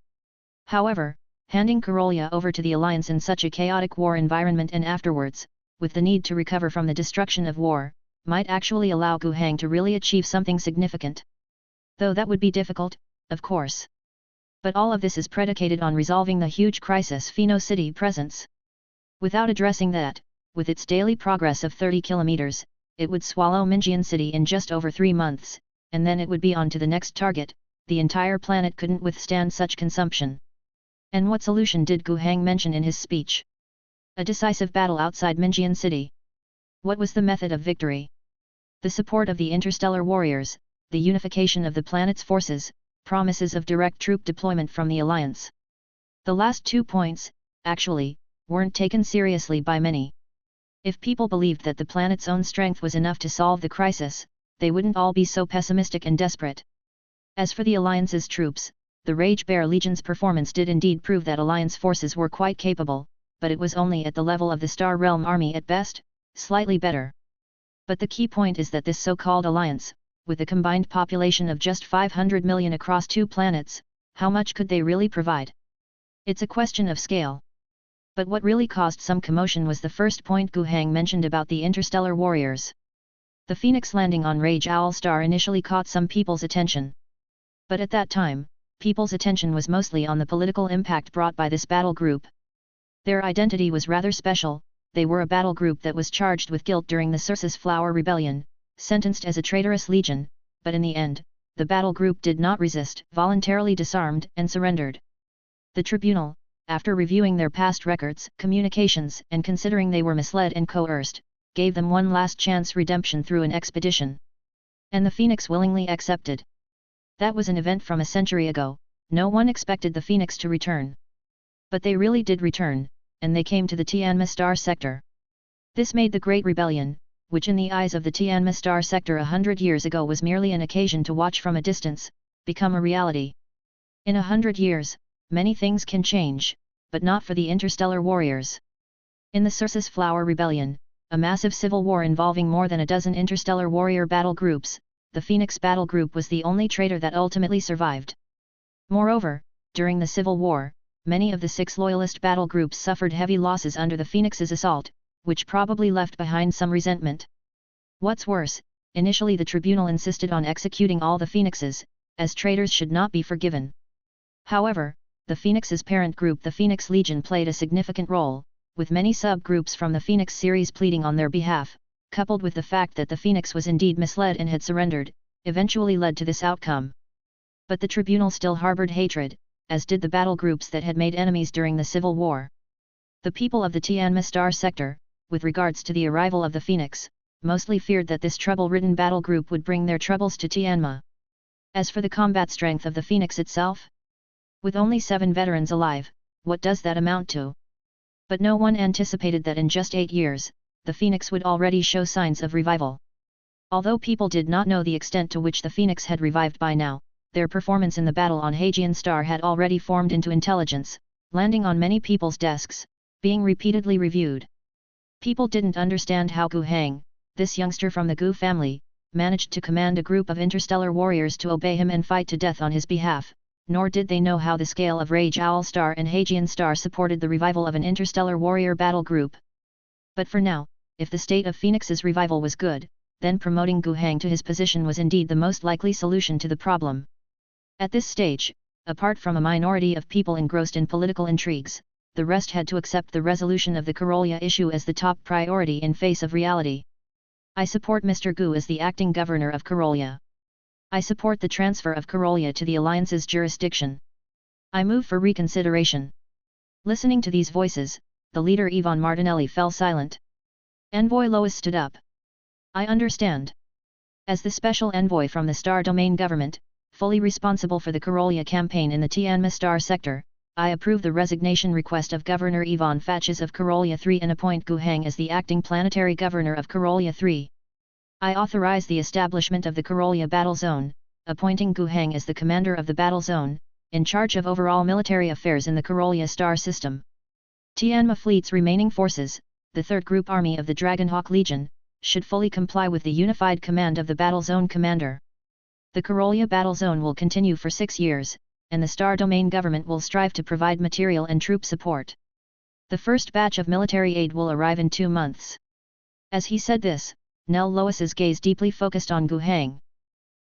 However, handing Karolya over to the Alliance in such a chaotic war environment and afterwards, with the need to recover from the destruction of war, might actually allow Gu Heng to really achieve something significant. Though that would be difficult, of course. But all of this is predicated on resolving the huge crisis Pheno City presents. Without addressing that, with its daily progress of 30 kilometers, it would swallow Minjian City in just over 3 months, and then it would be on to the next target. The entire planet couldn't withstand such consumption. And what solution did Gu Heng mention in his speech? A decisive battle outside Minjian City. What was the method of victory? The support of the interstellar warriors, the unification of the planet's forces, promises of direct troop deployment from the Alliance. The last 2 points, actually, weren't taken seriously by many. If people believed that the planet's own strength was enough to solve the crisis, they wouldn't all be so pessimistic and desperate. As for the Alliance's troops, the Rage Bear Legion's performance did indeed prove that Alliance forces were quite capable, but it was only at the level of the Star Realm Army at best, slightly better. But the key point is that this so-called Alliance, with a combined population of just 500 million across 2 planets, how much could they really provide? It's a question of scale. But what really caused some commotion was the first point Gu Heng mentioned about the interstellar warriors. The Phoenix landing on Rage Owl Star initially caught some people's attention. But at that time, people's attention was mostly on the political impact brought by this battle group. Their identity was rather special. They were a battle group that was charged with guilt during the Circe's Flower Rebellion, sentenced as a traitorous legion, but in the end, the battle group did not resist, voluntarily disarmed and surrendered. The tribunal, after reviewing their past records, communications, and considering they were misled and coerced, gave them one last chance redemption through an expedition. And the Phoenix willingly accepted. That was an event from a century ago. No one expected the Phoenix to return. But they really did return, and they came to the Tianma Star Sector. This made the Great Rebellion, which in the eyes of the Tianma star sector 100 years ago was merely an occasion to watch from a distance, become a reality. In 100 years, many things can change, but not for the interstellar warriors. In the Circe's Flower Rebellion, a massive civil war involving more than a dozen interstellar warrior battle groups, the Phoenix Battle Group was the only traitor that ultimately survived. Moreover, during the Civil War, many of the 6 loyalist battle groups suffered heavy losses under the Phoenix's assault, which probably left behind some resentment. What's worse, initially the tribunal insisted on executing all the Phoenixes, as traitors should not be forgiven. However, the Phoenix's parent group, the Phoenix Legion, played a significant role, with many subgroups from the Phoenix series pleading on their behalf, coupled with the fact that the Phoenix was indeed misled and had surrendered, eventually led to this outcome. But the tribunal still harbored hatred, as did the battle groups that had made enemies during the Civil War. The people of the Tianma star sector, with regards to the arrival of the Phoenix, mostly feared that this trouble-ridden battle group would bring their troubles to Tianma. As for the combat strength of the Phoenix itself, with only 7 veterans alive, what does that amount to? But no one anticipated that in just 8 years, the Phoenix would already show signs of revival. Although people did not know the extent to which the Phoenix had revived by now, their performance in the battle on Hagian Star had already formed into intelligence, landing on many people's desks, being repeatedly reviewed. People didn't understand how Gu Hang, this youngster from the Gu family, managed to command a group of interstellar warriors to obey him and fight to death on his behalf, nor did they know how the scale of Rage Owl Star and Hagian Star supported the revival of an interstellar warrior battle group. But for now, if the state of Phoenix's revival was good, then promoting Gu Hang to his position was indeed the most likely solution to the problem. At this stage, apart from a minority of people engrossed in political intrigues, the rest had to accept the resolution of the Karolia issue as the top priority in face of reality. I support Mr. Gu as the acting governor of Karolia. I support the transfer of Karolia to the Alliance's jurisdiction. I move for reconsideration. Listening to these voices, the leader Yvonne Martinelli fell silent. Envoy Lois stood up. I understand. As the special envoy from the Star Domain government, fully responsible for the Karolia campaign in the Tianma Star sector, I approve the resignation request of Governor Yvonne Fatches of Karolia 3 and appoint Gu Hang as the acting planetary governor of Karolia 3. I authorize the establishment of the Karolia Battle Zone, appointing Gu Hang as the commander of the Battle Zone, in charge of overall military affairs in the Karolia star system. Tianma Fleet's remaining forces, the 3rd Group Army of the Dragonhawk Legion, should fully comply with the unified command of the Battle Zone commander. The Karolia Battle Zone will continue for 6 years, and the Star Domain government will strive to provide material and troop support. The first batch of military aid will arrive in 2 months. As he said this, Nell Lois's gaze deeply focused on Gu Hang.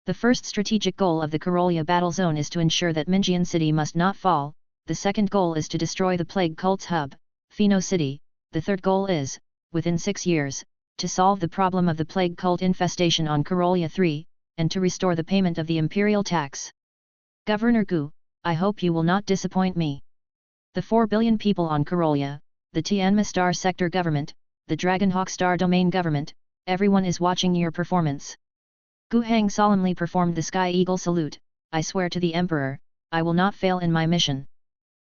The first strategic goal of the Karolia Battle Zone is to ensure that Minjian City must not fall, the second goal is to destroy the Plague Cult's hub, Pheno City, the third goal is, within 6 years, to solve the problem of the Plague Cult infestation on Karolia 3, and to restore the payment of the imperial tax. Governor Gu, I hope you will not disappoint me. The 4 billion people on Karolia, the Tianma Star Sector government, the Dragonhawk Star Domain government, everyone is watching your performance. Gu Hang solemnly performed the Sky Eagle salute. I swear to the Emperor, I will not fail in my mission.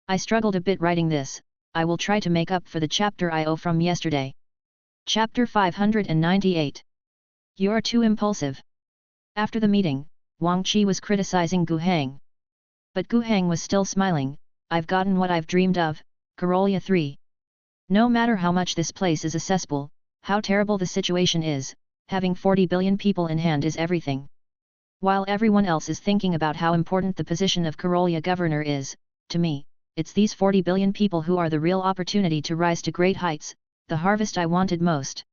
I struggled a bit writing this, I will try to make up for the chapter I owe from yesterday. Chapter 598. You're too impulsive. After the meeting, Wang Qi was criticizing Gu Hang. But Gu Hang was still smiling. I've gotten what I've dreamed of, Karolia 3. No matter how much this place is a cesspool, how terrible the situation is, having 40 billion people in hand is everything. While everyone else is thinking about how important the position of Karolia governor is, to me, it's these 40 billion people who are the real opportunity to rise to great heights, the harvest I wanted most.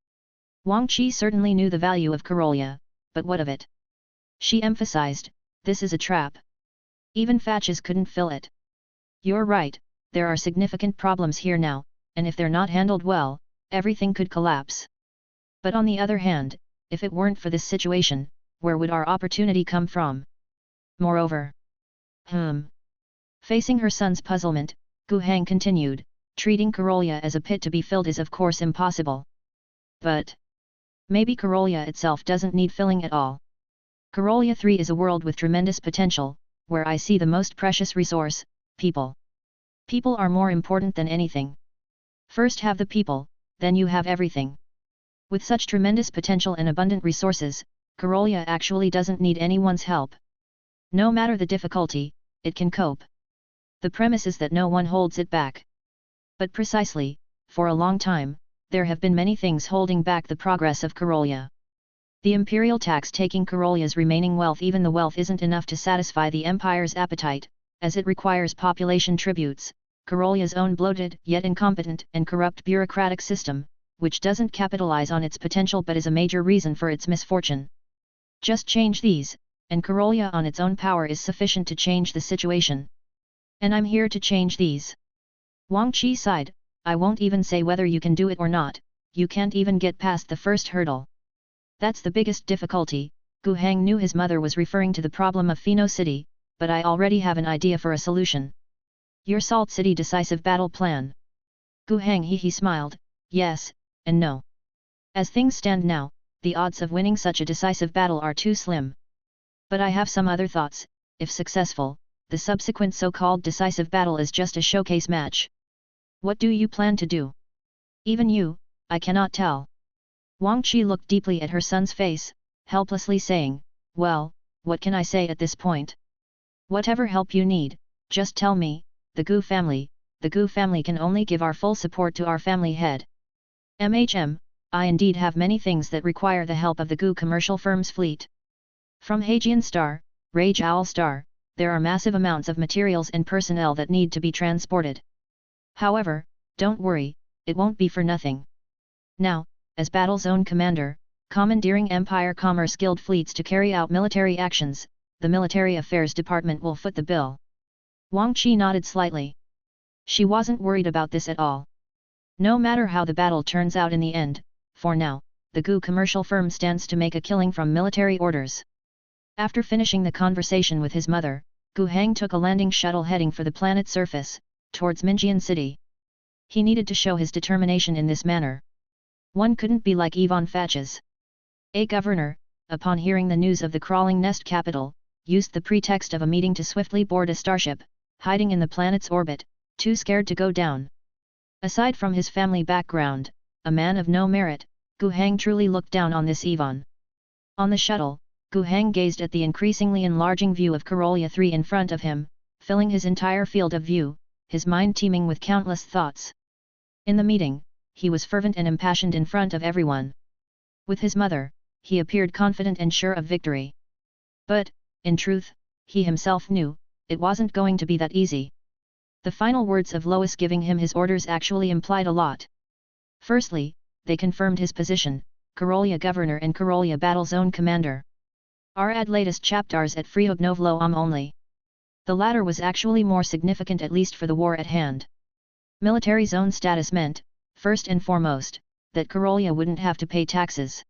Wang Qi certainly knew the value of Karolia, but what of it? She emphasized, this is a trap. Even Fatches couldn't fill it. You're right, there are significant problems here now, and if they're not handled well, everything could collapse. But on the other hand, if it weren't for this situation, where would our opportunity come from? Moreover. Facing her son's puzzlement, Gu Hang continued, treating Karolia as a pit to be filled is of course impossible. But maybe Karolia itself doesn't need filling at all. Karolia 3 is a world with tremendous potential, where I see the most precious resource, people. People are more important than anything. First have the people, then you have everything. With such tremendous potential and abundant resources, Karolia actually doesn't need anyone's help. No matter the difficulty, it can cope. The premise is that no one holds it back. But precisely, for a long time, there have been many things holding back the progress of Karolia. The imperial tax taking Karolia's remaining wealth. Even the wealth isn't enough to satisfy the empire's appetite, as it requires population tributes, Karolia's own bloated, yet incompetent and corrupt bureaucratic system, which doesn't capitalize on its potential but is a major reason for its misfortune. Just change these, and Karolia on its own power is sufficient to change the situation. And I'm here to change these. Wang Qi sighed, I won't even say whether you can do it or not, you can't even get past the first hurdle. That's the biggest difficulty. Gu Heng knew his mother was referring to the problem of Pheno City, but I already have an idea for a solution. Your Salt City decisive battle plan. Gu Heng he smiled, yes, and no. As things stand now, the odds of winning such a decisive battle are too slim. But I have some other thoughts. If successful, the subsequent so-called decisive battle is just a showcase match. What do you plan to do? Even you, I cannot tell. Wang Qi looked deeply at her son's face, helplessly saying, well, what can I say at this point? Whatever help you need, just tell me. The Gu family can only give our full support to our family head. I indeed have many things that require the help of the Gu commercial firm's fleet. From Hajian Star, Rage Owl Star, there are massive amounts of materials and personnel that need to be transported. However, don't worry, it won't be for nothing. Now, as Battle Zone Commander, commandeering Empire Commerce Guild fleets to carry out military actions, the Military Affairs Department will foot the bill. Wang Qi nodded slightly. She wasn't worried about this at all. No matter how the battle turns out in the end, for now, the Gu commercial firm stands to make a killing from military orders. After finishing the conversation with his mother, Gu Heng took a landing shuttle heading for the planet's surface, towards Minjian City. He needed to show his determination in this manner. One couldn't be like Yvonne Fatches. A governor, upon hearing the news of the crawling nest capital, used the pretext of a meeting to swiftly board a starship, hiding in the planet's orbit, too scared to go down. Aside from his family background, a man of no merit, Gu Heng truly looked down on this Yvonne. On the shuttle, Gu Heng gazed at the increasingly enlarging view of Karolia 3 in front of him, filling his entire field of view, his mind teeming with countless thoughts. In the meeting, he was fervent and impassioned in front of everyone. With his mother, he appeared confident and sure of victory. But, in truth, he himself knew, it wasn't going to be that easy. The final words of Lois giving him his orders actually implied a lot. Firstly, they confirmed his position, Karolia Governor and Karolia Battle Zone Commander. Add latest chapters at Friognovlo only. The latter was actually more significant at least for the war at hand. Military zone status meant, first and foremost, that Karolia wouldn't have to pay taxes.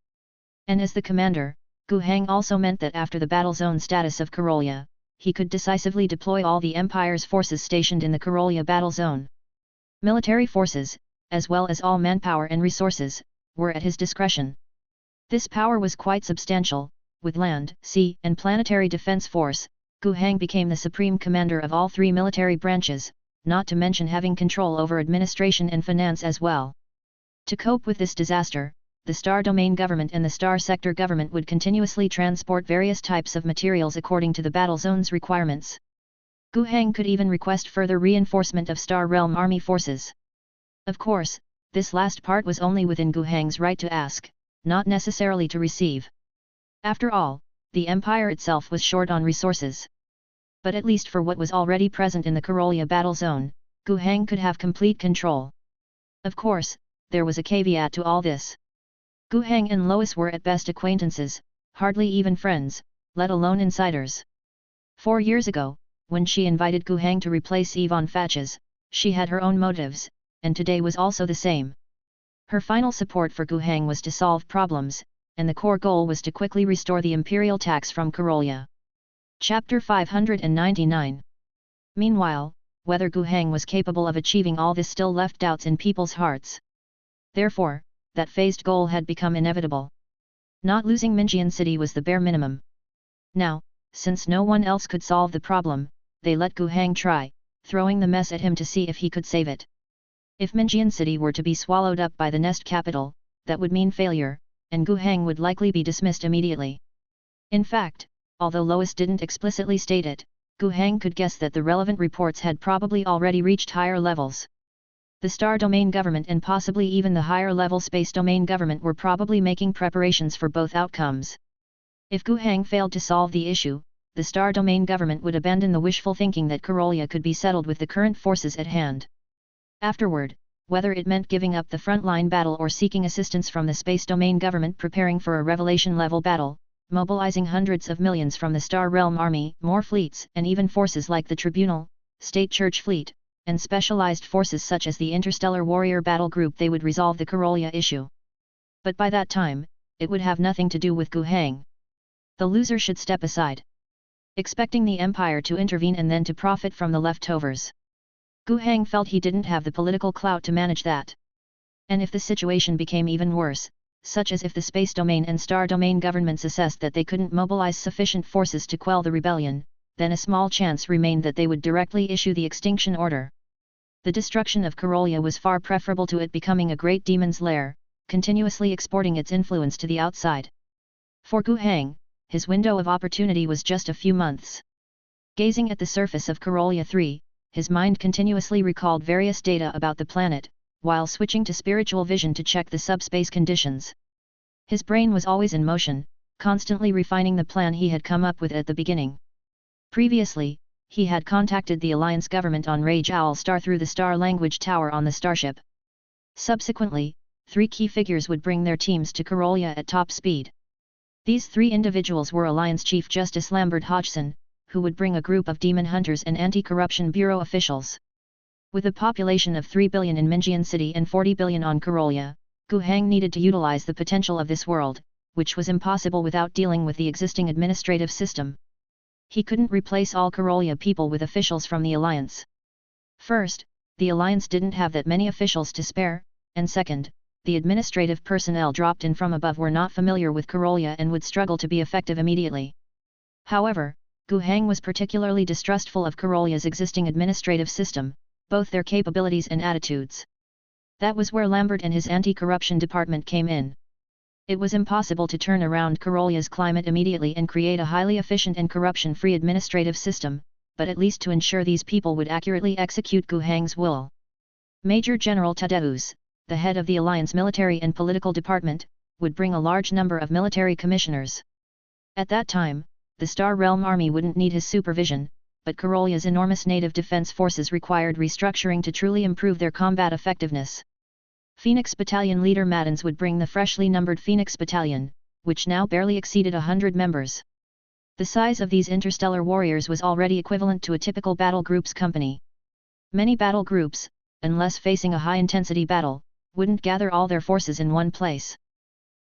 And as the commander, Gu Heng also meant that after the battle zone status of Karolia, he could decisively deploy all the Empire's forces stationed in the Karolia battle zone. Military forces, as well as all manpower and resources, were at his discretion. This power was quite substantial. With land, sea and planetary defense force, Gu Heng became the supreme commander of all three military branches, not to mention having control over administration and finance as well. To cope with this disaster, the Star Domain government and the Star Sector government would continuously transport various types of materials according to the battle zone's requirements. Gu Heng could even request further reinforcement of Star Realm army forces. Of course, this last part was only within Gu Heng's right to ask, not necessarily to receive. After all, the Empire itself was short on resources. But at least for what was already present in the Karolia battle zone, Gu Heng could have complete control. Of course, there was a caveat to all this. Gu Heng and Lois were at best acquaintances, hardly even friends, let alone insiders. 4 years ago, when she invited Gu Heng to replace Yvonne Fatches, she had her own motives, and today was also the same. Her final support for Gu Heng was to solve problems, and the core goal was to quickly restore the imperial tax from Karolia. Chapter 599. Meanwhile, whether Gu Heng was capable of achieving all this still left doubts in people's hearts. Therefore, that phased goal had become inevitable. Not losing Minjian City was the bare minimum. Now, since no one else could solve the problem, they let Gu Heng try, throwing the mess at him to see if he could save it. If Minjian City were to be swallowed up by the nest capital, that would mean failure, and Gu Heng would likely be dismissed immediately. In fact, although Lois didn't explicitly state it, Gu Heng could guess that the relevant reports had probably already reached higher levels. The Star Domain government and possibly even the higher-level Space Domain government were probably making preparations for both outcomes. If Gu Heng failed to solve the issue, the Star Domain government would abandon the wishful thinking that Corollia could be settled with the current forces at hand. Afterward, whether it meant giving up the frontline battle or seeking assistance from the Space Domain government preparing for a Revelation-level battle, mobilizing hundreds of millions from the Star Realm Army, more fleets, and even forces like the Tribunal, State Church Fleet, and specialized forces such as the Interstellar Warrior Battle Group, they would resolve the Corollia issue. But by that time, it would have nothing to do with Gu Heng. The loser should step aside, expecting the Empire to intervene and then to profit from the leftovers. Gu Heng felt he didn't have the political clout to manage that. And if the situation became even worse, such as if the Space Domain and Star Domain governments assessed that they couldn't mobilize sufficient forces to quell the rebellion, then a small chance remained that they would directly issue the extinction order. The destruction of Corollia was far preferable to it becoming a great demon's lair, continuously exporting its influence to the outside. For Gu Heng, his window of opportunity was just a few months. Gazing at the surface of Corollia 3, his mind continuously recalled various data about the planet, while switching to spiritual vision to check the subspace conditions. His brain was always in motion, constantly refining the plan he had come up with at the beginning. Previously, he had contacted the Alliance government on Rage Owl Star through the Star Language Tower on the starship. Subsequently, 3 key figures would bring their teams to Corollia at top speed. These 3 individuals were Alliance Chief Justice Lambert Hodgson, who would bring a group of demon hunters and anti-corruption bureau officials. With a population of 3 billion in Minjian City and 40 billion on Corollia, Gu Heng needed to utilize the potential of this world, which was impossible without dealing with the existing administrative system. He couldn't replace all Corollia people with officials from the Alliance. First, the Alliance didn't have that many officials to spare, and second, the administrative personnel dropped in from above were not familiar with Corollia and would struggle to be effective immediately. However, Gu Heng was particularly distrustful of Corollia's existing administrative system, both their capabilities and attitudes. That was where Lambert and his anti-corruption department came in. It was impossible to turn around Corollia's climate immediately and create a highly efficient and corruption-free administrative system, but at least to ensure these people would accurately execute Gu Heng's will. Major General Tadeus, the head of the Alliance military and political department, would bring a large number of military commissioners. At that time, the Star Realm Army wouldn't need his supervision, but Corollia's enormous native defense forces required restructuring to truly improve their combat effectiveness. Phoenix Battalion leader Maddens would bring the freshly numbered Phoenix Battalion, which now barely exceeded 100 members. The size of these interstellar warriors was already equivalent to a typical battle group's company. Many battle groups, unless facing a high-intensity battle, wouldn't gather all their forces in one place.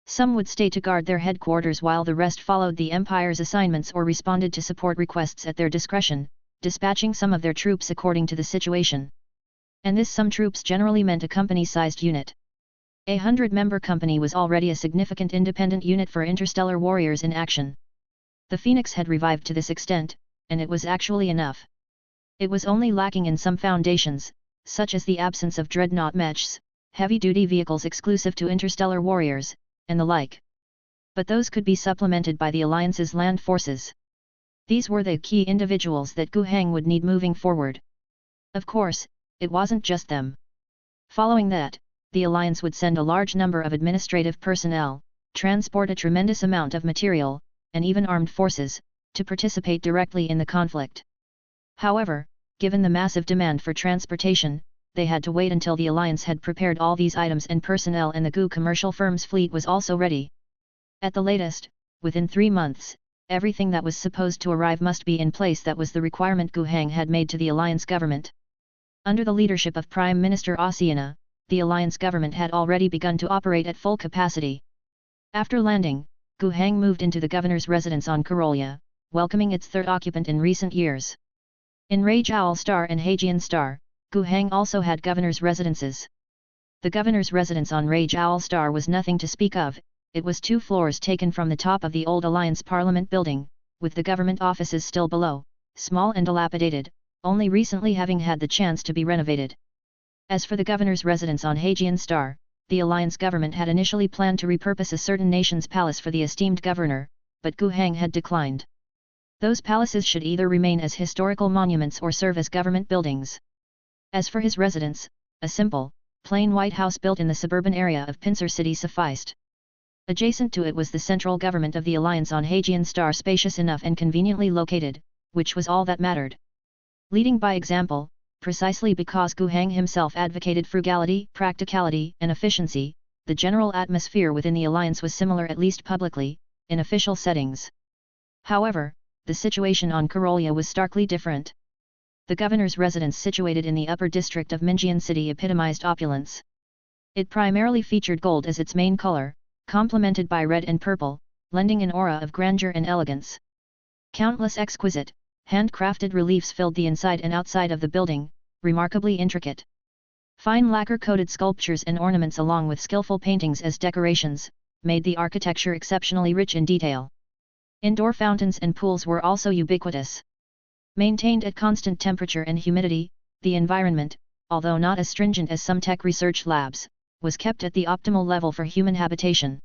Some would stay to guard their headquarters while the rest followed the Empire's assignments or responded to support requests at their discretion, dispatching some of their troops according to the situation. And this some troops generally meant a company-sized unit. A 100-member company was already a significant independent unit for interstellar warriors in action. The Phoenix had revived to this extent, and it was actually enough. It was only lacking in some foundations, such as the absence of dreadnought mechs, heavy-duty vehicles exclusive to interstellar warriors, and the like. But those could be supplemented by the Alliance's land forces. These were the key individuals that Gu Heng would need moving forward. Of course, it wasn't just them. Following that, the Alliance would send a large number of administrative personnel, transport a tremendous amount of material, and even armed forces, to participate directly in the conflict. However, given the massive demand for transportation, they had to wait until the Alliance had prepared all these items and personnel and the Gu commercial firm's fleet was also ready. At the latest, within 3 months, everything that was supposed to arrive must be in place. That was the requirement Gu Heng had made to the Alliance government. Under the leadership of Prime Minister Oceana, the Alliance government had already begun to operate at full capacity. After landing, Gu Heng moved into the governor's residence on Corollia, welcoming its 3rd occupant in recent years. In Rage Owl Star and Hagian Star, Gu Heng also had governor's residences. The governor's residence on Rage Owl Star was nothing to speak of. It was 2 floors taken from the top of the old Alliance Parliament building, with the government offices still below, small and dilapidated, only recently having had the chance to be renovated. As for the governor's residence on Hagian Star, the alliance government had initially planned to repurpose a certain nation's palace for the esteemed governor, but Gu Heng had declined. Those palaces should either remain as historical monuments or serve as government buildings. As for his residence, a simple, plain white house built in the suburban area of Pincer City sufficed. Adjacent to it was the central government of the alliance on Hajian Star, spacious enough and conveniently located, which was all that mattered. Leading by example, precisely because Gu Heng himself advocated frugality, practicality, and efficiency, the general atmosphere within the alliance was similar, at least publicly, in official settings. However, the situation on Karolia was starkly different. The governor's residence, situated in the upper district of Minjian City, epitomized opulence. It primarily featured gold as its main color, complemented by red and purple, lending an aura of grandeur and elegance. Countless exquisite, handcrafted reliefs filled the inside and outside of the building, remarkably intricate. Fine lacquer-coated sculptures and ornaments along with skillful paintings as decorations, made the architecture exceptionally rich in detail. Indoor fountains and pools were also ubiquitous. Maintained at constant temperature and humidity, the environment, although not as stringent as some tech research labs, was kept at the optimal level for human habitation.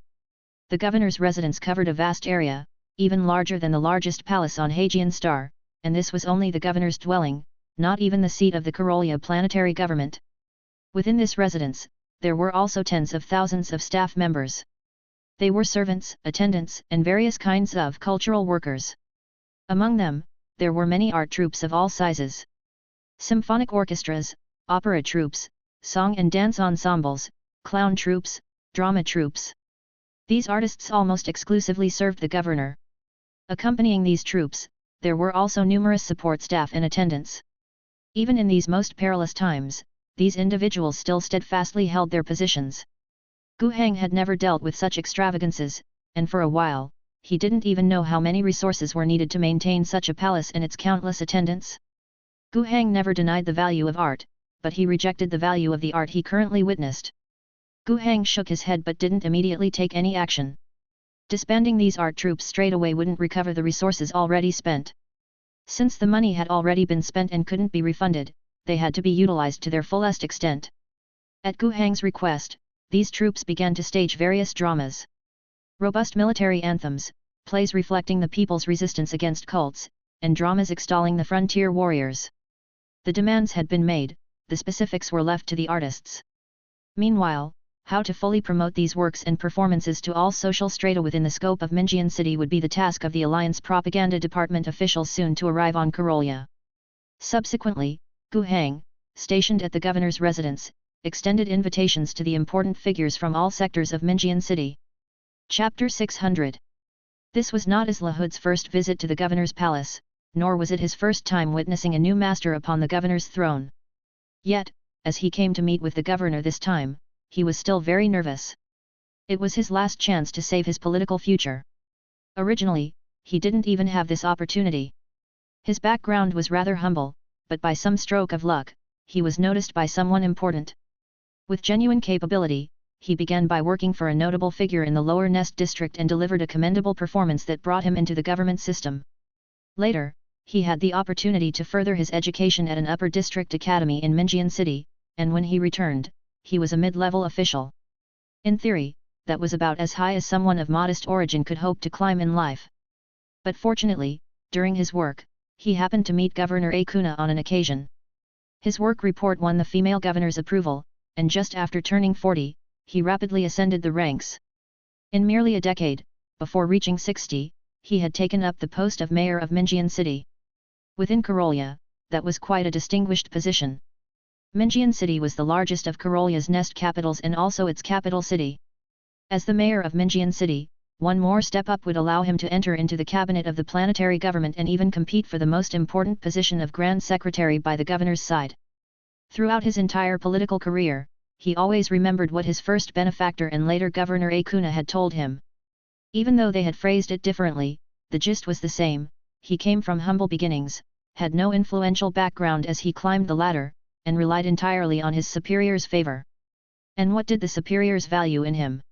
The governor's residence covered a vast area, even larger than the largest palace on Hajian Star, and this was only the governor's dwelling, not even the seat of the Karolia planetary government. Within this residence, there were also tens of thousands of staff members. They were servants, attendants, and various kinds of cultural workers. Among them, there were many art troupes of all sizes. Symphonic orchestras, opera troupes, song and dance ensembles, clown troupes, drama troupes. These artists almost exclusively served the governor. Accompanying these troupes, there were also numerous support staff and attendants. Even in these most perilous times, these individuals still steadfastly held their positions. Gu Heng had never dealt with such extravagances, and for a while, he didn't even know how many resources were needed to maintain such a palace and its countless attendants. Gu Heng never denied the value of art, but he rejected the value of the art he currently witnessed. Gu Heng shook his head but didn't immediately take any action. Disbanding these art troops straight away wouldn't recover the resources already spent. Since the money had already been spent and couldn't be refunded, they had to be utilized to their fullest extent. At Gu Heng's request, these troops began to stage various dramas. Robust military anthems, plays reflecting the people's resistance against cults, and dramas extolling the frontier warriors. The demands had been made, the specifics were left to the artists. Meanwhile, how to fully promote these works and performances to all social strata within the scope of Minjian City would be the task of the Alliance Propaganda Department officials soon to arrive on Karolia. Subsequently, Gu Heng, stationed at the governor's residence, extended invitations to the important figures from all sectors of Minjian City. Chapter 600. This was not Islahud's first visit to the governor's palace, nor was it his first time witnessing a new master upon the governor's throne. Yet, as he came to meet with the governor this time, he was still very nervous. It was his last chance to save his political future. Originally, he didn't even have this opportunity. His background was rather humble, but by some stroke of luck, he was noticed by someone important. With genuine capability, he began by working for a notable figure in the Lower Nest district and delivered a commendable performance that brought him into the government system. Later, he had the opportunity to further his education at an upper district academy in Minjian City, and when he returned, he was a mid-level official. In theory, that was about as high as someone of modest origin could hope to climb in life. But fortunately, during his work, he happened to meet Governor Akuna on an occasion. His work report won the female governor's approval, and just after turning 40, he rapidly ascended the ranks. In merely a decade, before reaching 60, he had taken up the post of mayor of Minjian City. Within Karolia, that was quite a distinguished position. Minjian City was the largest of Karolia's nest capitals and also its capital city. As the mayor of Minjian City, one more step up would allow him to enter into the cabinet of the planetary government and even compete for the most important position of Grand Secretary by the governor's side. Throughout his entire political career, he always remembered what his first benefactor and later Governor Akuna had told him. Even though they had phrased it differently, the gist was the same: he came from humble beginnings, had no influential background as he climbed the ladder, and relied entirely on his superior's favor. And what did the superiors value in him?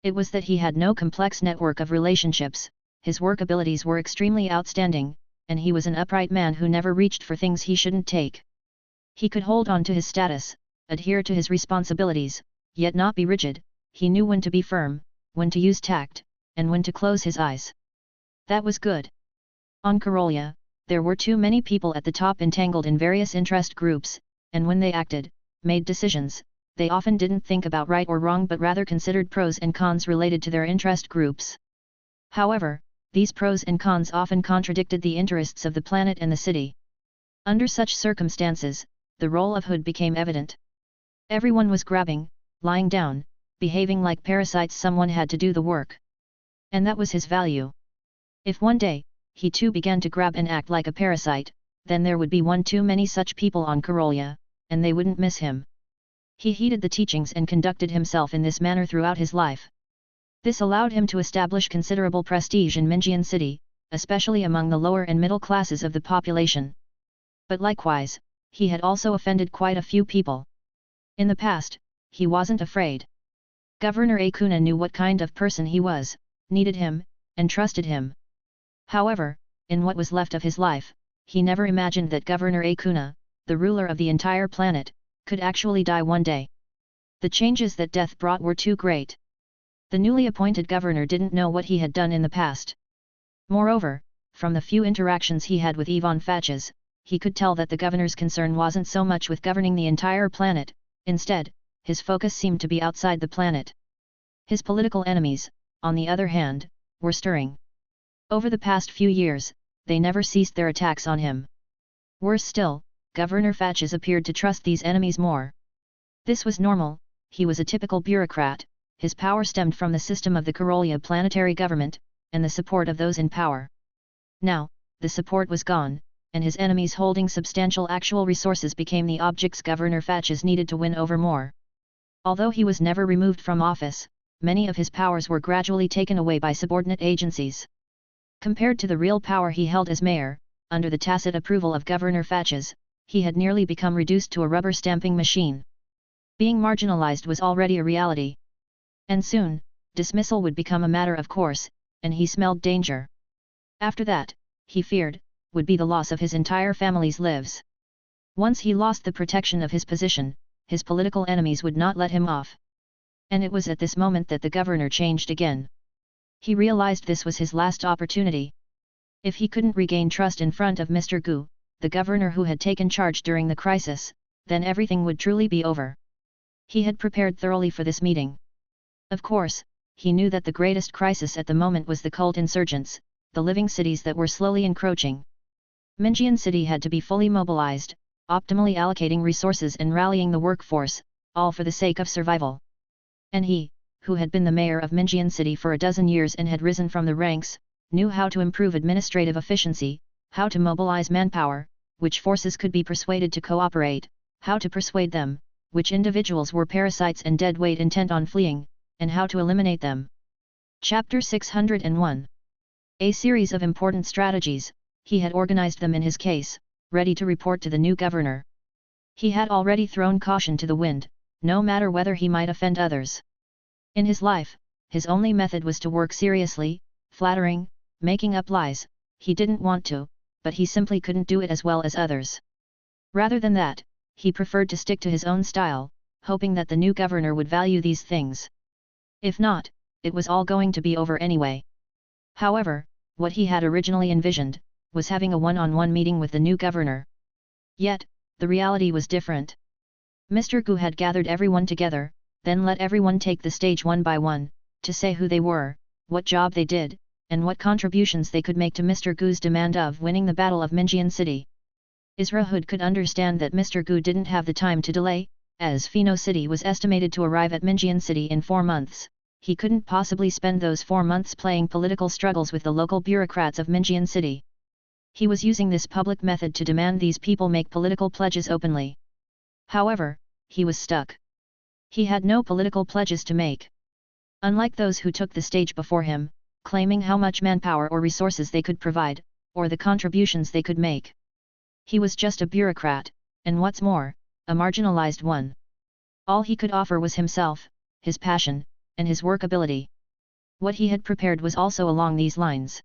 It was that he had no complex network of relationships, his work abilities were extremely outstanding, and he was an upright man who never reached for things he shouldn't take. He could hold on to his status, adhere to his responsibilities, yet not be rigid. He knew when to be firm, when to use tact, and when to close his eyes. That was good. On Karolia, there were too many people at the top entangled in various interest groups, and when they acted, made decisions, they often didn't think about right or wrong but rather considered pros and cons related to their interest groups. However, these pros and cons often contradicted the interests of the planet and the city. Under such circumstances, the role of Hood became evident. Everyone was grabbing, lying down, behaving like parasites. Someone had to do the work. And that was his value. If one day, he too began to grab and act like a parasite, then there would be one too many such people on Karolia, and they wouldn't miss him. He heeded the teachings and conducted himself in this manner throughout his life. This allowed him to establish considerable prestige in Minjian City, especially among the lower and middle classes of the population. But likewise, he had also offended quite a few people. In the past, he wasn't afraid. Governor Akuna knew what kind of person he was, needed him, and trusted him. However, in what was left of his life, he never imagined that Governor Akuna, the ruler of the entire planet, could actually die one day. The changes that death brought were too great. The newly appointed governor didn't know what he had done in the past. Moreover, from the few interactions he had with Ivan Fatches, he could tell that the governor's concern wasn't so much with governing the entire planet, instead, his focus seemed to be outside the planet. His political enemies, on the other hand, were stirring. Over the past few years, they never ceased their attacks on him. Worse still, Governor Fatches appeared to trust these enemies more. This was normal. He was a typical bureaucrat. His power stemmed from the system of the Karolia planetary government, and the support of those in power. Now, the support was gone, and his enemies holding substantial actual resources became the objects Governor Fatches needed to win over more. Although he was never removed from office, many of his powers were gradually taken away by subordinate agencies. Compared to the real power he held as mayor, under the tacit approval of Governor Fatches, he had nearly become reduced to a rubber stamping machine. Being marginalized was already a reality. And soon, dismissal would become a matter of course, and he smelled danger. After that, he feared, would be the loss of his entire family's lives. Once he lost the protection of his position, his political enemies would not let him off. And it was at this moment that the governor changed again. He realized this was his last opportunity. If he couldn't regain trust in front of Mr. Gu, the governor who had taken charge during the crisis, then everything would truly be over. He had prepared thoroughly for this meeting. Of course, he knew that the greatest crisis at the moment was the cult insurgents, the living cities that were slowly encroaching. Minjian City had to be fully mobilized, optimally allocating resources and rallying the workforce, all for the sake of survival. And he, who had been the mayor of Minjian City for a dozen years and had risen from the ranks, knew how to improve administrative efficiency, how to mobilize manpower, which forces could be persuaded to cooperate, how to persuade them, which individuals were parasites and deadweight intent on fleeing, and how to eliminate them. Chapter 601. A series of important strategies, he had organized them in his case, ready to report to the new governor. He had already thrown caution to the wind, no matter whether he might offend others. In his life, his only method was to work seriously, flattering, making up lies. He didn't want to, but he simply couldn't do it as well as others. Rather than that, he preferred to stick to his own style, hoping that the new governor would value these things. If not, it was all going to be over anyway. However, what he had originally envisioned, was having a one-on-one meeting with the new governor. Yet, the reality was different. Mr. Gu had gathered everyone together, then let everyone take the stage one by one, to say who they were, what job they did, and what contributions they could make to Mr. Gu's demand of winning the Battle of Minjian City. Isra Hood could understand that Mr. Gu didn't have the time to delay, as Pheno City was estimated to arrive at Minjian City in 4 months. He couldn't possibly spend those 4 months playing political struggles with the local bureaucrats of Minjian City. He was using this public method to demand these people make political pledges openly. However, he was stuck. He had no political pledges to make. Unlike those who took the stage before him, claiming how much manpower or resources they could provide, or the contributions they could make. He was just a bureaucrat, and what's more, a marginalized one. All he could offer was himself, his passion, and his work ability. What he had prepared was also along these lines.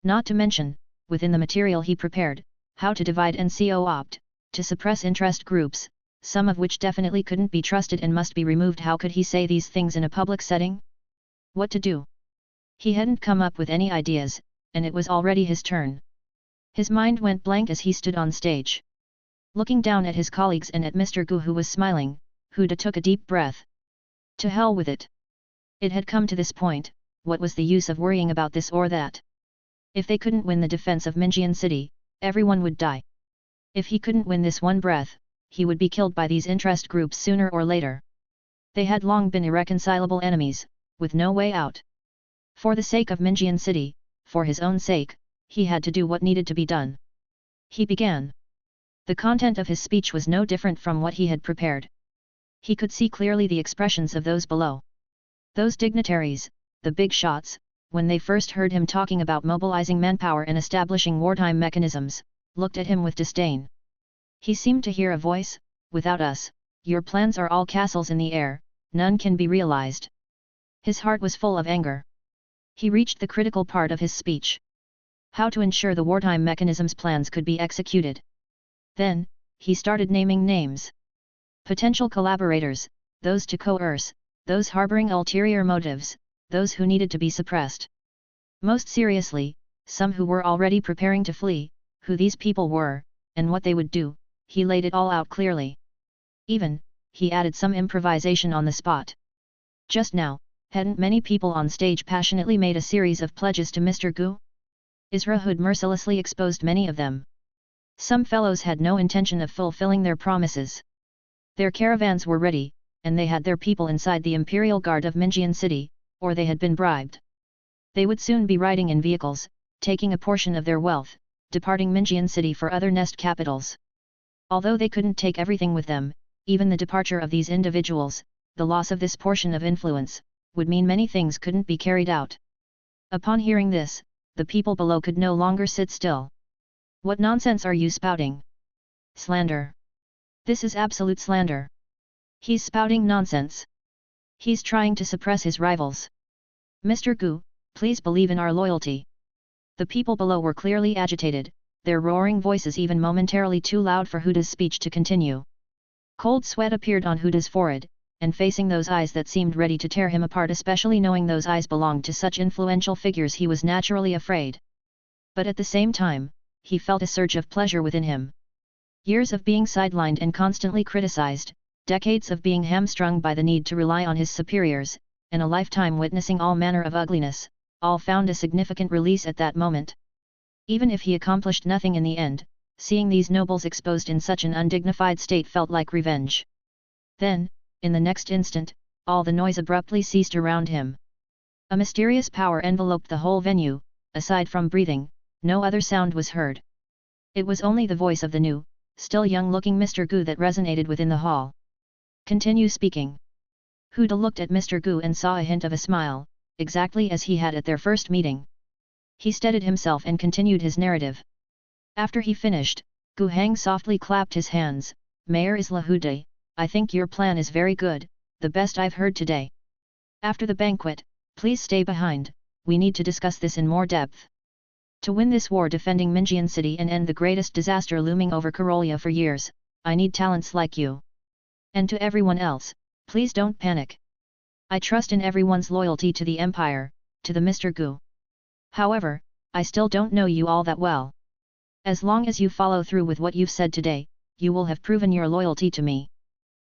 Not to mention, within the material he prepared, how to divide and co-opt, to suppress interest groups, some of which definitely couldn't be trusted and must be removed. How could he say these things in a public setting? What to do? He hadn't come up with any ideas, and it was already his turn. His mind went blank as he stood on stage. Looking down at his colleagues and at Mr. Gu, who was smiling, Huda took a deep breath. To hell with it. It had come to this point, what was the use of worrying about this or that? If they couldn't win the defense of Minjian City, everyone would die. If he couldn't win this one breath, he would be killed by these interest groups sooner or later. They had long been irreconcilable enemies, with no way out. For the sake of Minjian City, for his own sake, he had to do what needed to be done. He began. The content of his speech was no different from what he had prepared. He could see clearly the expressions of those below. Those dignitaries, the big shots, when they first heard him talking about mobilizing manpower and establishing wartime mechanisms, looked at him with disdain. He seemed to hear a voice, "Without us, your plans are all castles in the air, none can be realized." His heart was full of anger. He reached the critical part of his speech. How to ensure the wartime mechanisms plans could be executed. Then, he started naming names. Potential collaborators, those to coerce, those harboring ulterior motives, those who needed to be suppressed. Most seriously, some who were already preparing to flee, who these people were, and what they would do. He laid it all out clearly. Even, he added some improvisation on the spot. Just now, hadn't many people on stage passionately made a series of pledges to Mr. Gu? Isra had mercilessly exposed many of them. Some fellows had no intention of fulfilling their promises. Their caravans were ready, and they had their people inside the Imperial Guard of Minjian City, or they had been bribed. They would soon be riding in vehicles, taking a portion of their wealth, departing Minjian City for other nest capitals. Although they couldn't take everything with them, even the departure of these individuals, the loss of this portion of influence, would mean many things couldn't be carried out. Upon hearing this, the people below could no longer sit still. What nonsense are you spouting? Slander. This is absolute slander. He's spouting nonsense. He's trying to suppress his rivals. Mr. Gu, please believe in our loyalty. The people below were clearly agitated, their roaring voices even momentarily too loud for Huda's speech to continue. Cold sweat appeared on Huda's forehead, and facing those eyes that seemed ready to tear him apart, especially knowing those eyes belonged to such influential figures, he was naturally afraid. But at the same time, he felt a surge of pleasure within him. Years of being sidelined and constantly criticized, decades of being hamstrung by the need to rely on his superiors, and a lifetime witnessing all manner of ugliness, all found a significant release at that moment. Even if he accomplished nothing in the end, seeing these nobles exposed in such an undignified state felt like revenge. Then, in the next instant, all the noise abruptly ceased around him. A mysterious power enveloped the whole venue. Aside from breathing, no other sound was heard. It was only the voice of the new, still young-looking Mr. Gu that resonated within the hall. Continue speaking. Huda looked at Mr. Gu and saw a hint of a smile, exactly as he had at their first meeting. He steadied himself and continued his narrative. After he finished, Gu Hang softly clapped his hands. Mayor Isla Huda, I think your plan is very good, the best I've heard today. After the banquet, please stay behind, we need to discuss this in more depth. To win this war defending Minjian City and end the greatest disaster looming over Karolia for years, I need talents like you. And to everyone else, please don't panic. I trust in everyone's loyalty to the Empire, to the Mr. Gu. However, I still don't know you all that well. As long as you follow through with what you've said today, you will have proven your loyalty to me.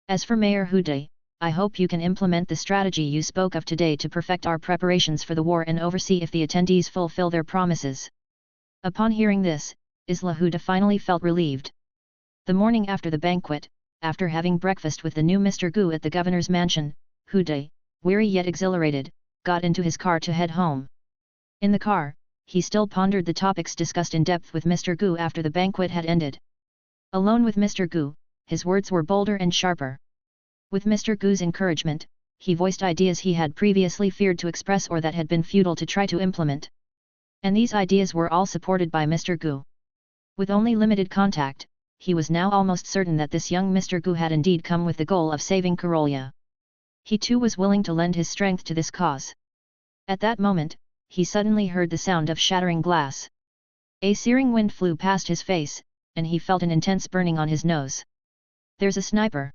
As for Mayor Huda, I hope you can implement the strategy you spoke of today to perfect our preparations for the war and oversee if the attendees fulfill their promises. Upon hearing this, Isla Huda finally felt relieved. The morning after the banquet, after having breakfast with the new Mr. Gu at the governor's mansion, Huda, weary yet exhilarated, got into his car to head home. In the car, he still pondered the topics discussed in depth with Mr. Gu after the banquet had ended. Alone with Mr. Gu, his words were bolder and sharper. With Mr. Gu's encouragement, he voiced ideas he had previously feared to express or that had been futile to try to implement. And these ideas were all supported by Mr. Gu. With only limited contact, he was now almost certain that this young Mr. Gu had indeed come with the goal of saving Karolia. He too was willing to lend his strength to this cause. At that moment, he suddenly heard the sound of shattering glass. A searing wind flew past his face, and he felt an intense burning on his nose. "There's a sniper!"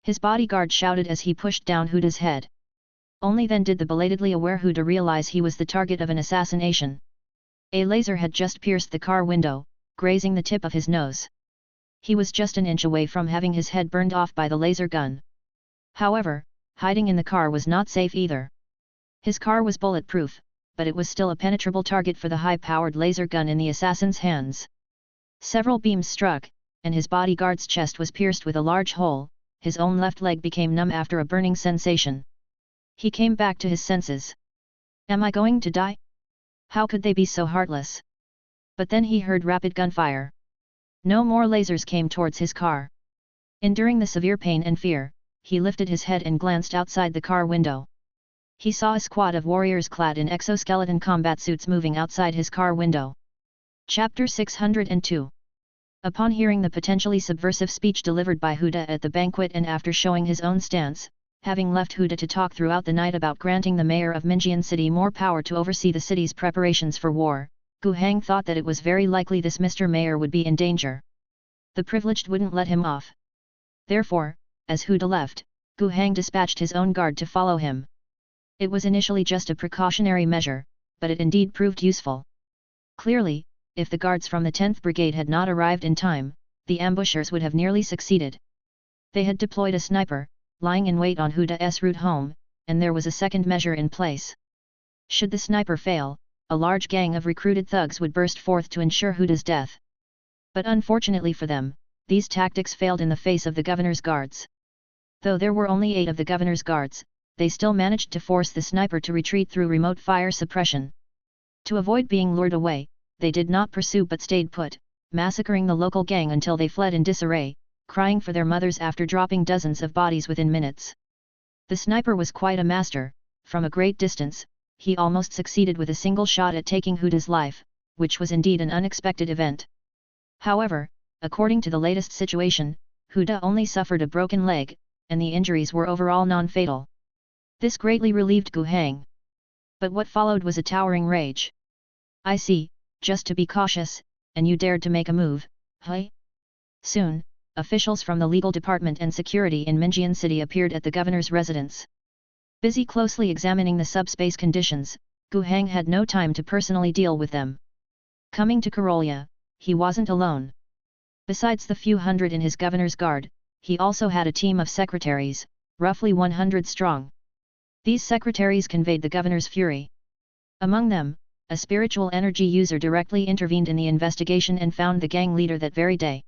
his bodyguard shouted as he pushed down Huda's head. Only then did the belatedly aware Huda realize he was the target of an assassination. A laser had just pierced the car window, grazing the tip of his nose. He was just an inch away from having his head burned off by the laser gun. However, hiding in the car was not safe either. His car was bulletproof, but it was still a penetrable target for the high-powered laser gun in the assassin's hands. Several beams struck, and his bodyguard's chest was pierced with a large hole. His own left leg became numb after a burning sensation. He came back to his senses. "Am I going to die? How could they be so heartless?" But then he heard rapid gunfire. No more lasers came towards his car. Enduring the severe pain and fear, he lifted his head and glanced outside the car window. He saw a squad of warriors clad in exoskeleton combat suits moving outside his car window. Chapter 602. Upon hearing the potentially subversive speech delivered by Huda at the banquet and after showing his own stance, having left Huda to talk throughout the night about granting the mayor of Minjian City more power to oversee the city's preparations for war, Gu Hang thought that it was very likely this Mr. Mayor would be in danger. The privileged wouldn't let him off. Therefore, as Huda left, Gu Hang dispatched his own guard to follow him. It was initially just a precautionary measure, but it indeed proved useful. Clearly, if the guards from the 10th Brigade had not arrived in time, the ambushers would have nearly succeeded. They had deployed a sniper, lying in wait on Huda's route home, and there was a second measure in place. Should the sniper fail, a large gang of recruited thugs would burst forth to ensure Huda's death. But unfortunately for them, these tactics failed in the face of the governor's guards. Though there were only 8 of the governor's guards, they still managed to force the sniper to retreat through remote fire suppression. To avoid being lured away, they did not pursue but stayed put, massacring the local gang until they fled in disarray, crying for their mothers after dropping dozens of bodies within minutes. The sniper was quite a master. From a great distance, he almost succeeded with a single shot at taking Huda's life, which was indeed an unexpected event. However, according to the latest situation, Huda only suffered a broken leg, and the injuries were overall non-fatal. This greatly relieved Gu Hang. But what followed was a towering rage. "I see, just to be cautious, and you dared to make a move, hey?" Soon, officials from the legal department and security in Minjian City appeared at the governor's residence. Busy closely examining the subspace conditions, Gu Hang had no time to personally deal with them. Coming to Karolya, he wasn't alone. Besides the few hundred in his governor's guard, he also had a team of secretaries, roughly 100 strong. These secretaries conveyed the governor's fury. Among them, a spiritual energy user directly intervened in the investigation and found the gang leader that very day.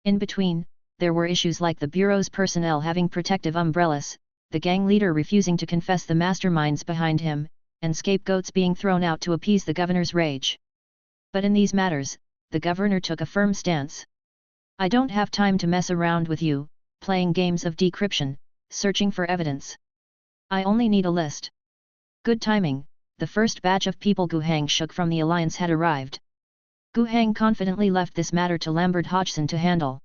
In between, there were issues like the bureau's personnel having protective umbrellas, the gang leader refusing to confess the masterminds behind him, and scapegoats being thrown out to appease the governor's rage. But in these matters, the governor took a firm stance. "I don't have time to mess around with you, playing games of decryption, searching for evidence. I only need a list." Good timing, the first batch of people Gu Hang shook from the alliance had arrived. Gu Hang confidently left this matter to Lambert Hodgson to handle.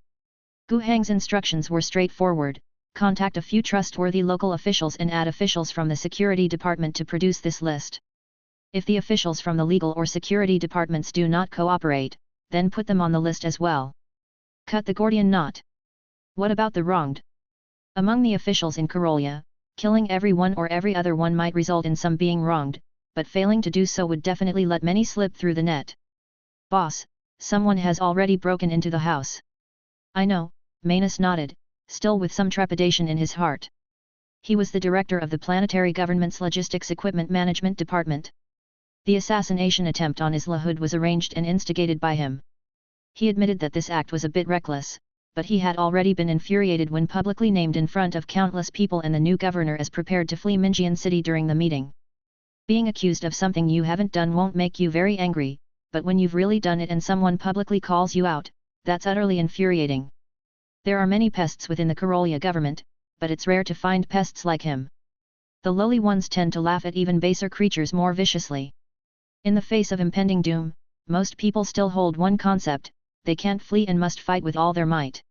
Gu Hang's instructions were straightforward: contact a few trustworthy local officials and add officials from the security department to produce this list. If the officials from the legal or security departments do not cooperate, then put them on the list as well. Cut the Gordian knot. What about the wronged? Among the officials in Karolya, killing everyone or every other one might result in some being wronged, but failing to do so would definitely let many slip through the net. "Boss, someone has already broken into the house." "I know," Manus nodded, still with some trepidation in his heart. He was the director of the Planetary government's Logistics Equipment Management Department. The assassination attempt on Isla Hood was arranged and instigated by him. He admitted that this act was a bit reckless, but he had already been infuriated when publicly named in front of countless people and the new governor as prepared to flee Minjian City during the meeting. Being accused of something you haven't done won't make you very angry, but when you've really done it and someone publicly calls you out, that's utterly infuriating. There are many pests within the Karolya government, but it's rare to find pests like him. The lowly ones tend to laugh at even baser creatures more viciously. In the face of impending doom, most people still hold one concept: they can't flee and must fight with all their might.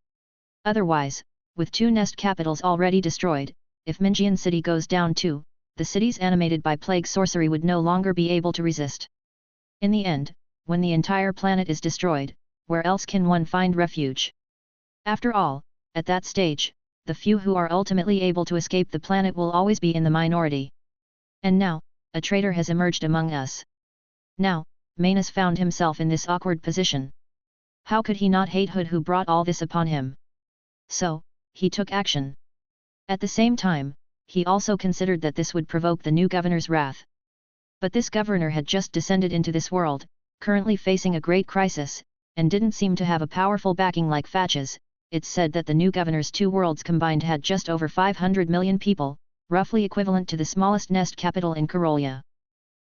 Otherwise, with 2 nest capitals already destroyed, if Minjian City goes down too, the cities animated by plague sorcery would no longer be able to resist. In the end, when the entire planet is destroyed, where else can one find refuge? After all, at that stage, the few who are ultimately able to escape the planet will always be in the minority. And now, a traitor has emerged among us. Now, Manus found himself in this awkward position. How could he not hate Hood who brought all this upon him? So, he took action. At the same time, he also considered that this would provoke the new governor's wrath. But this governor had just descended into this world, currently facing a great crisis, and didn't seem to have a powerful backing like Fatch's. It's said that the new governor's two worlds combined had just over 500 million people, roughly equivalent to the smallest nest capital in Karolia.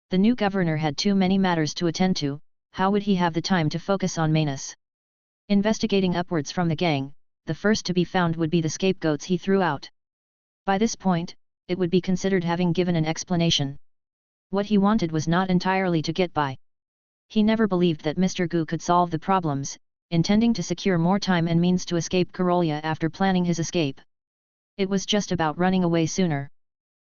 The new governor had too many matters to attend to. How would he have the time to focus on Manus? Investigating upwards from the gang, the first to be found would be the scapegoats he threw out. By this point, it would be considered having given an explanation. What he wanted was not entirely to get by. He never believed that Mr. Gu could solve the problems, intending to secure more time and means to escape Karolia after planning his escape. It was just about running away sooner.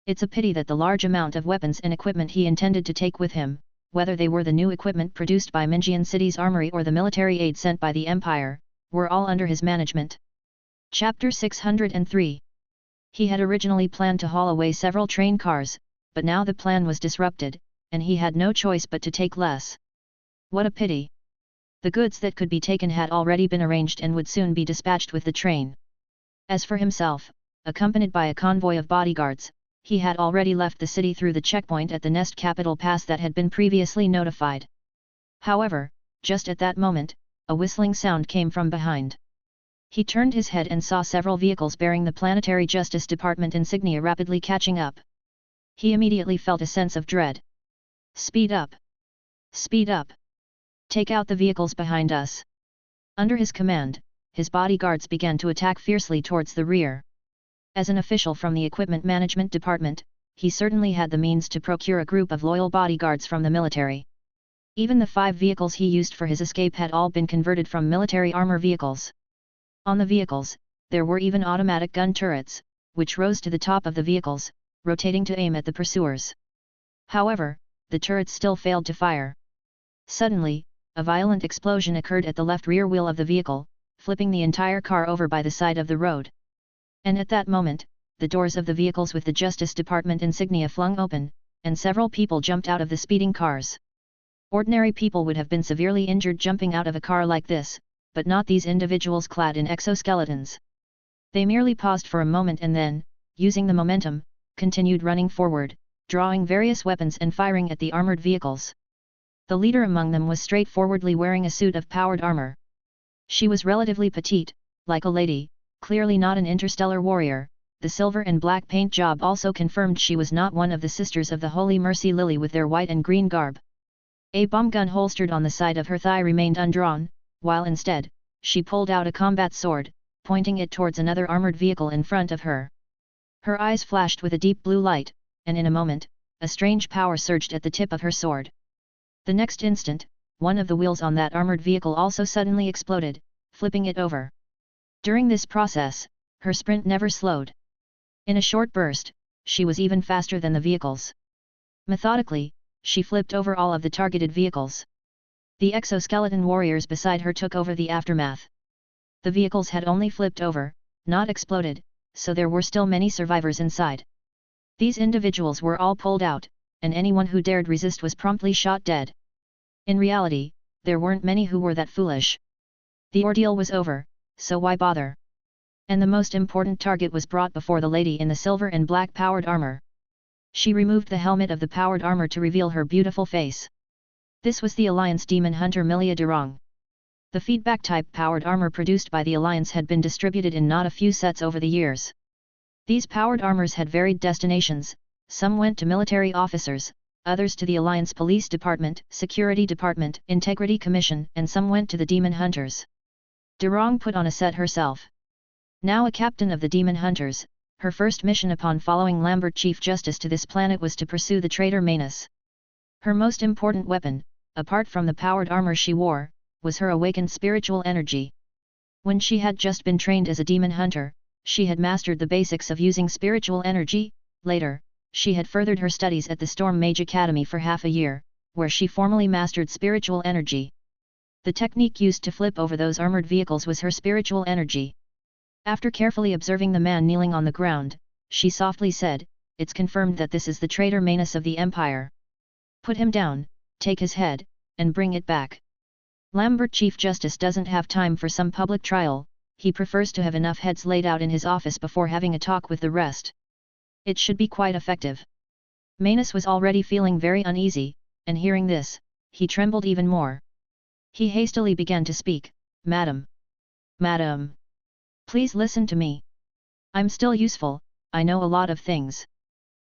It's a pity that the large amount of weapons and equipment he intended to take with him, whether they were the new equipment produced by Minjian City's armory or the military aid sent by the Empire, were all under his management. Chapter 603. He had originally planned to haul away several train cars, but now the plan was disrupted, and he had no choice but to take less. What a pity! The goods that could be taken had already been arranged and would soon be dispatched with the train. As for himself, accompanied by a convoy of bodyguards, he had already left the city through the checkpoint at the Nest Capital Pass that had been previously notified. However, just at that moment, a whistling sound came from behind. He turned his head and saw several vehicles bearing the Planetary Justice Department insignia rapidly catching up. He immediately felt a sense of dread. Speed up! Speed up! Take out the vehicles behind us! Under his command, his bodyguards began to attack fiercely towards the rear. As an official from the Equipment Management Department, he certainly had the means to procure a group of loyal bodyguards from the military. Even the 5 vehicles he used for his escape had all been converted from military armor vehicles. On the vehicles, there were even automatic gun turrets, which rose to the top of the vehicles, rotating to aim at the pursuers. However, the turrets still failed to fire. Suddenly, a violent explosion occurred at the left rear wheel of the vehicle, flipping the entire car over by the side of the road. And at that moment, the doors of the vehicles with the Justice Department insignia flung open, and several people jumped out of the speeding cars. Ordinary people would have been severely injured jumping out of a car like this, but not these individuals clad in exoskeletons. They merely paused for a moment and then, using the momentum, continued running forward, drawing various weapons and firing at the armored vehicles. The leader among them was straightforwardly wearing a suit of powered armor. She was relatively petite, like a lady, clearly not an interstellar warrior. The silver and black paint job also confirmed she was not one of the Sisters of the Holy Mercy Lily with their white and green garb. A bomb gun holstered on the side of her thigh remained undrawn, while instead, she pulled out a combat sword, pointing it towards another armored vehicle in front of her. Her eyes flashed with a deep blue light, and in a moment, a strange power surged at the tip of her sword. The next instant, one of the wheels on that armored vehicle also suddenly exploded, flipping it over. During this process, her sprint never slowed. In a short burst, she was even faster than the vehicles. Methodically, she flipped over all of the targeted vehicles. The exoskeleton warriors beside her took over the aftermath. The vehicles had only flipped over, not exploded, so there were still many survivors inside. These individuals were all pulled out, and anyone who dared resist was promptly shot dead. In reality, there weren't many who were that foolish. The ordeal was over, so why bother? And the most important target was brought before the lady in the silver and black powered armor. She removed the helmet of the powered armor to reveal her beautiful face. This was the Alliance demon hunter Milia Durong. The feedback-type powered armor produced by the Alliance had been distributed in not a few sets over the years. These powered armors had varied destinations, some went to military officers, others to the Alliance Police Department, Security Department, Integrity Commission, and some went to the demon hunters. Durong put on a set herself. Now a captain of the demon hunters, her first mission upon following Lambert Chief Justice to this planet was to pursue the traitor Manus. Her most important weapon, apart from the powered armor she wore, was her awakened spiritual energy. When she had just been trained as a demon hunter, she had mastered the basics of using spiritual energy. Later, she had furthered her studies at the Storm Mage Academy for half a year, where she formally mastered spiritual energy. The technique used to flip over those armored vehicles was her spiritual energy. After carefully observing the man kneeling on the ground, she softly said, "It's confirmed that this is the traitor Manus of the Empire. Put him down, take his head, and bring it back." Lambert Chief Justice doesn't have time for some public trial, he prefers to have enough heads laid out in his office before having a talk with the rest. It should be quite effective. Manus was already feeling very uneasy, and hearing this, he trembled even more. He hastily began to speak, "Madam. Madam. Please listen to me. I'm still useful, I know a lot of things.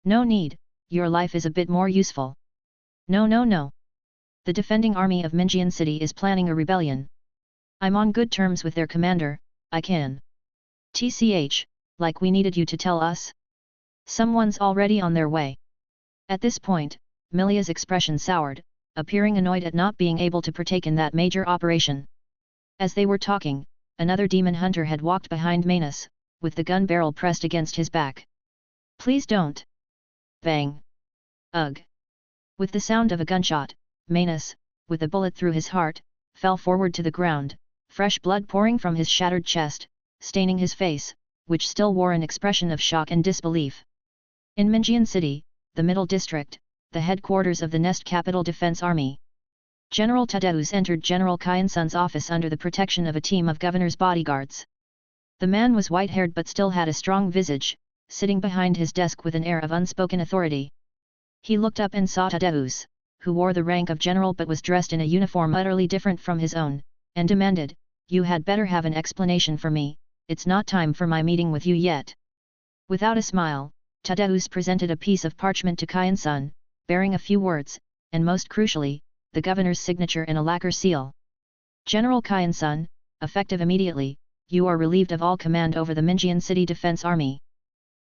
No need, your life is a bit more useful. No. The defending army of Minjian City is planning a rebellion. I'm on good terms with their commander, I can. TCH, like we needed you to tell us? Someone's already on their way." At this point, Milia's expression soured, appearing annoyed at not being able to partake in that major operation. As they were talking, another demon hunter had walked behind Manus, with the gun barrel pressed against his back. "Please don't." Bang. Ugh. With the sound of a gunshot, Manus, with a bullet through his heart, fell forward to the ground, fresh blood pouring from his shattered chest, staining his face, which still wore an expression of shock and disbelief. In Minjian City, the Middle District, the headquarters of the Nest Capital Defense Army, General Tadeus entered General Kyansun's office under the protection of a team of governor's bodyguards. The man was white-haired but still had a strong visage, sitting behind his desk with an air of unspoken authority. He looked up and saw Tadeus, who wore the rank of general but was dressed in a uniform utterly different from his own, and demanded, "You had better have an explanation for me, it's not time for my meeting with you yet." Without a smile, Tadeus presented a piece of parchment to Kyansun, bearing a few words, and most crucially, the governor's signature and a lacquer seal. "General Kyansun, effective immediately, you are relieved of all command over the Minjian City Defense Army.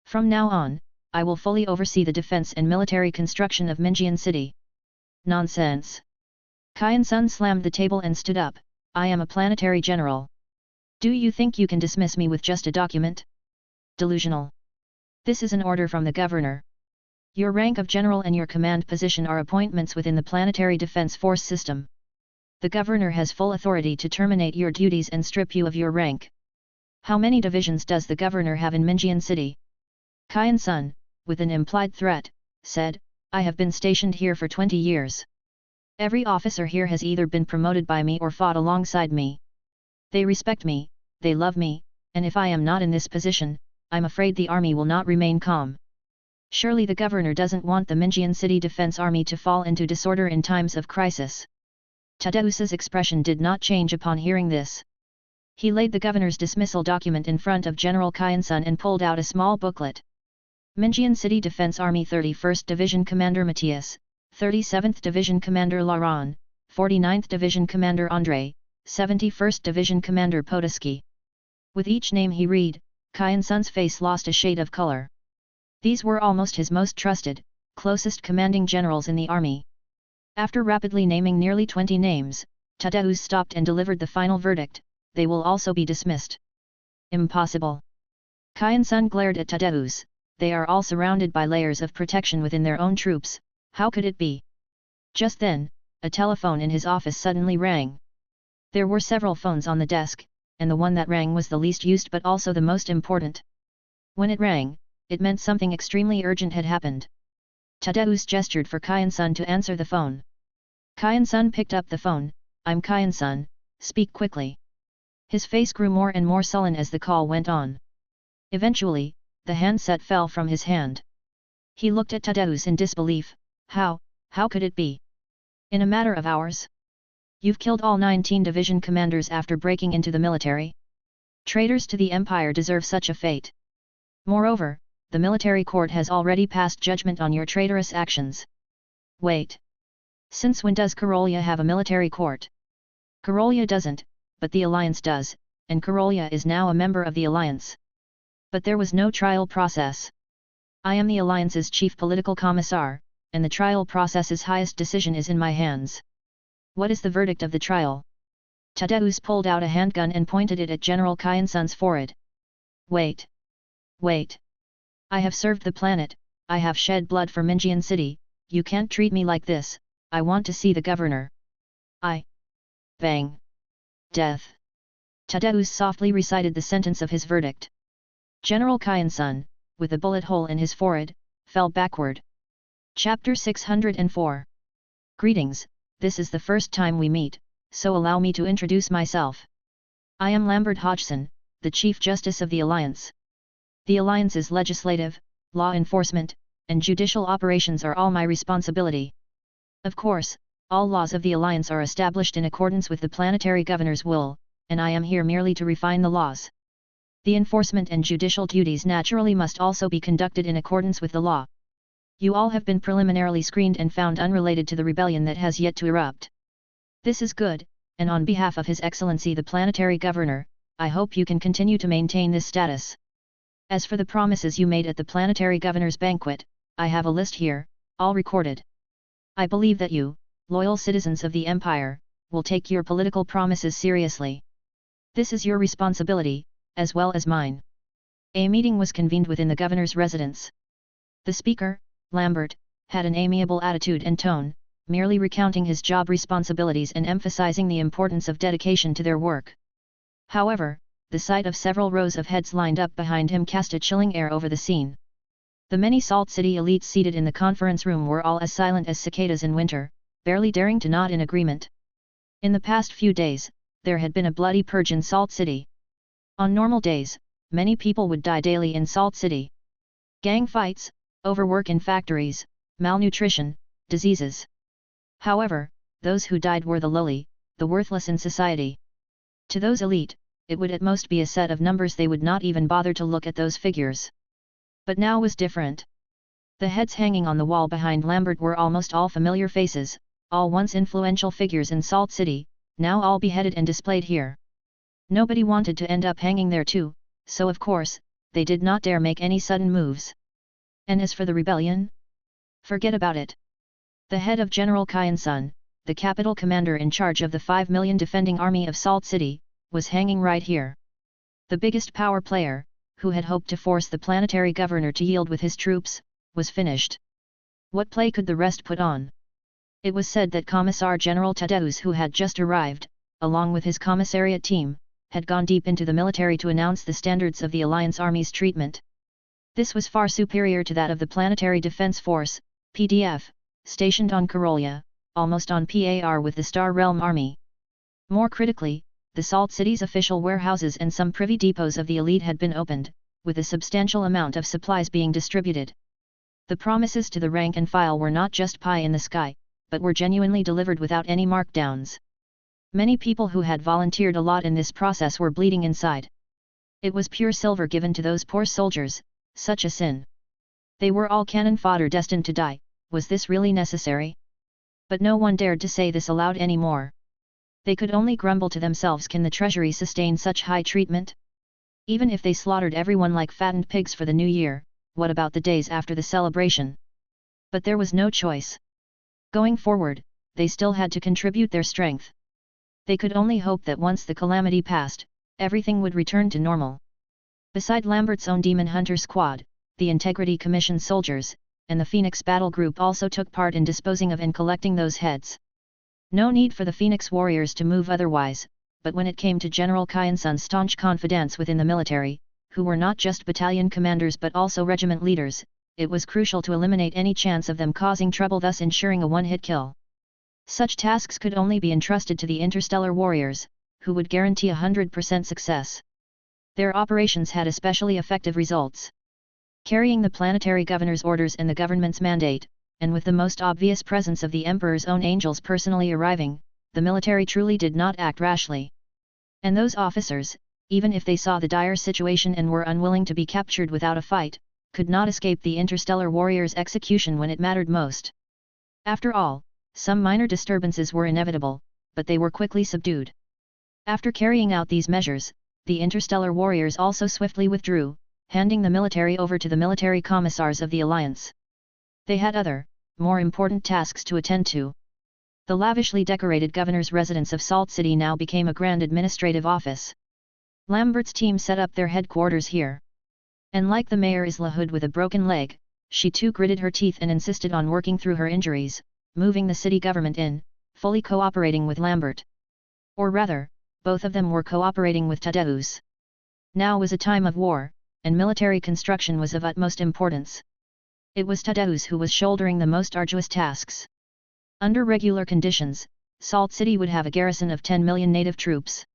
From now on, I will fully oversee the defense and military construction of Minjian City." Nonsense. Kyansun slammed the table and stood up, "I am a planetary general. Do you think you can dismiss me with just a document? Delusional. This is an order from the governor. Your rank of general and your command position are appointments within the Planetary Defense Force system. The governor has full authority to terminate your duties and strip you of your rank. How many divisions does the governor have in Minjian City?" Kyansun, with an implied threat, said, "I have been stationed here for 20 years. Every officer here has either been promoted by me or fought alongside me. They respect me, they love me, and if I am not in this position, I'm afraid the army will not remain calm. Surely the governor doesn't want the Minjian City Defense Army to fall into disorder in times of crisis." Tadeus's expression did not change upon hearing this. He laid the governor's dismissal document in front of General Kyansun and pulled out a small booklet. Minjian City Defense Army 31st Division Commander Matthias, 37th Division Commander Laurent, 49th Division Commander Andrei, 71st Division Commander Podolsky. With each name he read, Kyansun's face lost a shade of color. These were almost his most trusted, closest commanding generals in the army. After rapidly naming nearly 20 names, Tadeus stopped and delivered the final verdict, "They will also be dismissed." Impossible. Kyansun glared at Tadeus, "They are all surrounded by layers of protection within their own troops, how could it be?" Just then, a telephone in his office suddenly rang. There were several phones on the desk, and the one that rang was the least used but also the most important. When it rang, it meant something extremely urgent had happened. Tadeus gestured for Kyansun to answer the phone. Kyansun picked up the phone, "I'm Kyansun, speak quickly." His face grew more and more sullen as the call went on. Eventually, the handset fell from his hand. He looked at Tadeus in disbelief, How could it be? In a matter of hours? You've killed all 19 division commanders after breaking into the military? Traitors to the Empire deserve such a fate. Moreover, the military court has already passed judgment on your traitorous actions." Wait. Since when does Karolia have a military court? Karolia doesn't, but the Alliance does, and Karolia is now a member of the Alliance. But there was no trial process. I am the Alliance's chief political commissar, and the trial process's highest decision is in my hands. What is the verdict of the trial? Tadeus pulled out a handgun and pointed it at General Kyansun's forehead. Wait. I have served the planet, I have shed blood for Minjian City, you can't treat me like this, I want to see the governor. Bang. Death. Thaddeus softly recited the sentence of his verdict. General Kyansun, with a bullet hole in his forehead, fell backward. Chapter 604. Greetings, this is the first time we meet, so allow me to introduce myself. I am Lambert Hodgson, the Chief Justice of the Alliance. The Alliance's legislative, law enforcement, and judicial operations are all my responsibility. Of course, all laws of the Alliance are established in accordance with the Planetary Governor's will, and I am here merely to refine the laws. The enforcement and judicial duties naturally must also be conducted in accordance with the law. You all have been preliminarily screened and found unrelated to the rebellion that has yet to erupt. This is good, and on behalf of His Excellency the Planetary Governor, I hope you can continue to maintain this status. As for the promises you made at the Planetary Governor's banquet, I have a list here, all recorded. I believe that you, loyal citizens of the Empire, will take your political promises seriously. This is your responsibility, as well as mine. A meeting was convened within the governor's residence. The speaker, Lambert, had an amiable attitude and tone, merely recounting his job responsibilities and emphasizing the importance of dedication to their work. However, the sight of several rows of heads lined up behind him cast a chilling air over the scene. The many Salt City elites seated in the conference room were all as silent as cicadas in winter, barely daring to nod in agreement. In the past few days, there had been a bloody purge in Salt City. On normal days, many people would die daily in Salt City. Gang fights, overwork in factories, malnutrition, diseases. However, those who died were the lowly, the worthless in society. To those elite, it would at most be a set of numbers they would not even bother to look at those figures. But now was different. The heads hanging on the wall behind Lambert were almost all familiar faces, all once influential figures in Salt City, now all beheaded and displayed here. Nobody wanted to end up hanging there too, so of course, they did not dare make any sudden moves. And as for the rebellion? Forget about it. The head of General Kyansun, the capital commander in charge of the 5 million defending army of Salt City, was hanging right here. The biggest power player, who had hoped to force the planetary governor to yield with his troops, was finished. What play could the rest put on? It was said that Commissar General Thaddeus, who had just arrived, along with his commissariat team, had gone deep into the military to announce the standards of the Alliance Army's treatment. This was far superior to that of the Planetary Defense Force, PDF, stationed on Karolia, almost on par with the Star Realm Army. More critically, the Salt City's official warehouses and some privy depots of the elite had been opened, with a substantial amount of supplies being distributed. The promises to the rank and file were not just pie in the sky, but were genuinely delivered without any markdowns. Many people who had volunteered a lot in this process were bleeding inside. It was pure silver given to those poor soldiers, such a sin. They were all cannon fodder destined to die. Was this really necessary? But no one dared to say this aloud anymore. They could only grumble to themselves, can the treasury sustain such high treatment? Even if they slaughtered everyone like fattened pigs for the new year, what about the days after the celebration? But there was no choice. Going forward, they still had to contribute their strength. They could only hope that once the calamity passed, everything would return to normal. Beside Lambert's own Demon Hunter Squad, the Integrity Commission soldiers, and the Phoenix Battle Group also took part in disposing of and collecting those heads. No need for the Phoenix warriors to move otherwise, but when it came to General Kyansun's staunch confidants within the military, who were not just battalion commanders but also regiment leaders, it was crucial to eliminate any chance of them causing trouble, thus ensuring a one-hit kill. Such tasks could only be entrusted to the interstellar warriors, who would guarantee 100% success. Their operations had especially effective results. Carrying the planetary governor's orders and the government's mandate, and with the most obvious presence of the Emperor's own angels personally arriving, the military truly did not act rashly. And those officers, even if they saw the dire situation and were unwilling to be captured without a fight, could not escape the interstellar warrior's execution when it mattered most. After all, some minor disturbances were inevitable, but they were quickly subdued. After carrying out these measures, the interstellar warriors also swiftly withdrew, handing the military over to the military commissars of the Alliance. They had other, more important tasks to attend to. The lavishly decorated governor's residence of Salt City now became a grand administrative office. Lambert's team set up their headquarters here. And like the mayor Isla Hood with a broken leg, she too gritted her teeth and insisted on working through her injuries, moving the city government in, fully cooperating with Lambert. Or rather, both of them were cooperating with Thaddeus. Now was a time of war, and military construction was of utmost importance. It was Thaddeus who was shouldering the most arduous tasks. Under regular conditions, Salt City would have a garrison of 10 million native troops.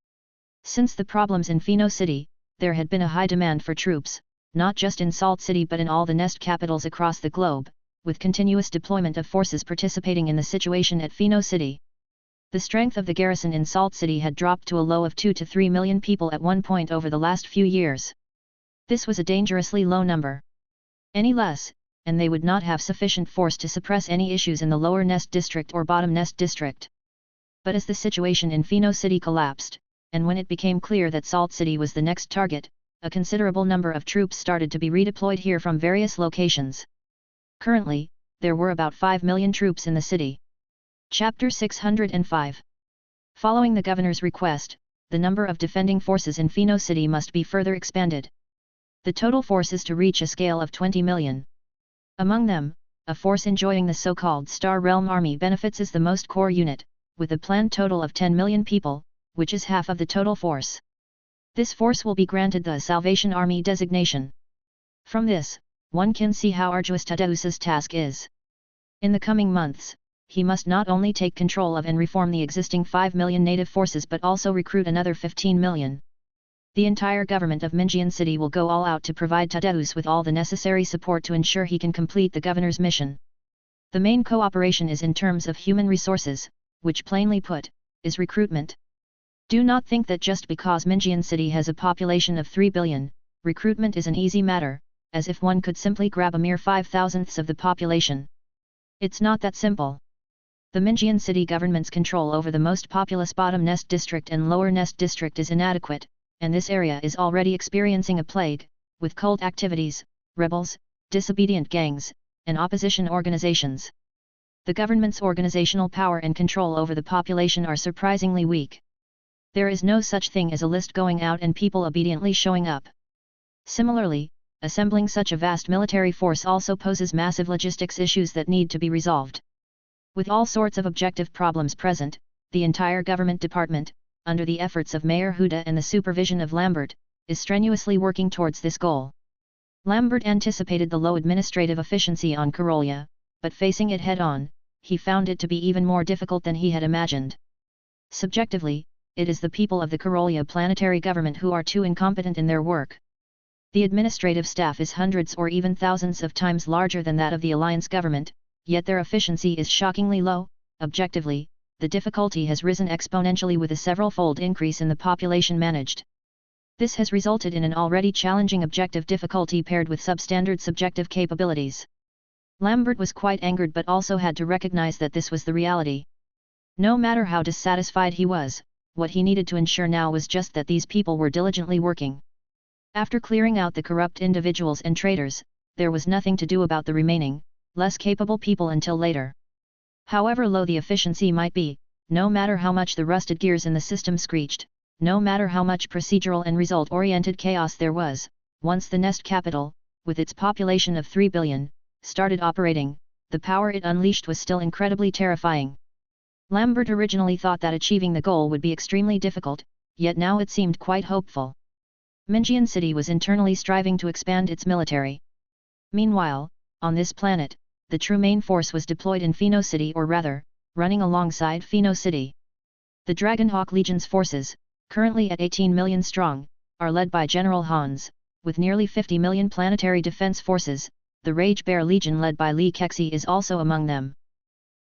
Since the problems in Pheno City, there had been a high demand for troops, not just in Salt City but in all the nest capitals across the globe, with continuous deployment of forces participating in the situation at Pheno City. The strength of the garrison in Salt City had dropped to a low of 2 to 3 million people at one point over the last few years. This was a dangerously low number. Any less, and they would not have sufficient force to suppress any issues in the lower Nest District or bottom Nest District. But as the situation in Pheno City collapsed, and when it became clear that Salt City was the next target, a considerable number of troops started to be redeployed here from various locations. Currently, there were about 5 million troops in the city. Chapter 605. Following the governor's request, the number of defending forces in Pheno City must be further expanded. The total force is to reach a scale of 20 million. Among them, a force enjoying the so-called Star Realm Army benefits is the most core unit, with a planned total of 10 million people, which is half of the total force. This force will be granted the Salvation Army designation. From this, one can see how arduous Thaddeus's task is. In the coming months, he must not only take control of and reform the existing 5 million native forces but also recruit another 15 million. The entire government of Minjian City will go all out to provide Thaddeus with all the necessary support to ensure he can complete the governor's mission. The main cooperation is in terms of human resources, which plainly put, is recruitment. Do not think that just because Minjian City has a population of 3 billion, recruitment is an easy matter, as if one could simply grab a mere 5,000ths of the population. It's not that simple. The Minjian City government's control over the most populous bottom Nest District and lower Nest District is inadequate, and this area is already experiencing a plague, with cult activities, rebels, disobedient gangs, and opposition organizations. The government's organizational power and control over the population are surprisingly weak. There is no such thing as a list going out and people obediently showing up. Similarly, assembling such a vast military force also poses massive logistics issues that need to be resolved. With all sorts of objective problems present, the entire government department, under the efforts of Mayor Huda and the supervision of Lambert, is strenuously working towards this goal. Lambert anticipated the low administrative efficiency on Karolia, but facing it head-on, he found it to be even more difficult than he had imagined. Subjectively, it is the people of the Karolia planetary government who are too incompetent in their work. The administrative staff is hundreds or even thousands of times larger than that of the alliance government, yet their efficiency is shockingly low. Objectively, the difficulty has risen exponentially with a several-fold increase in the population managed. This has resulted in an already challenging objective difficulty paired with substandard subjective capabilities. Lambert was quite angered but also had to recognize that this was the reality. No matter how dissatisfied he was, what he needed to ensure now was just that these people were diligently working. After clearing out the corrupt individuals and traitors, there was nothing to do about the remaining, less capable people until later. However low the efficiency might be, no matter how much the rusted gears in the system screeched, no matter how much procedural and result-oriented chaos there was, once the Nest Capital, with its population of 3 billion, started operating, the power it unleashed was still incredibly terrifying. Lambert originally thought that achieving the goal would be extremely difficult, yet now it seemed quite hopeful. Minjian City was internally striving to expand its military. Meanwhile, on this planet, the true main force was deployed in Pheno City, or rather, running alongside Pheno City. The Dragonhawk Legion's forces, currently at 18 million strong, are led by General Hans, with nearly 50 million planetary defense forces. The Rage Bear Legion led by Li Kexi is also among them.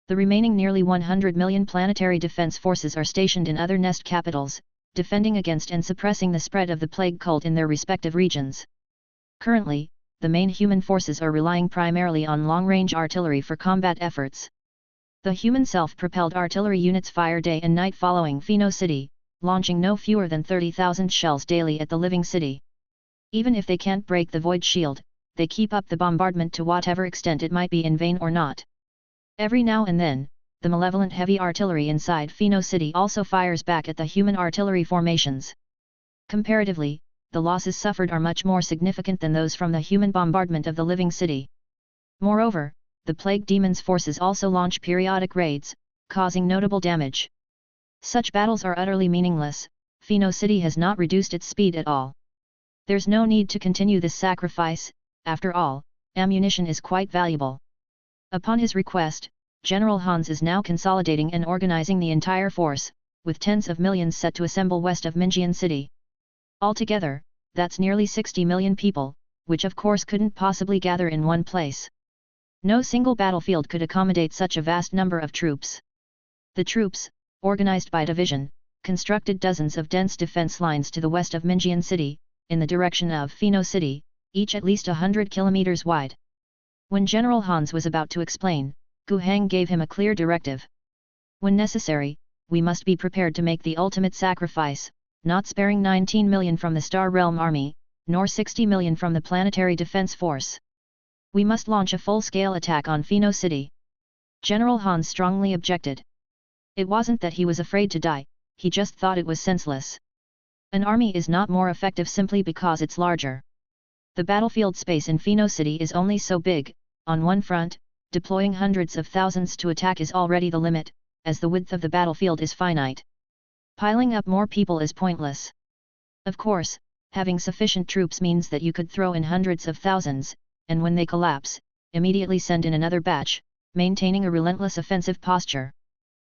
The remaining nearly 100 million planetary defense forces are stationed in other nest capitals, defending against and suppressing the spread of the plague cult in their respective regions. Currently, the main human forces are relying primarily on long-range artillery for combat efforts. The human self-propelled artillery units fire day and night following Pheno City, launching no fewer than 30,000 shells daily at the living city. Even if they can't break the void shield, they keep up the bombardment to whatever extent it might be in vain or not. Every now and then, the malevolent heavy artillery inside Pheno City also fires back at the human artillery formations. Comparatively, the losses suffered are much more significant than those from the human bombardment of the living city. Moreover, the Plague Demon's forces also launch periodic raids, causing notable damage. Such battles are utterly meaningless, Pheno City has not reduced its speed at all. There's no need to continue this sacrifice, after all, ammunition is quite valuable. Upon his request, General Hans is now consolidating and organizing the entire force, with tens of millions set to assemble west of Minjian City. Altogether, that's nearly 60 million people, which of course couldn't possibly gather in one place. No single battlefield could accommodate such a vast number of troops. The troops, organized by division, constructed dozens of dense defense lines to the west of Minjian City, in the direction of Pheno City, each at least 100 kilometers wide. When General Hans was about to explain, Gu Heng gave him a clear directive. When necessary, we must be prepared to make the ultimate sacrifice, not sparing 19 million from the Star Realm Army, nor 60 million from the Planetary Defense Force. We must launch a full-scale attack on Pheno City. General Hans strongly objected. It wasn't that he was afraid to die, he just thought it was senseless. An army is not more effective simply because it's larger. The battlefield space in Pheno City is only so big. On one front, deploying hundreds of thousands to attack is already the limit, as the width of the battlefield is finite. Piling up more people is pointless. Of course, having sufficient troops means that you could throw in hundreds of thousands, and when they collapse, immediately send in another batch, maintaining a relentless offensive posture.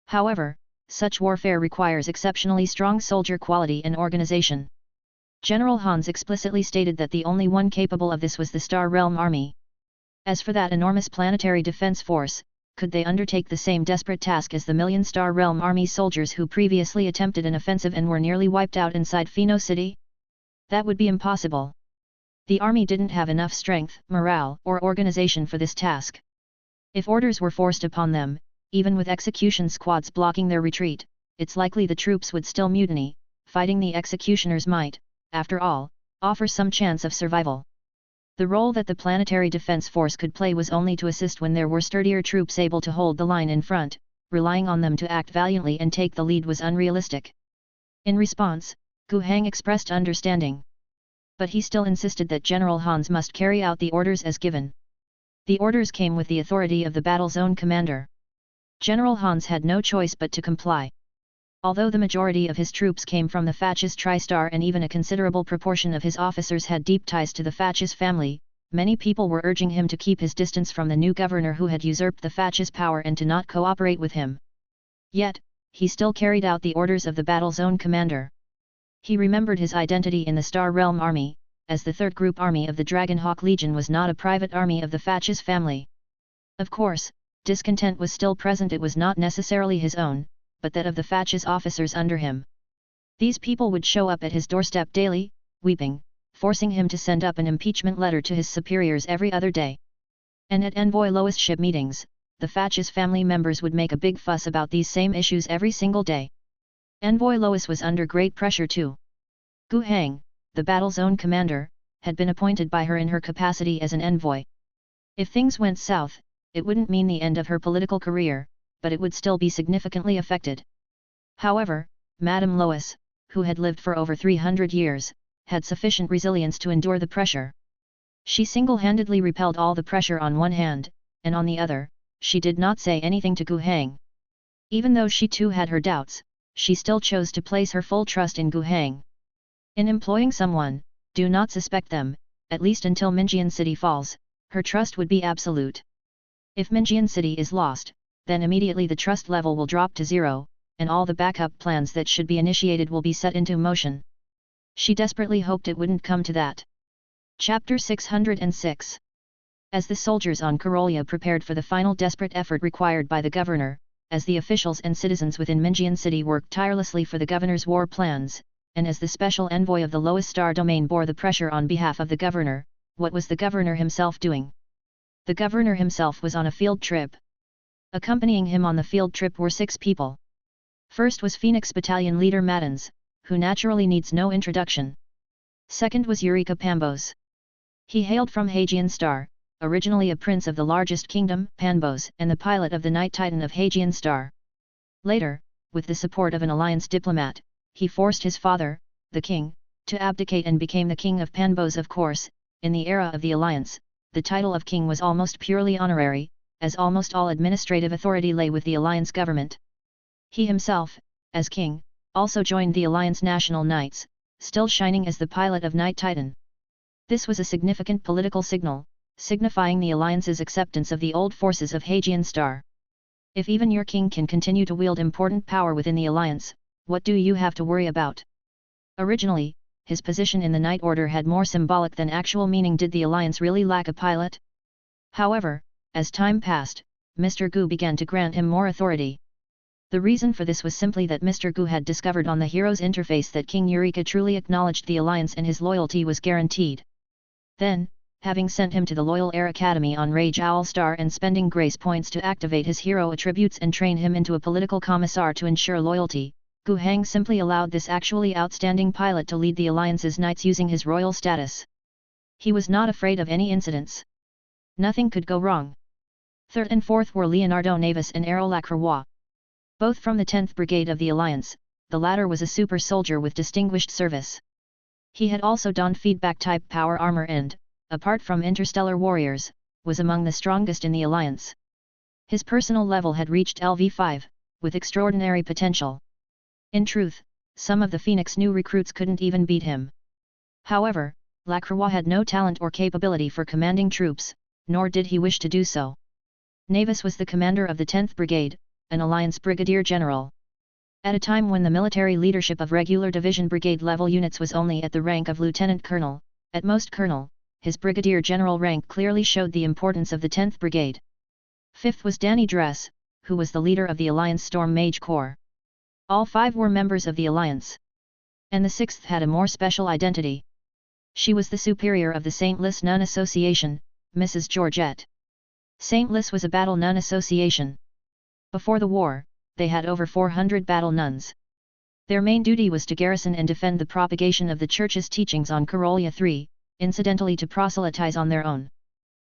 However, such warfare requires exceptionally strong soldier quality and organization. General Hans explicitly stated that the only one capable of this was the Star Realm Army. As for that enormous planetary defense force, could they undertake the same desperate task as the million Star Realm Army soldiers who previously attempted an offensive and were nearly wiped out inside Pheno City? That would be impossible. The army didn't have enough strength, morale, or organization for this task. If orders were forced upon them, even with execution squads blocking their retreat, it's likely the troops would still mutiny. Fighting the executioners might, after all, offer some chance of survival. The role that the Planetary Defense Force could play was only to assist when there were sturdier troops able to hold the line in front. Relying on them to act valiantly and take the lead was unrealistic. In response, Gu Heng expressed understanding. But he still insisted that General Hans must carry out the orders as given. The orders came with the authority of the battle zone commander. General Hans had no choice but to comply. Although the majority of his troops came from the fascist Tri-Star and even a considerable proportion of his officers had deep ties to the fascist family, many people were urging him to keep his distance from the new governor who had usurped the fascist power and to not cooperate with him. Yet, he still carried out the orders of the battle zone commander. He remembered his identity in the Star Realm Army, as the 3rd Group Army of the Dragonhawk Legion was not a private army of the fascist family. Of course, discontent was still present. It was not necessarily his own, but that of the fascist officers under him. These people would show up at his doorstep daily, weeping, forcing him to send up an impeachment letter to his superiors every other day. And at Envoy Lois-ship meetings, the fascist family members would make a big fuss about these same issues every single day. Envoy Lois was under great pressure too. Gu Heng, the battle zone commander, had been appointed by her in her capacity as an envoy. If things went south, it wouldn't mean the end of her political career, but it would still be significantly affected. However, Madame Lois, who had lived for over 300 years, had sufficient resilience to endure the pressure. She single-handedly repelled all the pressure on one hand, and on the other, she did not say anything to Gu Heng. Even though she too had her doubts, she still chose to place her full trust in Gu Heng. In employing someone, do not suspect them, at least until Minjian City falls, her trust would be absolute. If Minjian City is lost, then immediately the trust level will drop to zero, and all the backup plans that should be initiated will be set into motion. She desperately hoped it wouldn't come to that. Chapter 606. As the soldiers on Karolia prepared for the final desperate effort required by the governor, as the officials and citizens within Minjian City worked tirelessly for the governor's war plans, and as the special envoy of the lowest star domain bore the pressure on behalf of the governor, what was the governor himself doing? The governor himself was on a field trip. Accompanying him on the field trip were 6 people. First was Phoenix Battalion leader Maddens, who naturally needs no introduction. Second was Eureka Pambos. He hailed from Hagian Star, originally a prince of the largest kingdom, Panbos, and the pilot of the Night Titan of Hagian Star. Later, with the support of an alliance diplomat, he forced his father, the king, to abdicate and became the king of Panbos. Of course, in the era of the alliance, the title of king was almost purely honorary, as almost all administrative authority lay with the alliance government. He himself, as king, also joined the Alliance National Knights, still shining as the pilot of Knight Titan. This was a significant political signal, signifying the Alliance's acceptance of the old forces of Hagian Star. If even your king can continue to wield important power within the Alliance, what do you have to worry about? Originally, his position in the Knight Order had more symbolic than actual meaning. Did the Alliance really lack a pilot? However, as time passed, Mr. Gu began to grant him more authority. The reason for this was simply that Mr. Gu had discovered on the hero's interface that King Eureka truly acknowledged the Alliance and his loyalty was guaranteed. Then, having sent him to the Loyal Air Academy on Rage Owl Star and spending grace points to activate his hero attributes and train him into a political commissar to ensure loyalty, Gu Heng simply allowed this actually outstanding pilot to lead the Alliance's knights using his royal status. He was not afraid of any incidents. Nothing could go wrong. Third and fourth were Leonardo Navis and Errol Lacroix. Both from the 10th Brigade of the Alliance, the latter was a super soldier with distinguished service. He had also donned feedback-type power armor and, apart from interstellar warriors, was among the strongest in the Alliance. His personal level had reached LV5, with extraordinary potential. In truth, some of the Phoenix new recruits couldn't even beat him. However, Lacroix had no talent or capability for commanding troops, nor did he wish to do so. Navis was the commander of the 10th Brigade, an Alliance brigadier general. At a time when the military leadership of regular division brigade level units was only at the rank of lieutenant colonel, at most colonel, his brigadier general rank clearly showed the importance of the 10th Brigade. Fifth was Danny Dress, who was the leader of the Alliance Storm Mage Corps. All five were members of the Alliance. And the sixth had a more special identity. She was the superior of the St. Lis Nun Association, Mrs. Georgette. St. Lis was a battle nun association. Before the war, they had over 400 battle nuns. Their main duty was to garrison and defend the propagation of the Church's teachings on Corolla 3, incidentally to proselytize on their own.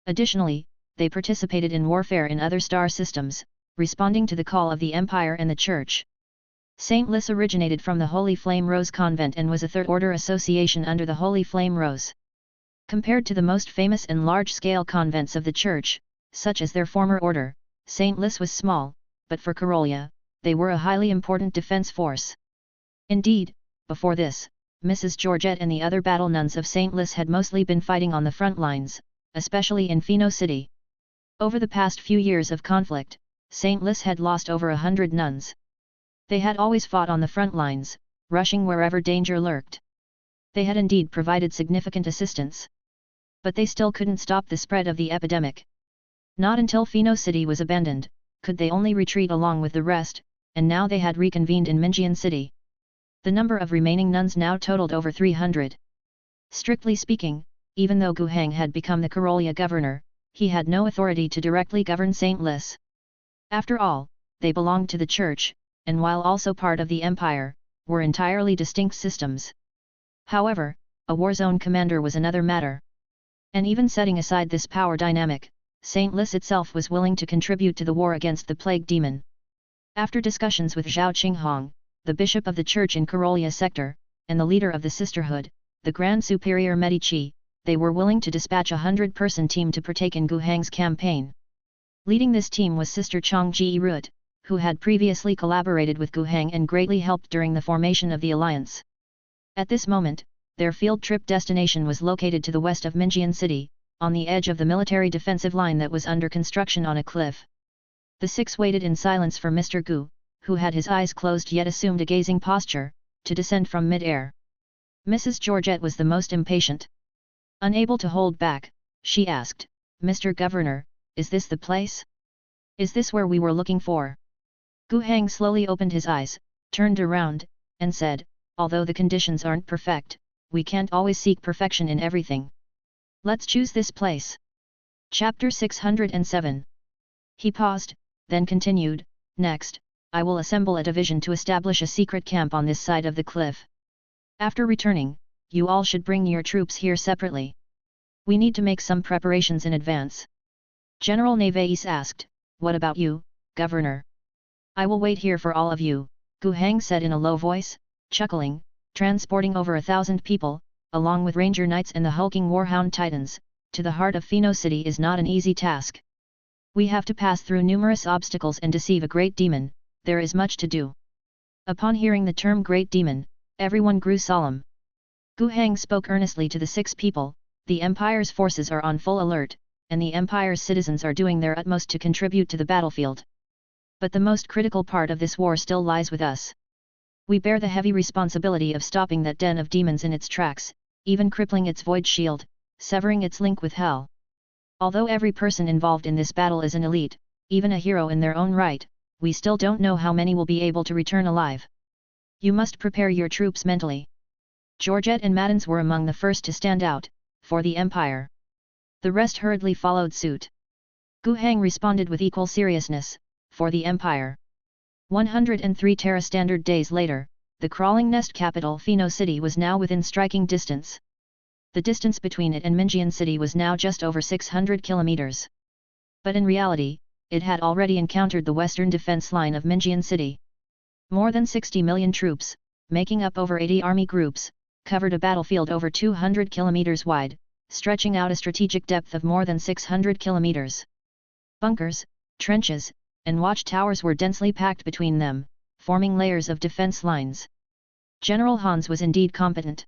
Additionally, they participated in warfare in other star systems, responding to the call of the Empire and the Church. St. Lis originated from the Holy Flame Rose Convent and was a third-order association under the Holy Flame Rose. Compared to the most famous and large-scale convents of the Church, such as their former order, St. Lis was small, but for Corolla, they were a highly important defense force. Indeed, before this, Mrs. Georgette and the other battle nuns of St. Lis had mostly been fighting on the front lines, especially in Pheno City. Over the past few years of conflict, St. Lis had lost over 100 nuns. They had always fought on the front lines, rushing wherever danger lurked. They had indeed provided significant assistance. But they still couldn't stop the spread of the epidemic. Not until Pheno City was abandoned, could they only retreat along with the rest, and now they had reconvened in Minjian City. The number of remaining nuns now totaled over 300. Strictly speaking, even though Gu Heng had become the Corolla governor, he had no authority to directly govern St. Lis. After all, they belonged to the Church, and while also part of the Empire, were entirely distinct systems. However, a war zone commander was another matter. And even setting aside this power dynamic, St. Lis itself was willing to contribute to the war against the plague demon. After discussions with Zhao Qinghong, the bishop of the church in Corolla sector, and the leader of the sisterhood, the Grand Superior Medici, they were willing to dispatch a 100-person team to partake in Gu Heng's campaign. Leading this team was Sister Chang Ji Ruot, who had previously collaborated with Gu Heng and greatly helped during the formation of the alliance. At this moment, their field trip destination was located to the west of Minjian City, on the edge of the military defensive line that was under construction on a cliff. The six waited in silence for Mr. Gu, who had his eyes closed yet assumed a gazing posture, to descend from mid-air. Mrs. Georgette was the most impatient. Unable to hold back, she asked, "Mr. Governor, is this the place? Is this where we were looking for?" Gu Heng slowly opened his eyes, turned around, and said, "Although the conditions aren't perfect, we can't always seek perfection in everything. Let's choose this place." Chapter 607. He paused, then continued, "Next, I will assemble a division to establish a secret camp on this side of the cliff. After returning, you all should bring your troops here separately. We need to make some preparations in advance." General Naves asked, "What about you, Governor?" "I will wait here for all of you," Gu Heng said in a low voice, chuckling. Transporting over 1,000 people, along with Ranger Knights and the hulking Warhound Titans, to the heart of Pheno City is not an easy task. We have to pass through numerous obstacles and deceive a great demon. There is much to do. Upon hearing the term Great Demon, everyone grew solemn. Gu Hang spoke earnestly to the 6 people, the Empire's forces are on full alert, and the Empire's citizens are doing their utmost to contribute to the battlefield. But the most critical part of this war still lies with us. We bear the heavy responsibility of stopping that den of demons in its tracks, even crippling its void shield, severing its link with hell. Although every person involved in this battle is an elite, even a hero in their own right, we still don't know how many will be able to return alive. You must prepare your troops mentally. Georgette and Maddens were among the first to stand out, for the Empire. The rest hurriedly followed suit. Gu Hang responded with equal seriousness, for the Empire. 103 Terra Standard days later, the crawling nest capital Pheno City was now within striking distance. The distance between it and Minjian City was now just over 600 kilometers. But in reality, it had already encountered the western defense line of Minjian City. More than 60 million troops, making up over 80 army groups, covered a battlefield over 200 kilometers wide, stretching out a strategic depth of more than 600 kilometers. Bunkers, trenches, and watchtowers were densely packed between them, forming layers of defense lines. General Hans was indeed competent.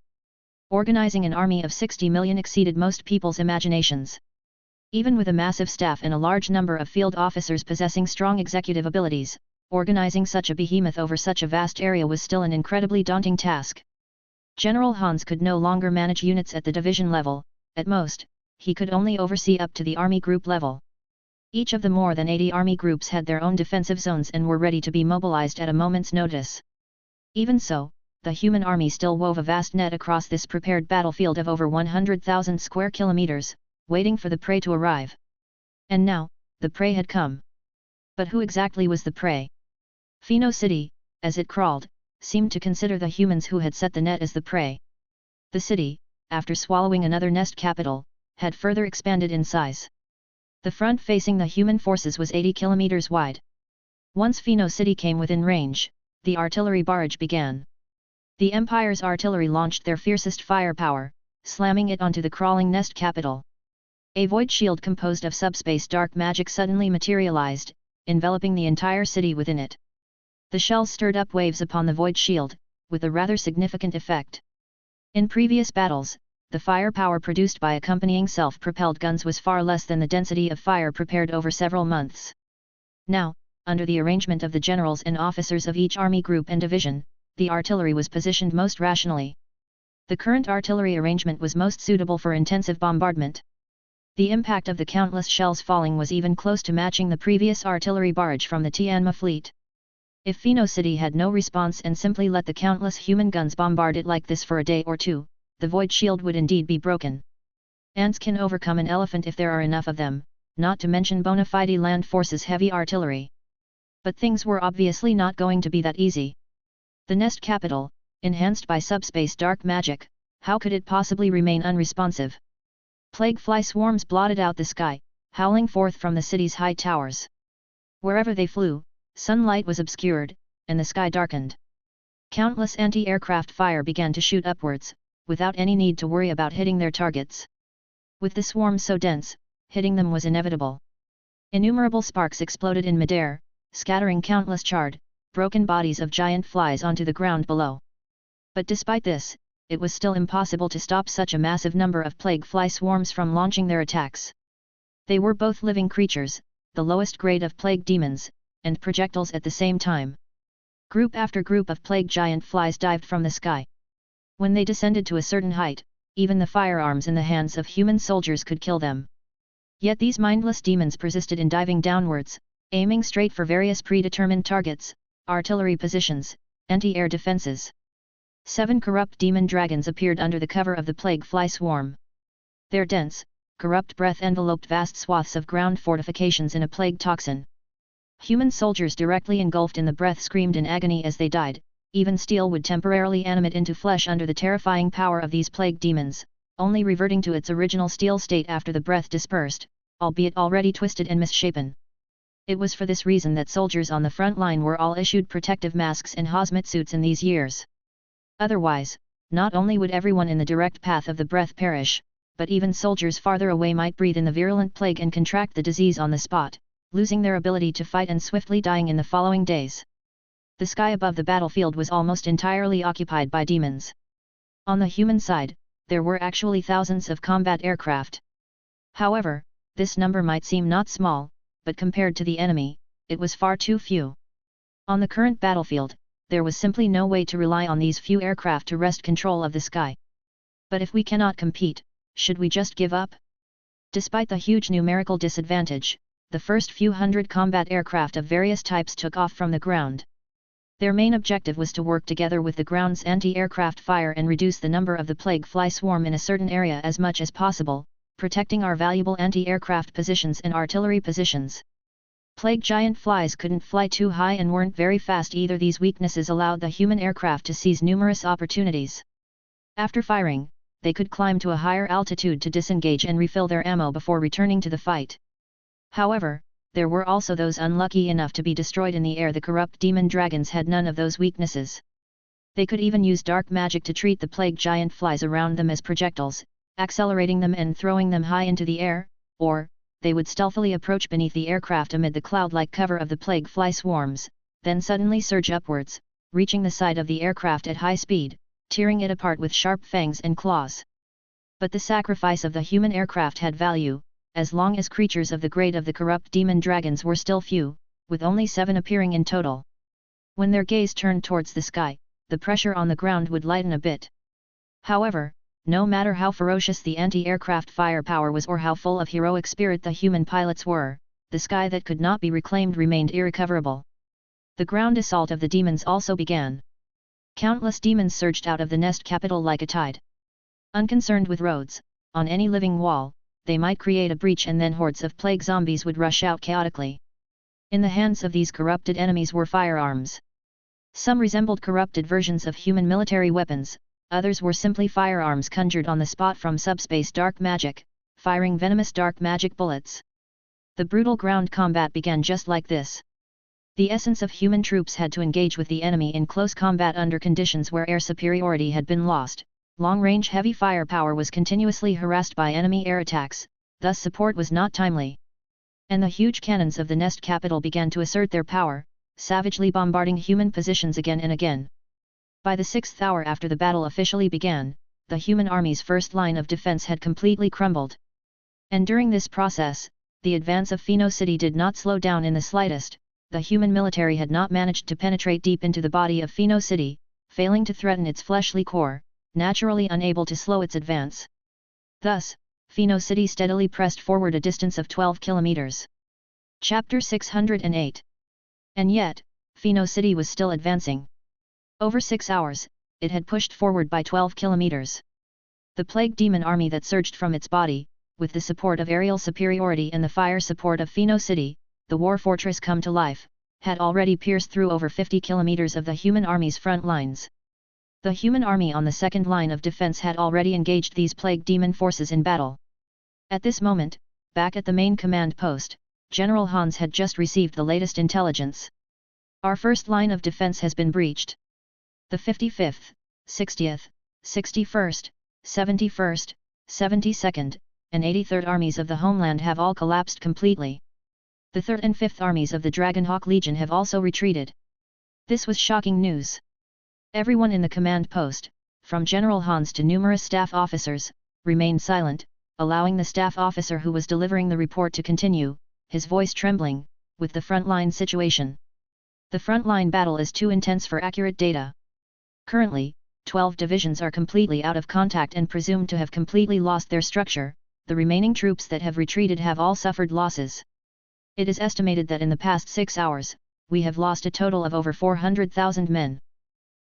Organizing an army of 60 million exceeded most people's imaginations. Even with a massive staff and a large number of field officers possessing strong executive abilities, organizing such a behemoth over such a vast area was still an incredibly daunting task. General Hans could no longer manage units at the division level, at most, he could only oversee up to the army group level. Each of the more than 80 army groups had their own defensive zones and were ready to be mobilized at a moment's notice. Even so, the human army still wove a vast net across this prepared battlefield of over 100,000 square kilometers, waiting for the prey to arrive. And now, the prey had come. But who exactly was the prey? Pheno City, as it crawled, seemed to consider the humans who had set the net as the prey. The city, after swallowing another nest capital, had further expanded in size. The front facing the human forces was 80 kilometers wide. Once Pheno City came within range, the artillery barrage began. The Empire's artillery launched their fiercest firepower, slamming it onto the crawling nest capital. A void shield composed of subspace dark magic suddenly materialized, enveloping the entire city within it. The shells stirred up waves upon the void shield, with a rather significant effect. In previous battles, the firepower produced by accompanying self-propelled guns was far less than the density of fire prepared over several months. Now, under the arrangement of the generals and officers of each army group and division, the artillery was positioned most rationally. The current artillery arrangement was most suitable for intensive bombardment. The impact of the countless shells falling was even close to matching the previous artillery barrage from the Tianma fleet. If Pheno City had no response and simply let the countless human guns bombard it like this for a day or two, the void shield would indeed be broken. Ants can overcome an elephant if there are enough of them, not to mention bona fide land forces' heavy artillery. But things were obviously not going to be that easy. The nest capital, enhanced by subspace dark magic, how could it possibly remain unresponsive? Plague fly swarms blotted out the sky, howling forth from the city's high towers. Wherever they flew, sunlight was obscured, and the sky darkened. Countless anti-aircraft fire began to shoot upwards, without any need to worry about hitting their targets. With the swarm so dense, hitting them was inevitable. Innumerable sparks exploded in midair, scattering countless charred, broken bodies of giant flies onto the ground below. But despite this, it was still impossible to stop such a massive number of plague fly swarms from launching their attacks. They were both living creatures, the lowest grade of plague demons, and projectiles at the same time. Group after group of plague giant flies dived from the sky. When they descended to a certain height, even the firearms in the hands of human soldiers could kill them. Yet these mindless demons persisted in diving downwards, aiming straight for various predetermined targets, artillery positions, anti-air defenses. 7 corrupt demon dragons appeared under the cover of the plague fly swarm. Their dense, corrupt breath enveloped vast swaths of ground fortifications in a plague toxin. Human soldiers directly engulfed in the breath screamed in agony as they died. Even steel would temporarily animate into flesh under the terrifying power of these plague demons, only reverting to its original steel state after the breath dispersed, albeit already twisted and misshapen. It was for this reason that soldiers on the front line were all issued protective masks and hazmat suits in these years. Otherwise, not only would everyone in the direct path of the breath perish, but even soldiers farther away might breathe in the virulent plague and contract the disease on the spot, losing their ability to fight and swiftly dying in the following days. The sky above the battlefield was almost entirely occupied by demons. On the human side, there were actually thousands of combat aircraft. However, this number might seem not small, but compared to the enemy, it was far too few. On the current battlefield, there was simply no way to rely on these few aircraft to wrest control of the sky. But if we cannot compete, should we just give up? Despite the huge numerical disadvantage, the first few hundred combat aircraft of various types took off from the ground. Their main objective was to work together with the ground's anti-aircraft fire and reduce the number of the plague fly swarm in a certain area as much as possible, protecting our valuable anti-aircraft positions and artillery positions. Plague giant flies couldn't fly too high and weren't very fast either. These weaknesses allowed the human aircraft to seize numerous opportunities. After firing, they could climb to a higher altitude to disengage and refill their ammo before returning to the fight. However, there were also those unlucky enough to be destroyed in the air. The corrupt demon dragons had none of those weaknesses. They could even use dark magic to treat the plague giant flies around them as projectiles, accelerating them and throwing them high into the air, or, they would stealthily approach beneath the aircraft amid the cloud-like cover of the plague fly swarms, then suddenly surge upwards, reaching the side of the aircraft at high speed, tearing it apart with sharp fangs and claws. But the sacrifice of the human aircraft had value, as long as creatures of the grade of the corrupt demon dragons were still few, with only 7 appearing in total. When their gaze turned towards the sky, the pressure on the ground would lighten a bit. However, no matter how ferocious the anti-aircraft firepower was or how full of heroic spirit the human pilots were, the sky that could not be reclaimed remained irrecoverable. The ground assault of the demons also began. Countless demons surged out of the nest capital like a tide. Unconcerned with roads, on any living wall, they might create a breach and then hordes of plague zombies would rush out chaotically. In the hands of these corrupted enemies were firearms. Some resembled corrupted versions of human military weapons, others were simply firearms conjured on the spot from subspace dark magic, firing venomous dark magic bullets. The brutal ground combat began just like this. The essence of human troops had to engage with the enemy in close combat under conditions where air superiority had been lost. Long-range heavy firepower was continuously harassed by enemy air attacks, thus support was not timely. And the huge cannons of the nest capital began to assert their power, savagely bombarding human positions again and again. By the 6th hour after the battle officially began, the human army's first line of defense had completely crumbled. And during this process, the advance of Pheno City did not slow down in the slightest. The human military had not managed to penetrate deep into the body of Pheno City, failing to threaten its fleshly core, naturally unable to slow its advance. Thus, Pheno City steadily pressed forward a distance of 12 kilometers. Chapter 608. And yet, Pheno City was still advancing. Over 6 hours, it had pushed forward by 12 kilometers. The plague demon army that surged from its body, with the support of aerial superiority and the fire support of Pheno City, the war fortress come to life, had already pierced through over 50 kilometers of the human army's front lines. The human army on the second line of defense had already engaged these plague demon forces in battle. At this moment, back at the main command post, General Hans had just received the latest intelligence. Our first line of defense has been breached. The 55th, 60th, 61st, 71st, 72nd, and 83rd armies of the homeland have all collapsed completely. The 3rd and 5th armies of the Dragonhawk Legion have also retreated. This was shocking news. Everyone in the command post, from General Hans to numerous staff officers, remained silent, allowing the staff officer who was delivering the report to continue, his voice trembling, with the frontline situation. The frontline battle is too intense for accurate data. Currently, 12 divisions are completely out of contact and presumed to have completely lost their structure. The remaining troops that have retreated have all suffered losses. It is estimated that in the past 6 hours, we have lost a total of over 400,000 men.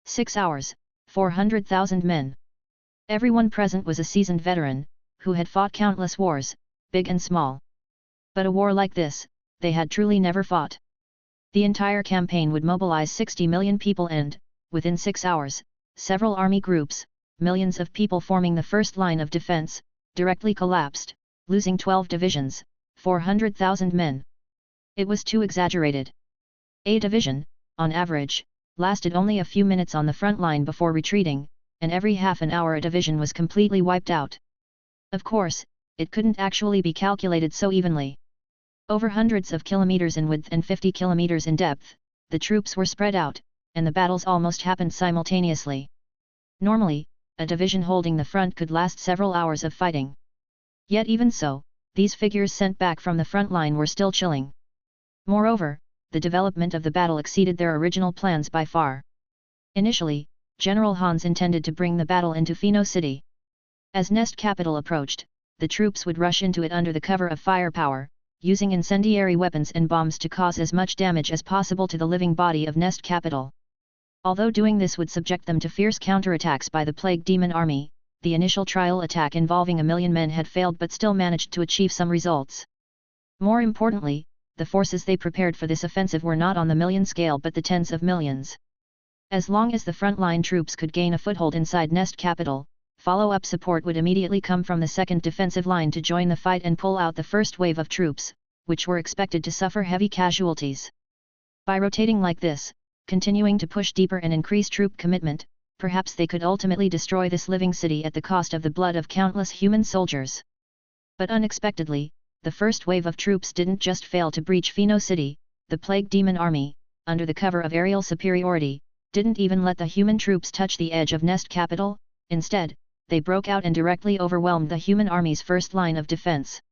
6 hours, 400,000 men. Everyone present was a seasoned veteran, who had fought countless wars, big and small. But a war like this, they had truly never fought. The entire campaign would mobilize 60 million people and, within 6 hours, several army groups, millions of people forming the first line of defense, directly collapsed, losing 12 divisions, 400,000 men. It was too exaggerated. A division, on average, lasted only a few minutes on the front line before retreating, and every half an hour a division was completely wiped out. Of course, it couldn't actually be calculated so evenly. Over hundreds of kilometers in width and 50 kilometers in depth, the troops were spread out, and the battles almost happened simultaneously. Normally, a division holding the front could last several hours of fighting. Yet even so, these figures sent back from the front line were still chilling. Moreover, the development of the battle exceeded their original plans by far. Initially, General Hans intended to bring the battle into Pheno City. As Nest Capital approached, the troops would rush into it under the cover of firepower, using incendiary weapons and bombs to cause as much damage as possible to the living body of Nest Capital. Although doing this would subject them to fierce counterattacks by the Plague Demon Army, the initial trial attack involving 1 million men had failed but still managed to achieve some results. More importantly, the forces they prepared for this offensive were not on the million scale but the tens of millions. As long as the frontline troops could gain a foothold inside Nest Capital, follow-up support would immediately come from the second defensive line to join the fight and pull out the first wave of troops, which were expected to suffer heavy casualties. By rotating like this, continuing to push deeper and increase troop commitment, perhaps they could ultimately destroy this living city at the cost of the blood of countless human soldiers. But unexpectedly, the first wave of troops didn't just fail to breach Pheno City. The Plague Demon Army, under the cover of aerial superiority, didn't even let the human troops touch the edge of Nest Capital. Instead, they broke out and directly overwhelmed the human army's first line of defense.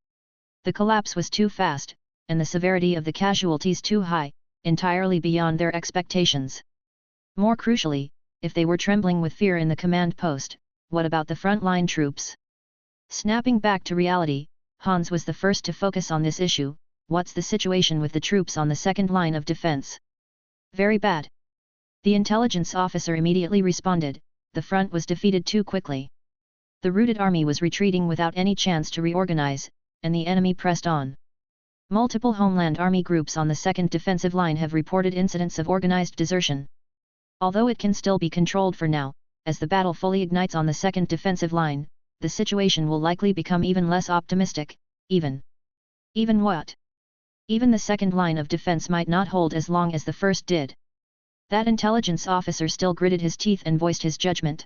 The collapse was too fast, and the severity of the casualties too high, entirely beyond their expectations. More crucially, if they were trembling with fear in the command post, what about the front-line troops? Snapping back to reality, Hans was the first to focus on this issue. What's the situation with the troops on the second line of defense? Very bad. The intelligence officer immediately responded, the front was defeated too quickly. The routed army was retreating without any chance to reorganize, and the enemy pressed on. Multiple Homeland Army groups on the second defensive line have reported incidents of organized desertion. Although it can still be controlled for now, as the battle fully ignites on the second defensive line, the situation will likely become even less optimistic. Even what? Even the second line of defense might not hold as long as the first did. That intelligence officer still gritted his teeth and voiced his judgment.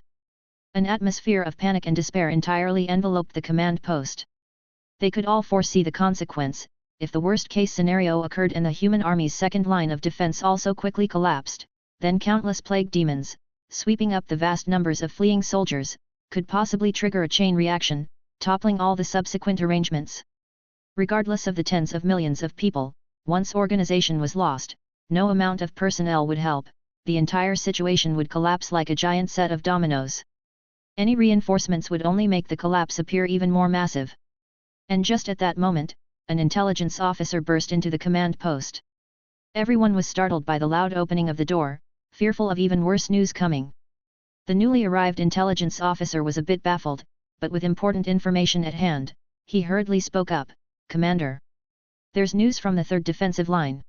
An atmosphere of panic and despair entirely enveloped the command post. They could all foresee the consequence. If the worst-case scenario occurred and the human army's second line of defense also quickly collapsed, then countless plague demons, sweeping up the vast numbers of fleeing soldiers, could possibly trigger a chain reaction, toppling all the subsequent arrangements. Regardless of the tens of millions of people, once organization was lost, no amount of personnel would help. The entire situation would collapse like a giant set of dominoes. Any reinforcements would only make the collapse appear even more massive. And just at that moment, an intelligence officer burst into the command post. Everyone was startled by the loud opening of the door, fearful of even worse news coming. The newly arrived intelligence officer was a bit baffled, but with important information at hand, he hurriedly spoke up, "Commander. There's news from the 3rd Defensive Line.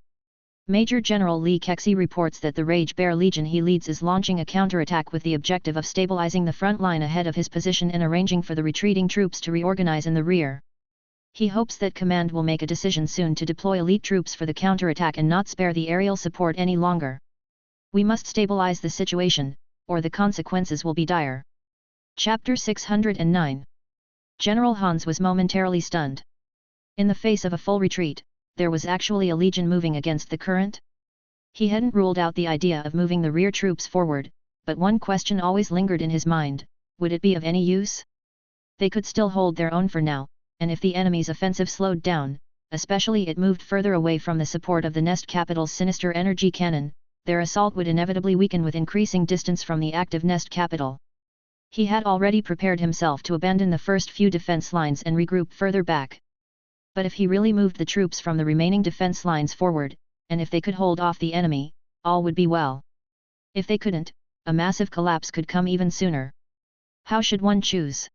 Major General Lee Kexi reports that the Rage Bear Legion he leads is launching a counterattack with the objective of stabilizing the front line ahead of his position and arranging for the retreating troops to reorganize in the rear. He hopes that command will make a decision soon to deploy elite troops for the counterattack and not spare the aerial support any longer. We must stabilize the situation, or the consequences will be dire." Chapter 609. General Hans was momentarily stunned. In the face of a full retreat, there was actually a legion moving against the current? He hadn't ruled out the idea of moving the rear troops forward, but one question always lingered in his mind: would it be of any use? They could still hold their own for now, and if the enemy's offensive slowed down, especially it moved further away from the support of the Nest Capital's sinister energy cannon, their assault would inevitably weaken with increasing distance from the active Nest Capital. He had already prepared himself to abandon the first few defense lines and regroup further back. But if he really moved the troops from the remaining defense lines forward, and if they could hold off the enemy, all would be well. If they couldn't, a massive collapse could come even sooner. How should one choose?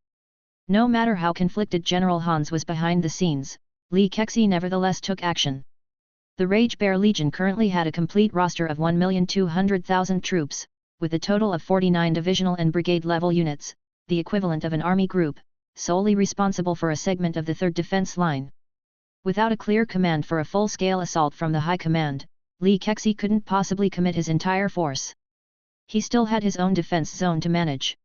No matter how conflicted General Hans was behind the scenes, Lee Kexi nevertheless took action. The Rage Bear Legion currently had a complete roster of 1,200,000 troops, with a total of 49 divisional and brigade-level units, the equivalent of an army group, solely responsible for a segment of the 3rd Defense Line. Without a clear command for a full-scale assault from the High Command, Lee Kexi couldn't possibly commit his entire force. He still had his own defense zone to manage.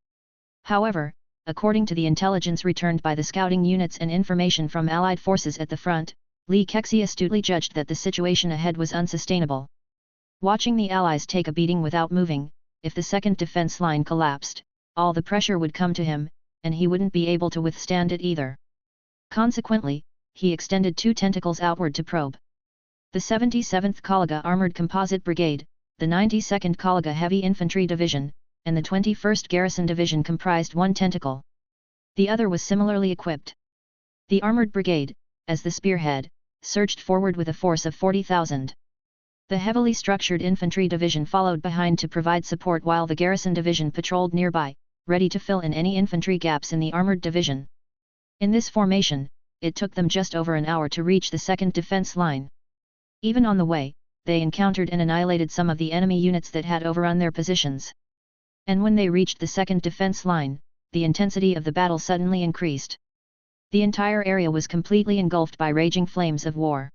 However, according to the intelligence returned by the scouting units and information from Allied forces at the front, Lee Kexi astutely judged that the situation ahead was unsustainable. Watching the Allies take a beating without moving, if the second defense line collapsed, all the pressure would come to him, and he wouldn't be able to withstand it either. Consequently, he extended 2 tentacles outward to probe. The 77th Kalaga Armored Composite Brigade, the 92nd Kalaga Heavy Infantry Division, and the 21st Garrison Division comprised 1 tentacle. The other was similarly equipped. The Armored Brigade, as the spearhead, surged forward with a force of 40,000. The heavily structured Infantry Division followed behind to provide support while the Garrison Division patrolled nearby, ready to fill in any infantry gaps in the Armored Division. In this formation, it took them just over an hour to reach the second defense line. Even on the way, they encountered and annihilated some of the enemy units that had overrun their positions. And when they reached the second defense line, the intensity of the battle suddenly increased. The entire area was completely engulfed by raging flames of war.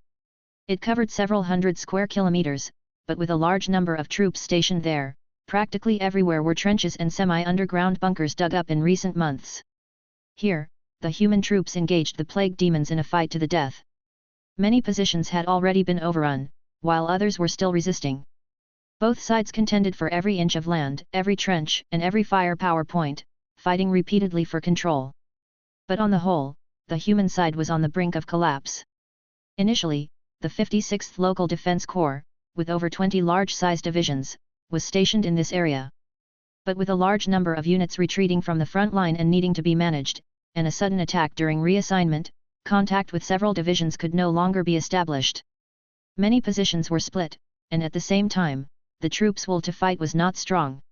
It covered several hundred square kilometers, but with a large number of troops stationed there, practically everywhere were trenches and semi-underground bunkers dug up in recent months. Here, the human troops engaged the plague demons in a fight to the death. Many positions had already been overrun, while others were still resisting. Both sides contended for every inch of land, every trench, and every firepower point, fighting repeatedly for control. But on the whole, the human side was on the brink of collapse. Initially, the 56th Local Defense Corps, with over 20 large-sized divisions, was stationed in this area. But with a large number of units retreating from the front line and needing to be managed, and a sudden attack during reassignment, contact with several divisions could no longer be established. Many positions were split, and at the same time, the troops' will to fight was not strong.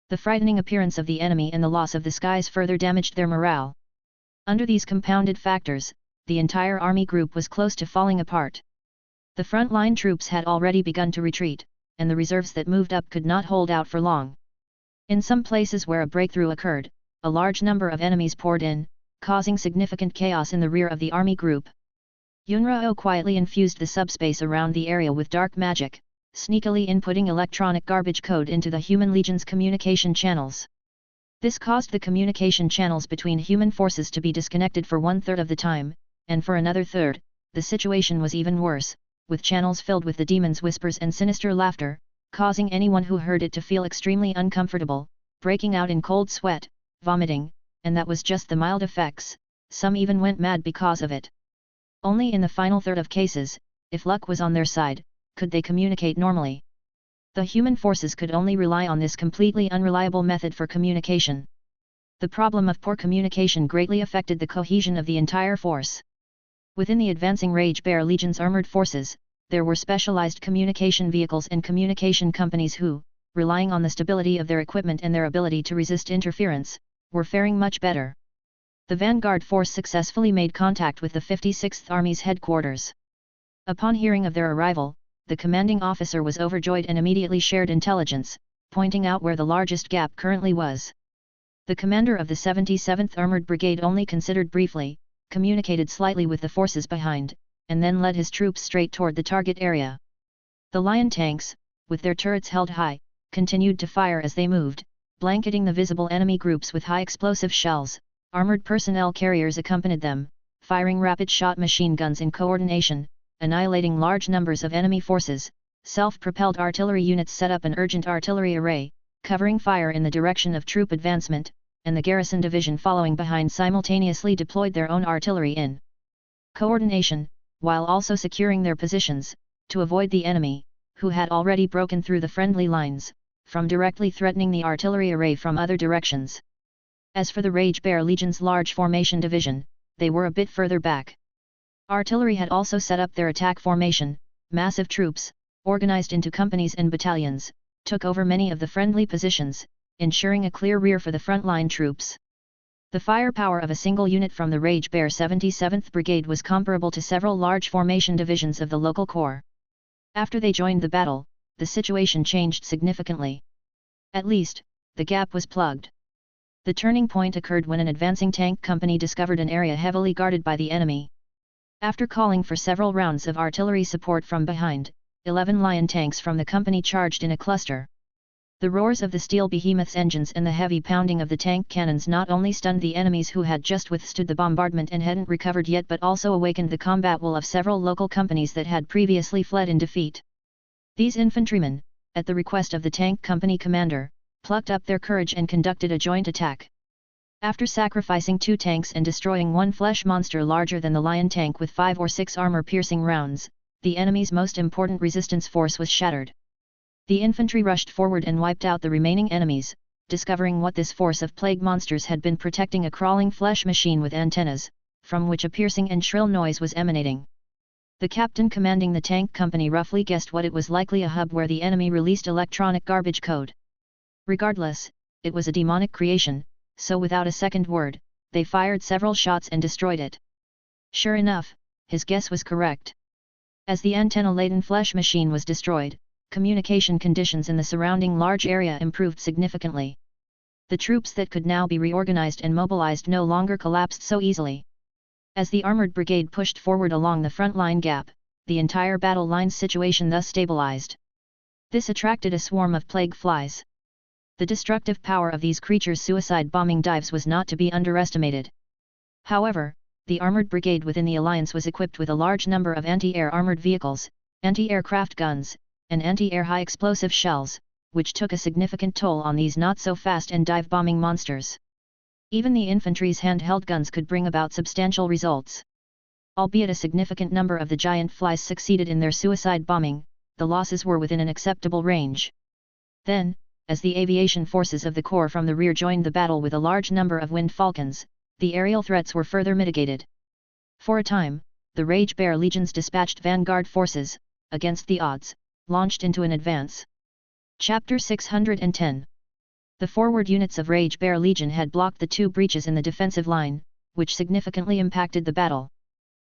The frightening appearance of the enemy and the loss of the skies further damaged their morale. Under these compounded factors, the entire army group was close to falling apart. The front-line troops had already begun to retreat, and the reserves that moved up could not hold out for long. In some places where a breakthrough occurred, a large number of enemies poured in, causing significant chaos in the rear of the army group. Yunrao quietly infused the subspace around the area with dark magic, sneakily inputting electronic garbage code into the human legion's communication channels. This caused the communication channels between human forces to be disconnected for 1/3 of the time, and for another third, the situation was even worse, with channels filled with the demons' whispers and sinister laughter, causing anyone who heard it to feel extremely uncomfortable, breaking out in cold sweat, vomiting, and that was just the mild effects, some even went mad because of it. Only in the final third of cases, if luck was on their side, could they communicate normally. The human forces could only rely on this completely unreliable method for communication. The problem of poor communication greatly affected the cohesion of the entire force. Within the advancing Rage Bear Legion's armored forces, there were specialized communication vehicles and communication companies who, relying on the stability of their equipment and their ability to resist interference, were faring much better. The vanguard force successfully made contact with the 56th Army's headquarters. Upon hearing of their arrival, the commanding officer was overjoyed and immediately shared intelligence, pointing out where the largest gap currently was. The commander of the 77th Armored Brigade only considered briefly, communicated slightly with the forces behind, and then led his troops straight toward the target area. The Lion tanks, with their turrets held high, continued to fire as they moved, blanketing the visible enemy groups with high explosive shells. Armored personnel carriers accompanied them, firing rapid-shot machine guns in coordination, annihilating large numbers of enemy forces. Self-propelled artillery units set up an urgent artillery array, covering fire in the direction of troop advancement, and the garrison division following behind simultaneously deployed their own artillery in coordination, while also securing their positions, to avoid the enemy, who had already broken through the friendly lines, from directly threatening the artillery array from other directions. As for the Rage Bear Legion's large formation division, they were a bit further back. Artillery had also set up their attack formation. Massive troops, organized into companies and battalions, took over many of the friendly positions, ensuring a clear rear for the frontline troops. The firepower of a single unit from the Rage Bear 77th Brigade was comparable to several large formation divisions of the local corps. After they joined the battle, the situation changed significantly. At least, the gap was plugged. The turning point occurred when an advancing tank company discovered an area heavily guarded by the enemy. After calling for several rounds of artillery support from behind, 11 Lion tanks from the company charged in a cluster. The roars of the steel behemoth's engines and the heavy pounding of the tank cannons not only stunned the enemies who had just withstood the bombardment and hadn't recovered yet, but also awakened the combat will of several local companies that had previously fled in defeat. These infantrymen, at the request of the tank company commander, plucked up their courage and conducted a joint attack. After sacrificing 2 tanks and destroying 1 flesh monster larger than the lion tank with 5 or 6 armor-piercing rounds, the enemy's most important resistance force was shattered. The infantry rushed forward and wiped out the remaining enemies, discovering what this force of plague monsters had been protecting: a crawling flesh machine with antennas, from which a piercing and shrill noise was emanating. The captain commanding the tank company roughly guessed what it was: likely a hub where the enemy released electronic garbage code. Regardless, it was a demonic creation, so without a second word, they fired several shots and destroyed it. Sure enough, his guess was correct. As the antenna-laden flesh machine was destroyed, communication conditions in the surrounding large area improved significantly. The troops that could now be reorganized and mobilized no longer collapsed so easily. As the armored brigade pushed forward along the front line gap, the entire battle line's situation thus stabilized. This attracted a swarm of plague flies. The destructive power of these creatures' suicide bombing dives was not to be underestimated. However, the armored brigade within the alliance was equipped with a large number of anti-air armored vehicles, anti-aircraft guns, and anti-air high-explosive shells, which took a significant toll on these not-so-fast and dive-bombing monsters. Even the infantry's handheld guns could bring about substantial results. Albeit a significant number of the giant flies succeeded in their suicide bombing, the losses were within an acceptable range. Then, as the aviation forces of the Corps from the rear joined the battle with a large number of Wind Falcons, the aerial threats were further mitigated. For a time, the Rage Bear legions dispatched vanguard forces, against the odds, launched into an advance. Chapter 610. The forward units of Rage Bear Legion had blocked the 2 breaches in the defensive line, which significantly impacted the battle.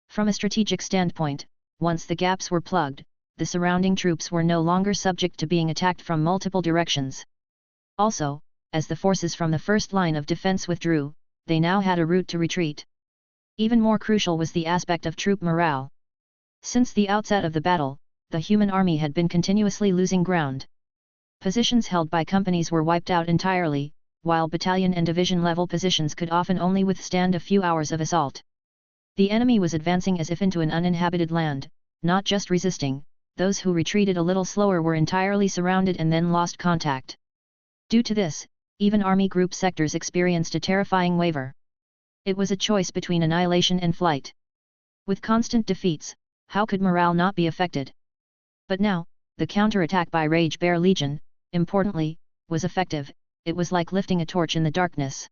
From a strategic standpoint, once the gaps were plugged, the surrounding troops were no longer subject to being attacked from multiple directions. Also, as the forces from the first line of defense withdrew, they now had a route to retreat. Even more crucial was the aspect of troop morale. Since the outset of the battle, the human army had been continuously losing ground. Positions held by companies were wiped out entirely, while battalion and division level positions could often only withstand a few hours of assault. The enemy was advancing as if into an uninhabited land, not just resisting. Those who retreated a little slower were entirely surrounded and then lost contact. Due to this, even army group sectors experienced a terrifying waver. It was a choice between annihilation and flight. With constant defeats, how could morale not be affected? But now, the counterattack by Rage Bear Legion, importantly, was effective. It was like lifting a torch in the darkness.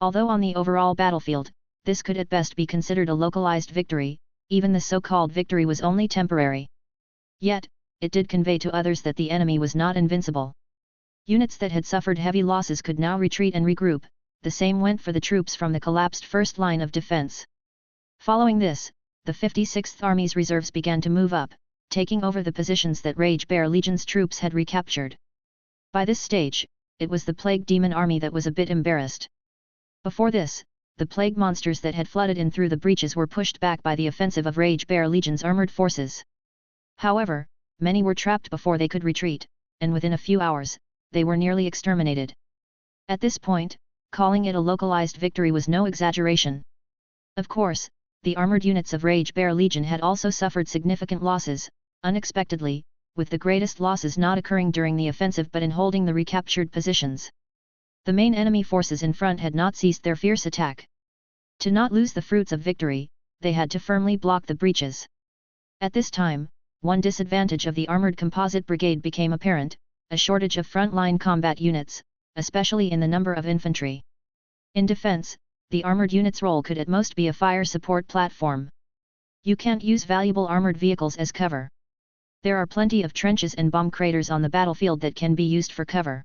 Although on the overall battlefield, this could at best be considered a localized victory, even the so-called victory was only temporary. Yet, it did convey to others that the enemy was not invincible. Units that had suffered heavy losses could now retreat and regroup. The same went for the troops from the collapsed first line of defense. Following this, the 56th Army's reserves began to move up, taking over the positions that Rage Bear Legion's troops had recaptured. By this stage, it was the Plague Demon Army that was a bit embarrassed. Before this, the plague monsters that had flooded in through the breaches were pushed back by the offensive of Rage Bear Legion's armored forces. However, many were trapped before they could retreat, and within a few hours, they were nearly exterminated. At this point, calling it a localized victory was no exaggeration. Of course, the armored units of Rage Bear Legion had also suffered significant losses, unexpectedly, with the greatest losses not occurring during the offensive but in holding the recaptured positions. The main enemy forces in front had not ceased their fierce attack. To not lose the fruits of victory, they had to firmly block the breaches. At this time, one disadvantage of the armored composite brigade became apparent: a shortage of front-line combat units, especially in the number of infantry. In defense, the armored unit's role could at most be a fire support platform. You can't use valuable armored vehicles as cover. There are plenty of trenches and bomb craters on the battlefield that can be used for cover.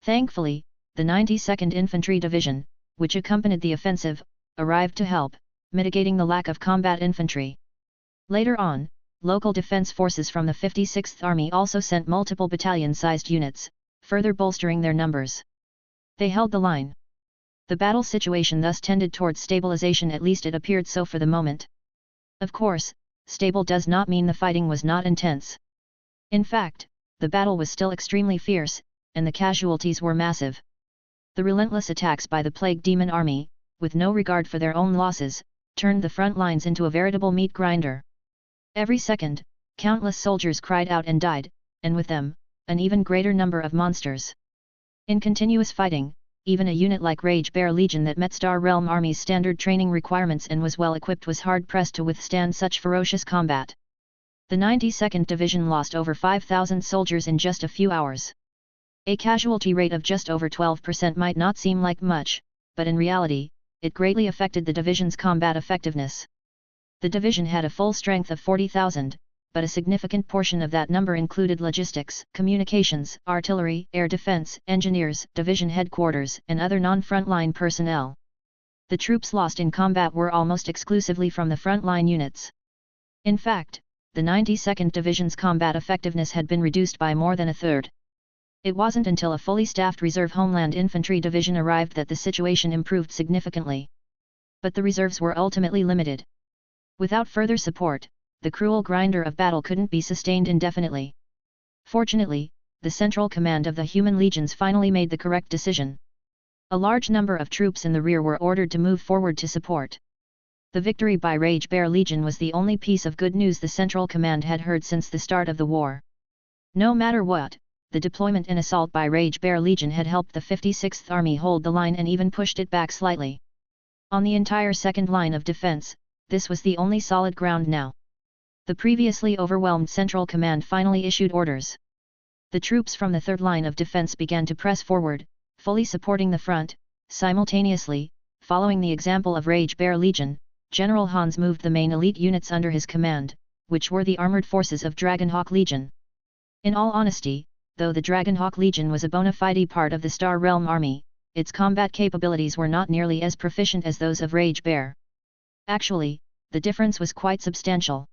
Thankfully, the 92nd Infantry Division, which accompanied the offensive, arrived to help, mitigating the lack of combat infantry. Later on, local defense forces from the 56th Army also sent multiple battalion-sized units, further bolstering their numbers. They held the line. The battle situation thus tended towards stabilization, at least it appeared so for the moment. Of course, stable does not mean the fighting was not intense. In fact, the battle was still extremely fierce, and the casualties were massive. The relentless attacks by the Plague Demon Army, with no regard for their own losses, turned the front lines into a veritable meat grinder. Every second, countless soldiers cried out and died, and with them, an even greater number of monsters. In continuous fighting, even a unit like Rage Bear Legion that met Star Realm Army's standard training requirements and was well equipped was hard-pressed to withstand such ferocious combat. The 92nd Division lost over 5,000 soldiers in just a few hours. A casualty rate of just over 12% might not seem like much, but in reality, it greatly affected the division's combat effectiveness. The division had a full strength of 40,000, but a significant portion of that number included logistics, communications, artillery, air defense, engineers, division headquarters, and other non-frontline personnel. The troops lost in combat were almost exclusively from the frontline units. In fact, the 92nd Division's combat effectiveness had been reduced by more than a third. It wasn't until a fully staffed Reserve Homeland Infantry Division arrived that the situation improved significantly. But the reserves were ultimately limited. Without further support, the cruel grinder of battle couldn't be sustained indefinitely. Fortunately, the central command of the human legions finally made the correct decision. A large number of troops in the rear were ordered to move forward to support. The victory by Rage Bear Legion was the only piece of good news the central command had heard since the start of the war. No matter what, the deployment and assault by Rage Bear Legion had helped the 56th Army hold the line and even pushed it back slightly. On the entire second line of defense, this was the only solid ground now. The previously overwhelmed Central Command finally issued orders. The troops from the third line of defense began to press forward, fully supporting the front. Simultaneously, following the example of Rage Bear Legion, General Hans moved the main elite units under his command, which were the armored forces of Dragonhawk Legion. In all honesty, though the Dragonhawk Legion was a bona fide part of the Star Realm Army, its combat capabilities were not nearly as proficient as those of Rage Bear. Actually, the difference was quite substantial.